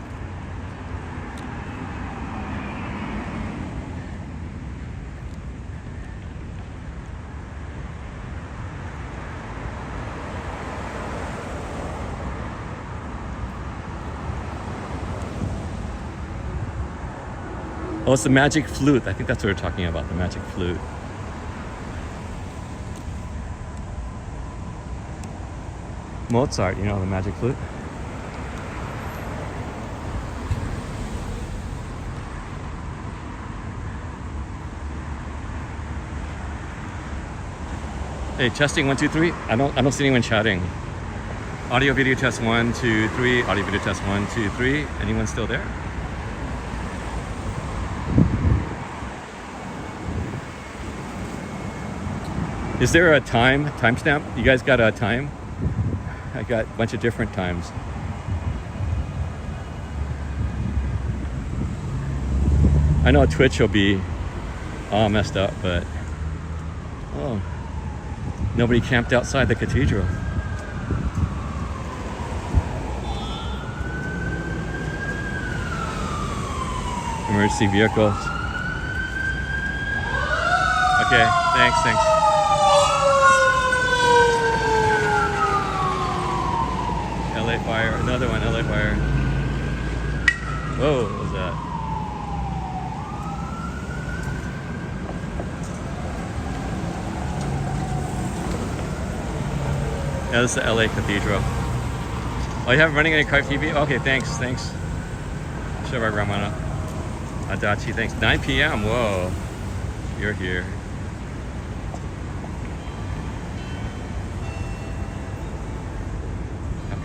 Oh, it's the magic flute. I think that's what we're talking about, the magic flute. Mozart, you know, the magic flute. Hey, testing 1, 2, 3. I don't see anyone chatting. Audio video test 1, 2, 3. Audio video test 1, 2, 3. Anyone still there? Is there a timestamp? You guys got a time? I got a bunch of different times. I know Twitch will be all messed up, but oh, nobody camped outside the cathedral. Emergency vehicles. Okay, thanks. LA fire, another one, LA fire. Whoa, what was that? Yeah, this is the LA Cathedral. Oh, you have it running on your car TV? Okay, thanks. Sure, Ramana. Adachi, thanks. 9 p.m. Whoa, you're here.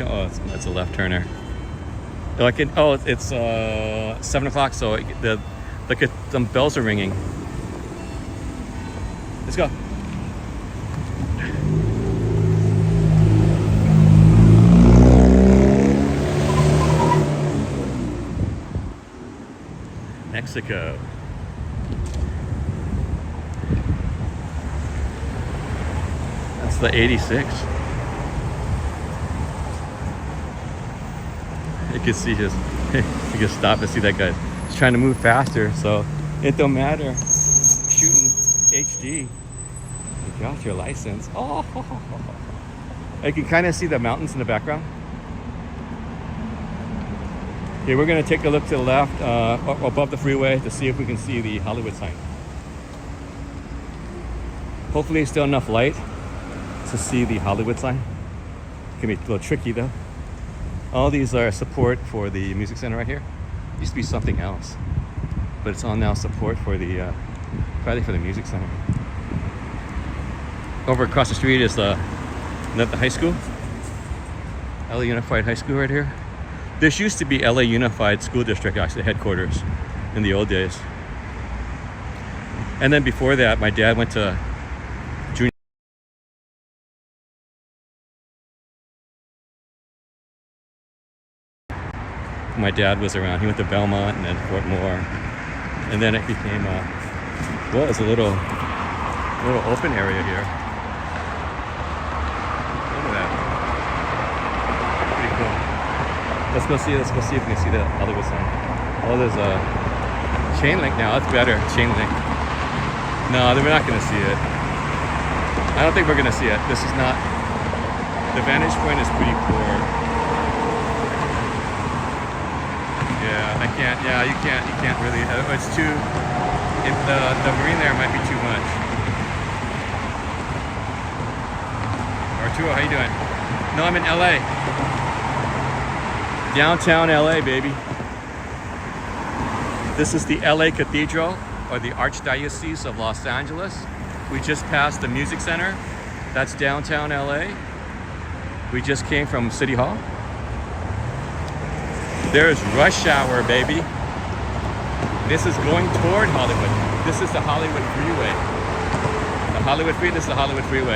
Oh, it's a left turner. It's 7 o'clock, so some bells are ringing. Let's go. Mexico. That's the 86. You can see you can stop and see that guy. He's trying to move faster, so it don't matter. Shooting HD. You got your license. Oh, you can kind of see the mountains in the background. Okay, we're gonna take a look to the left, above the freeway, to see if we can see the Hollywood sign. Hopefully, there's still enough light to see the Hollywood sign. It can be a little tricky though. All these are support for the music center right here. It used to be something else, but it's all now support for the probably for the music center. Over across the street is the high school, LA Unified High School right here. This used to be LA Unified School District, actually headquarters in the old days. And then before that, my dad went to junior. My dad was around. He went to Belmont and then Fort Moore, and then it became it's a little open area here. Look at that, pretty cool. Let's go see if we can see the Hollywood sign. Oh, there's a chain link now. That's better, chain link. No, we're not gonna see it. I don't think we're gonna see it. This is not. The vantage point is pretty poor. Yeah, I can't. Yeah, you can't really. It's too. The green there might be too much. Arturo, how you doing? No, I'm in LA. Downtown LA, baby. This is the LA Cathedral, or the Archdiocese of Los Angeles. We just passed the Music Center. That's downtown LA. We just came from City Hall. There's rush hour, baby. This is going toward Hollywood. This is the Hollywood Freeway. The Hollywood Freeway, this is the Hollywood Freeway.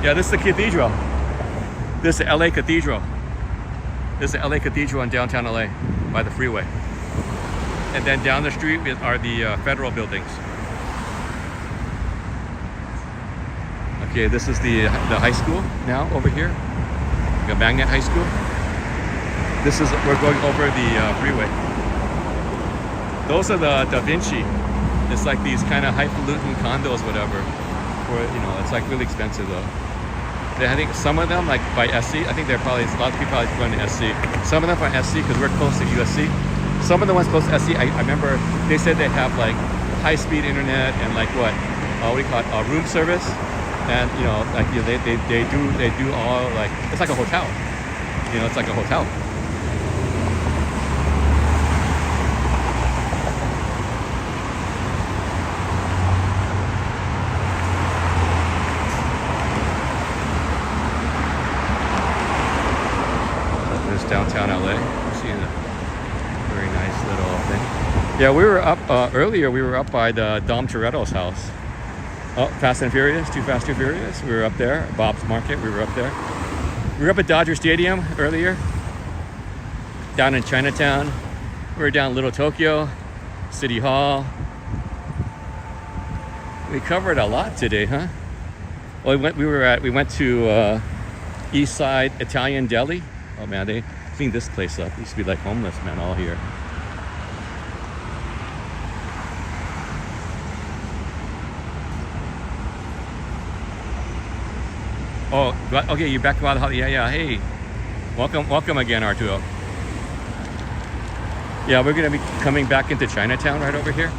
Yeah, this is the cathedral. This is the LA Cathedral. This is the LA Cathedral in downtown LA by the freeway. And then down the street are the federal buildings. Okay, this is the high school now over here. The Magnet High School. This is, we're going over the freeway. Those are the Da Vinci. It's like these kind of highfalutin condos, whatever. For, you know, it's like really expensive though. I think some of them, like by SC, I think they're probably, a lot of people probably going to SC. Some of them are SC because we're close to USC. Some of the ones close to SC, I remember they said they have like high-speed internet and like what do you call it, room service. And you know, like you know, they do all like, it's like a hotel. You know, it's like a hotel. There's downtown LA. You see the very nice little thing. Yeah, we were up earlier. We were up by the Dom Toretto's house. Oh, Fast and Furious, Too Fast, Too Furious. We were up there. Bob's Market, we were up there. We were up at Dodger Stadium earlier. Down in Chinatown. We were down Little Tokyo, City Hall. We covered a lot today, huh? Well, we went to Eastside Italian Deli. Oh man, they cleaned this place up. It used to be like homeless, man, all here. Oh, okay, you're back about the yeah. Hey, welcome again, Arturo. Yeah, we're gonna be coming back into Chinatown right over here.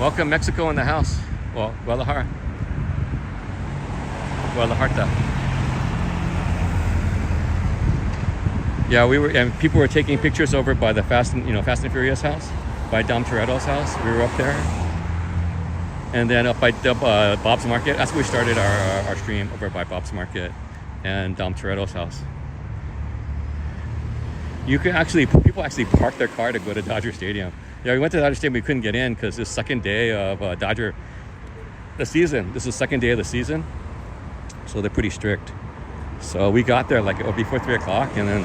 Welcome, Mexico in the house. Well, Guadalajara. Yeah, we were, and people were taking pictures over by the Fast and Furious house, by Dom Toretto's house. We were up there. And then up by Bob's Market. That's where we started our stream, over by Bob's Market and Dom Toretto's house. People actually park their car to go to Dodger Stadium. Yeah, we went to Dodger Stadium. We couldn't get in because it's the second day of the season. This is the second day of the season, so they're pretty strict. So we got there like before 3 o'clock, and then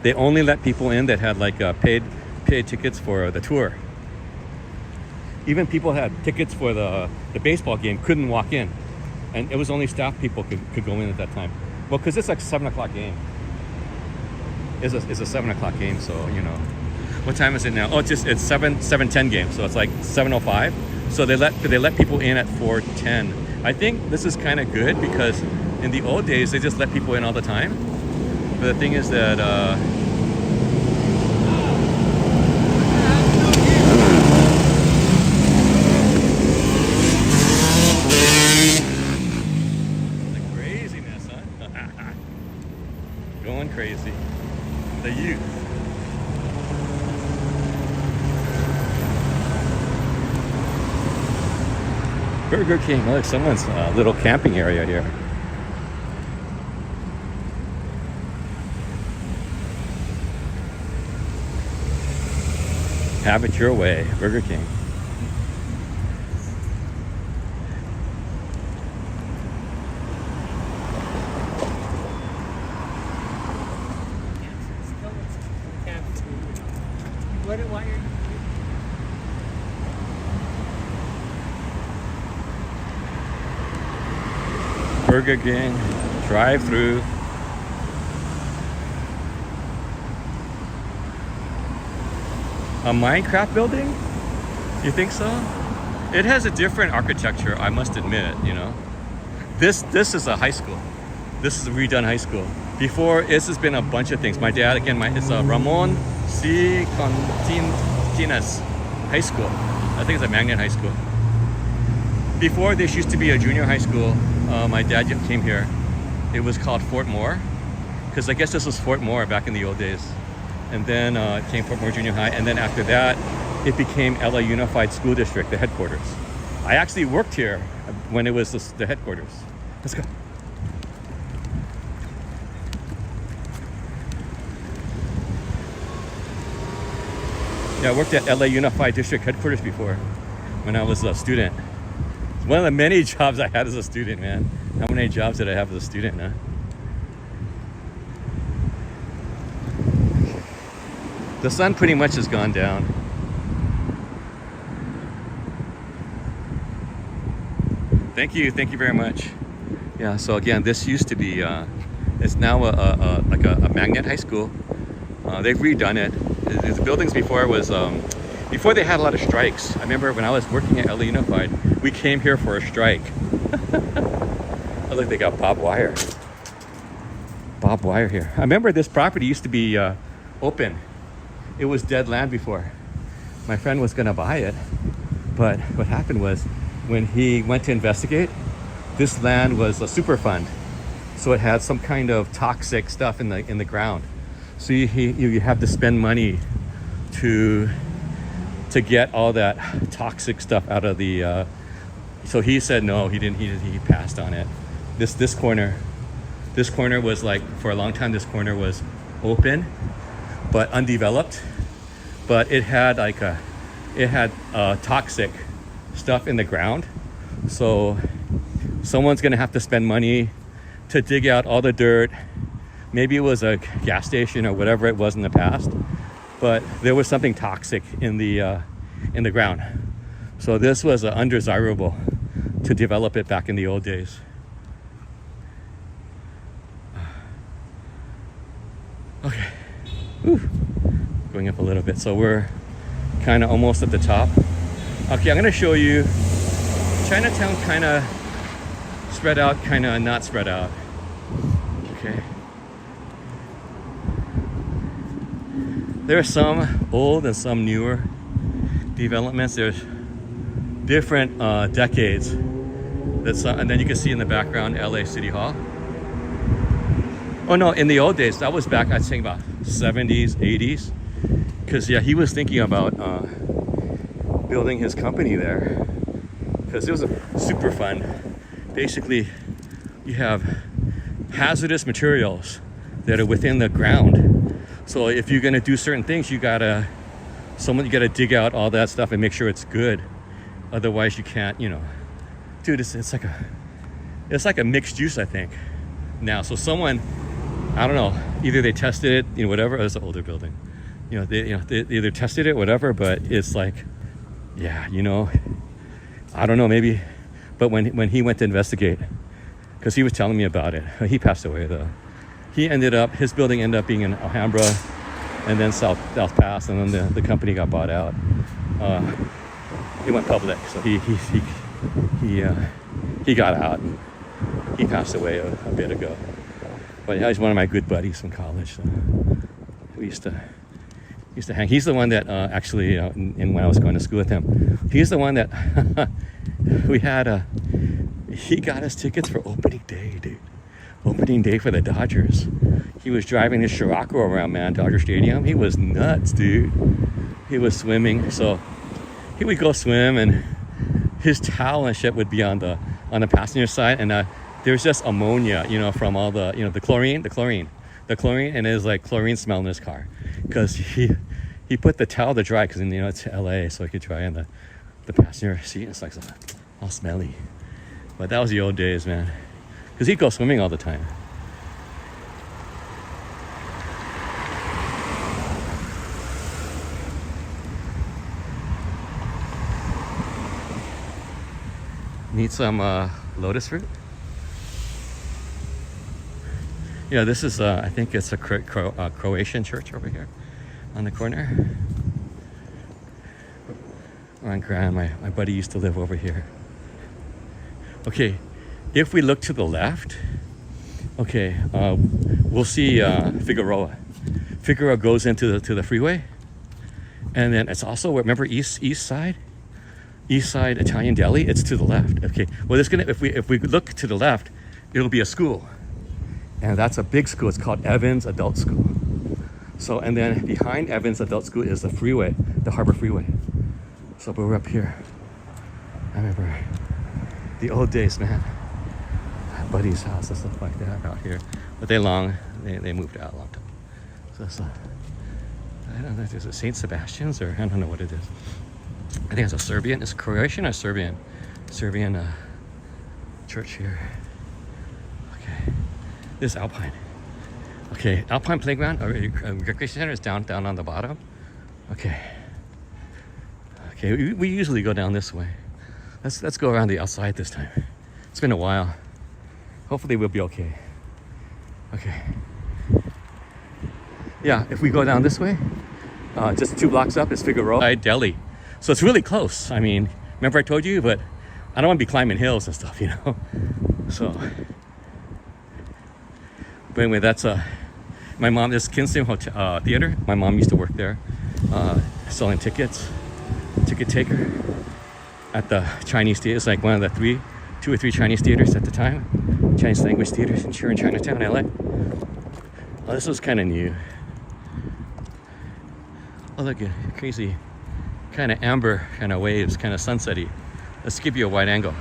they only let people in that had like paid tickets for the tour. Even people that had tickets for the baseball game couldn't walk in. And it was only staff people could go in at that time. Well, because it's like 7 o'clock game. It's a 7 o'clock game, so, you know. What time is it now? Oh, it's 7:10 game, so it's like 7:05. So they let people in at 4:10. I think this is kind of good because in the old days, they just let people in all the time. But the thing is that... going crazy. The youth. Burger King. Look, someone's little camping area here. Have it your way, Burger King. Why are you? Burger King, drive-through. A Minecraft building? You think so? It has a different architecture, I must admit, you know. This is a high school. This is a redone high school. Before, this has been a bunch of things. My dad, again, it's Ramon C. Continas High School. I think it's a Magnet High School. Before, this used to be a junior high school. My dad came here it was called Fort Moore, because I guess this was Fort Moore back in the old days. And then it came Fort Moore Junior High, and then after that, it became LA Unified School District, the headquarters. I actually worked here when it was the headquarters. Let's go. Yeah, I worked at LA Unified District headquarters before when I was a student. It's one of the many jobs I had as a student, man. How many jobs did I have as a student, huh? The sun pretty much has gone down. Thank you very much. Yeah, so again, this used to be, it's now like a magnet high school. They've redone it. The buildings before was, before they had a lot of strikes. I remember when I was working at LA Unified, we came here for a strike. Oh, look, they got barbed wire. Barbed wire here. I remember this property used to be open. It was dead land before. My friend was gonna buy it, but what happened was when he went to investigate, this land was a super fund. So it had some kind of toxic stuff in the ground. So you have to spend money to get all that toxic stuff out of the. So he said no, he didn't. He passed on it. This corner was like, for a long time, this corner was open, but undeveloped. But it had toxic stuff in the ground. So someone's gonna have to spend money to dig out all the dirt. Maybe it was a gas station or whatever it was in the past, but there was something toxic in the ground. So this was undesirable to develop it back in the old days. Okay, whew. Going up a little bit. So we're kind of almost at the top. Okay, I'm gonna show you Chinatown, kind of spread out, kind of not spread out. Okay. There are some old and some newer developments. There's different decades. And then you can see in the background LA City Hall. Oh no, in the old days, that was back, I'd say about 70s, 80s. Because yeah, he was thinking about building his company there. Because it was a super fun. Basically, you have hazardous materials that are within the ground. So if you're gonna do certain things, you gotta dig out all that stuff and make sure it's good. Otherwise, you can't, dude. It's like a mixed juice, I think. Now, so someone, I don't know, either they tested it, whatever. It's an older building, they either tested it, whatever. But it's like, yeah, I don't know, maybe. But when he went to investigate, because he was telling me about it, he passed away though. His building ended up being in Alhambra and then South Pass, and then the company got bought out. He went public, so he got out. He passed away a bit ago. But yeah, he's one of my good buddies from college. So we used to hang. He's the one that actually, when I was going to school with him, he's the one that he got us tickets for opening day, dude. Opening day for the Dodgers. He was driving his Scirocco around, man, Dodger Stadium. He was nuts, dude. He was swimming, so he would go swim, and his towel and shit would be on the passenger side, and there's just ammonia, from all the, the chlorine, and there's like chlorine smell in his car, because he put the towel to dry, because it's LA, so it could dry on the passenger seat. It's like all smelly. But that was the old days, man. Because he'd go swimming all the time. Need some lotus fruit? Yeah, this is, I think it's a Croatian church over here on the corner. On Grand, my buddy used to live over here. Okay. If we look to the left, okay, we'll see Figueroa. Figueroa goes into the freeway, and then it's also, remember Eastside Italian Deli. It's to the left. Okay, well, if we look to the left, it'll be a school. And that's a big school. It's called Evans Adult School. So, and then behind Evans Adult School is the freeway, the Harbor Freeway. So, but we're up here. I remember the old days, man. Buddy's house and stuff like that out here. But they moved out a long time. So it's I don't know if there's a St. Sebastian's or I don't know what it is. I think it's a Serbian, it's Croatian or Serbian church here. Okay, this is Alpine. Okay, Alpine Playground or Recreation Center is down on the bottom. Okay. Okay, we usually go down this way. Let's go around the outside this time. It's been a while. Hopefully we'll be okay. Okay. Yeah, if we go down this way, just 2 blocks up is Figueroa Deli. So it's really close. I mean, remember I told you, but I don't want to be climbing hills and stuff, you know? So, but anyway, that's my mom, this Kinston Hotel, Theater. My mom used to work there, selling tickets, ticket taker at the Chinese theater. It's like one of the 2 or 3 Chinese theaters at the time. Chinese language theaters here in Chinatown, LA. Oh, this was kind of new. Oh, look at crazy, kind of amber kind of waves, kind of sunsetty. Let's give you a wide angle.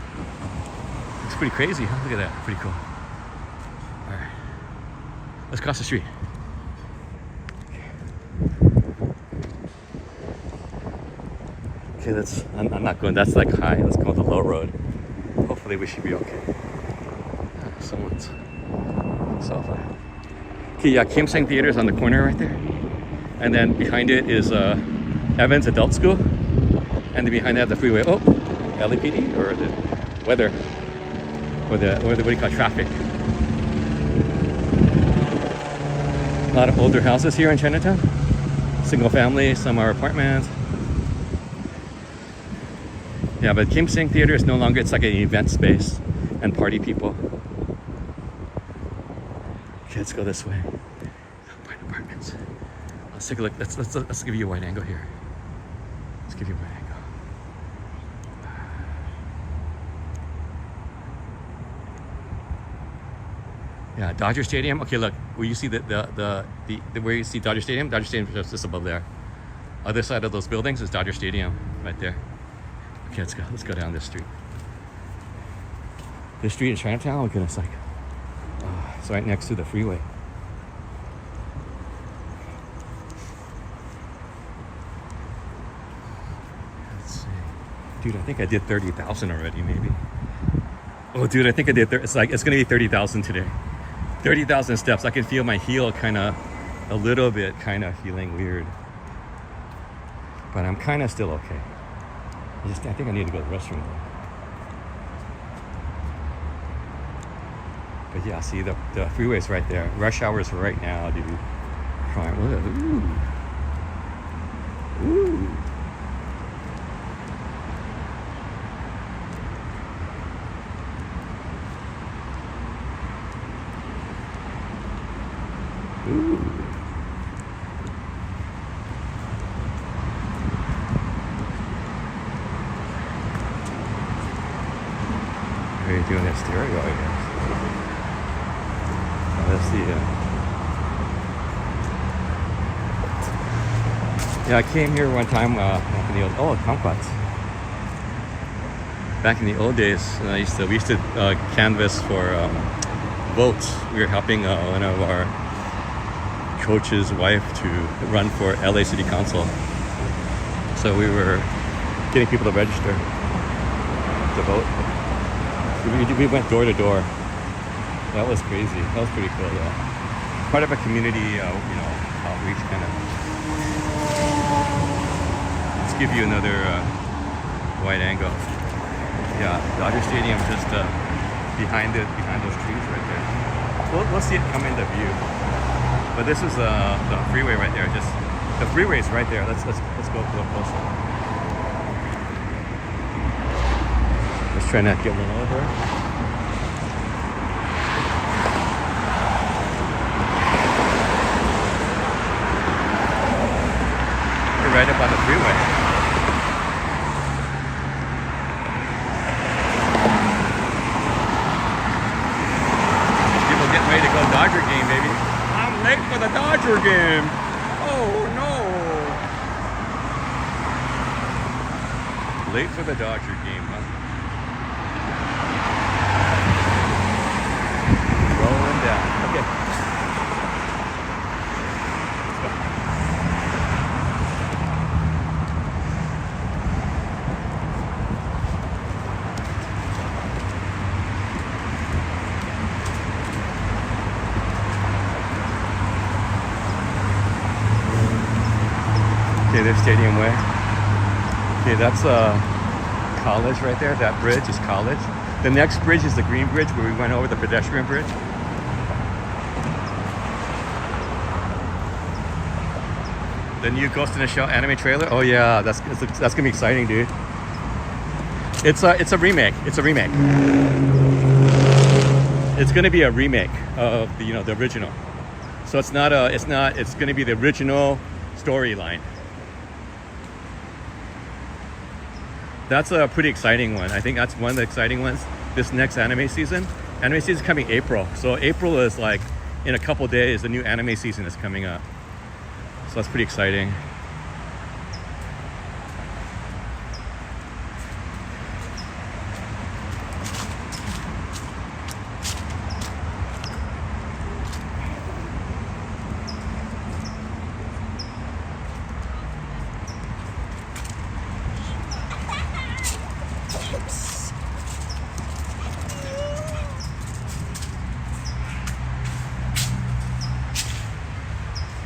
It's pretty crazy, huh? Look at that, pretty cool. All right, let's cross the street. Okay, I'm not going, that's like high. Let's go the low road. Hopefully we should be okay. Someone's sofa. Okay, yeah, Kim Sang Theater is on the corner right there. And then behind it is Evans Adult School. And then behind that, the freeway. Oh, LAPD or the weather. Or the what do you call traffic. A lot of older houses here in Chinatown. Single family, some are apartments. Yeah, but Kim Sang Theater is no longer, it's like an event space and party people. Okay, let's go this way. Apartments. Let's take a look. Let's give you a wide angle here. Let's give you a wide angle. Yeah, Dodger Stadium. Okay, look, where you see the where you see Dodger Stadium is just above there. Other side of those buildings is Dodger Stadium, right there. Okay, let's go down this street. This street in Chinatown, look at it's like, it's right next to the freeway. Let's see. Dude, I think I did 30,000 already, maybe. Oh, dude, I think I did, it's gonna be 30,000 today. 30,000 steps. I can feel my heel a little bit feeling weird. But I'm still okay. I think I need to go to the restroom though. But yeah, see the freeway's right there. Rush hour's right now, dude. Ooh. Ooh. Ooh. How are you doing that stereo, I guess? Let's see. Yeah, I came here one time back in the old kumquats. Back in the old days, we used to canvass for votes. We were helping one of our coach's wife to run for LA City Council. So we were getting people to register to vote. We went door to door. That was crazy. That was pretty cool, though. Part of a community, outreach kind of. Let's give you another wide angle. Yeah, Dodger Stadium just behind those trees right there. We'll see it come into view. But this is the freeway right there. Just the freeway is right there. Let's go a little closer. Let's try not to get run over. We're right up on the freeway. People getting ready to go Dodgers Dodger game. Oh no. Late for the Dodger game, huh? Rolling down. Okay. Okay, there's Stadium Way. Okay, that's College right there. That bridge is College. The next bridge is the Green Bridge where we went over the pedestrian bridge. The new Ghost in the Shell anime trailer. Oh yeah, that's gonna be exciting, dude. It's a remake. It's a remake. It's gonna be a remake of the the original. So it's gonna be the original storyline. That's a pretty exciting one. I think that's one of the exciting ones. This next anime season. Anime season is coming April. So April is like in a couple days. The new anime season is coming up. So that's pretty exciting.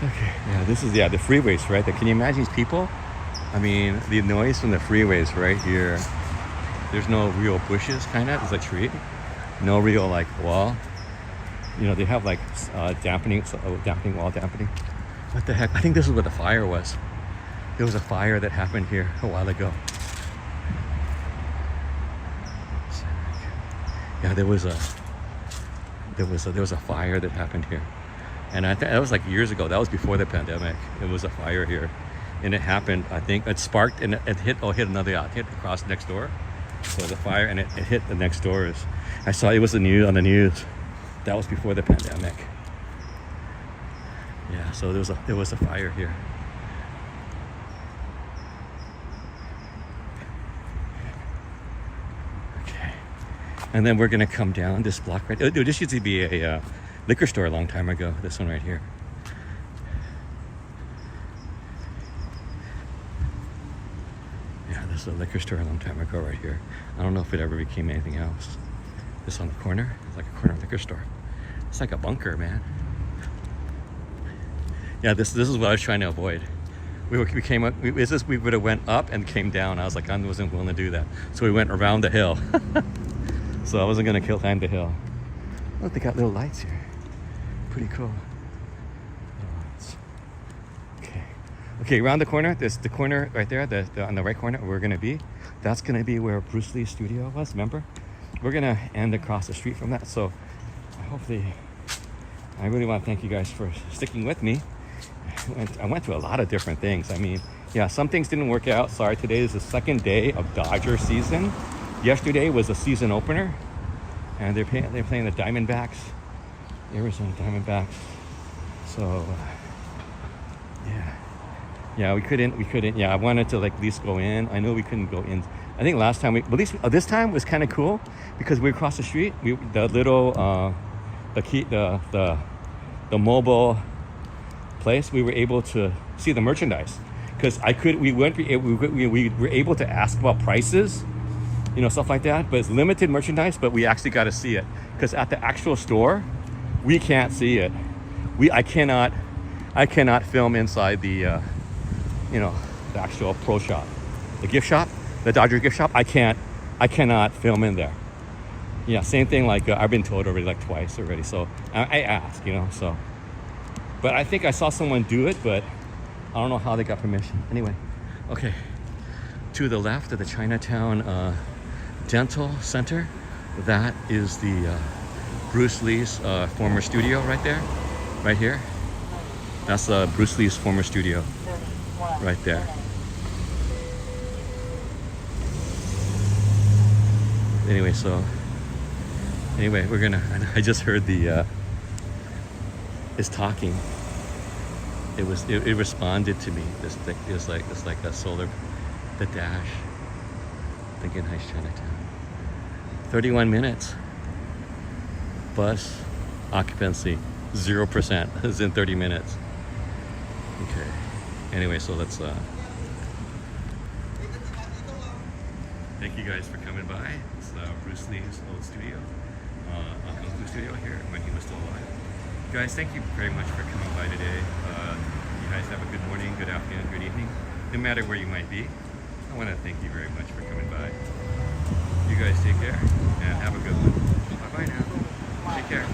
Okay, yeah, this is the freeways, right? Can you imagine these people? I mean, the noise from the freeways right here. There's no real bushes, kind of. It's a tree. No real like wall. They have like dampening wall dampening. What the heck? I think this is where the fire was. There was a fire that happened here a while ago. Yeah, there was a fire that happened here. And I think that was like years ago. That was before the pandemic. It was a fire here, and it happened. I think it sparked and it hit another hit across next door. So the fire and it hit the next doors. I saw it was on the news. That was before the pandemic. Yeah. So there was a fire here. Okay. And then we're gonna come down this block right. This used to be a liquor store a long time ago. This one right here. Yeah, this is a liquor store a long time ago right here. I don't know if it ever became anything else. This on the corner, it's like a corner liquor store. It's like a bunker, man. Yeah, this is what I was trying to avoid. We would have went up and came down. I was like, I wasn't willing to do that. So we went around the hill. So I wasn't gonna climb the hill. Look, they got little lights here. Pretty cool. Okay, around the corner, there's the corner right there, on the right corner we're gonna be. That's gonna be where Bruce Lee's studio was, remember? We're gonna end across the street from that. So I really want to thank you guys for sticking with me. I went through a lot of different things. I mean, yeah, some things didn't work out. Sorry, today is the second day of Dodger season. Yesterday was a season opener, and they're playing the Diamondbacks, Arizona Diamondbacks. So yeah, we couldn't. Yeah, I wanted to like at least go in. I know we couldn't go in. I think last time this time was kind of cool because we across the street. The mobile place, we were able to see the merchandise because we were able to ask about prices, stuff like that. But it's limited merchandise. But we actually got to see it because at the actual store, we can't see it. I cannot film inside the the actual pro shop, the gift shop, the Dodger gift shop. I cannot film in there. Yeah, same thing. Like I've been told already like twice already. So I asked, so. But I think I saw someone do it, but I don't know how they got permission. Anyway, okay. To the left of the Chinatown Dental Center, that is the Bruce Lee's former studio right there, right here. That's Bruce Lee's former studio, right there. Anyway, we're gonna. I just heard is talking. it responded to me. This thing is like it's like a solar, the dash. Lincoln Heights, Chinatown. 31 minutes. Bus occupancy 0% is in 30 minutes. Okay. Anyway, so let's thank you guys for coming by. It's Bruce Lee's old studio, Uncle Blue studio here when he was still alive. Guys, thank you very much for coming by today. You guys have a good morning, good afternoon, good evening, no matter where you might be. I want to thank you very much for coming by. You guys take care and have a good one. Bye bye now. Take care.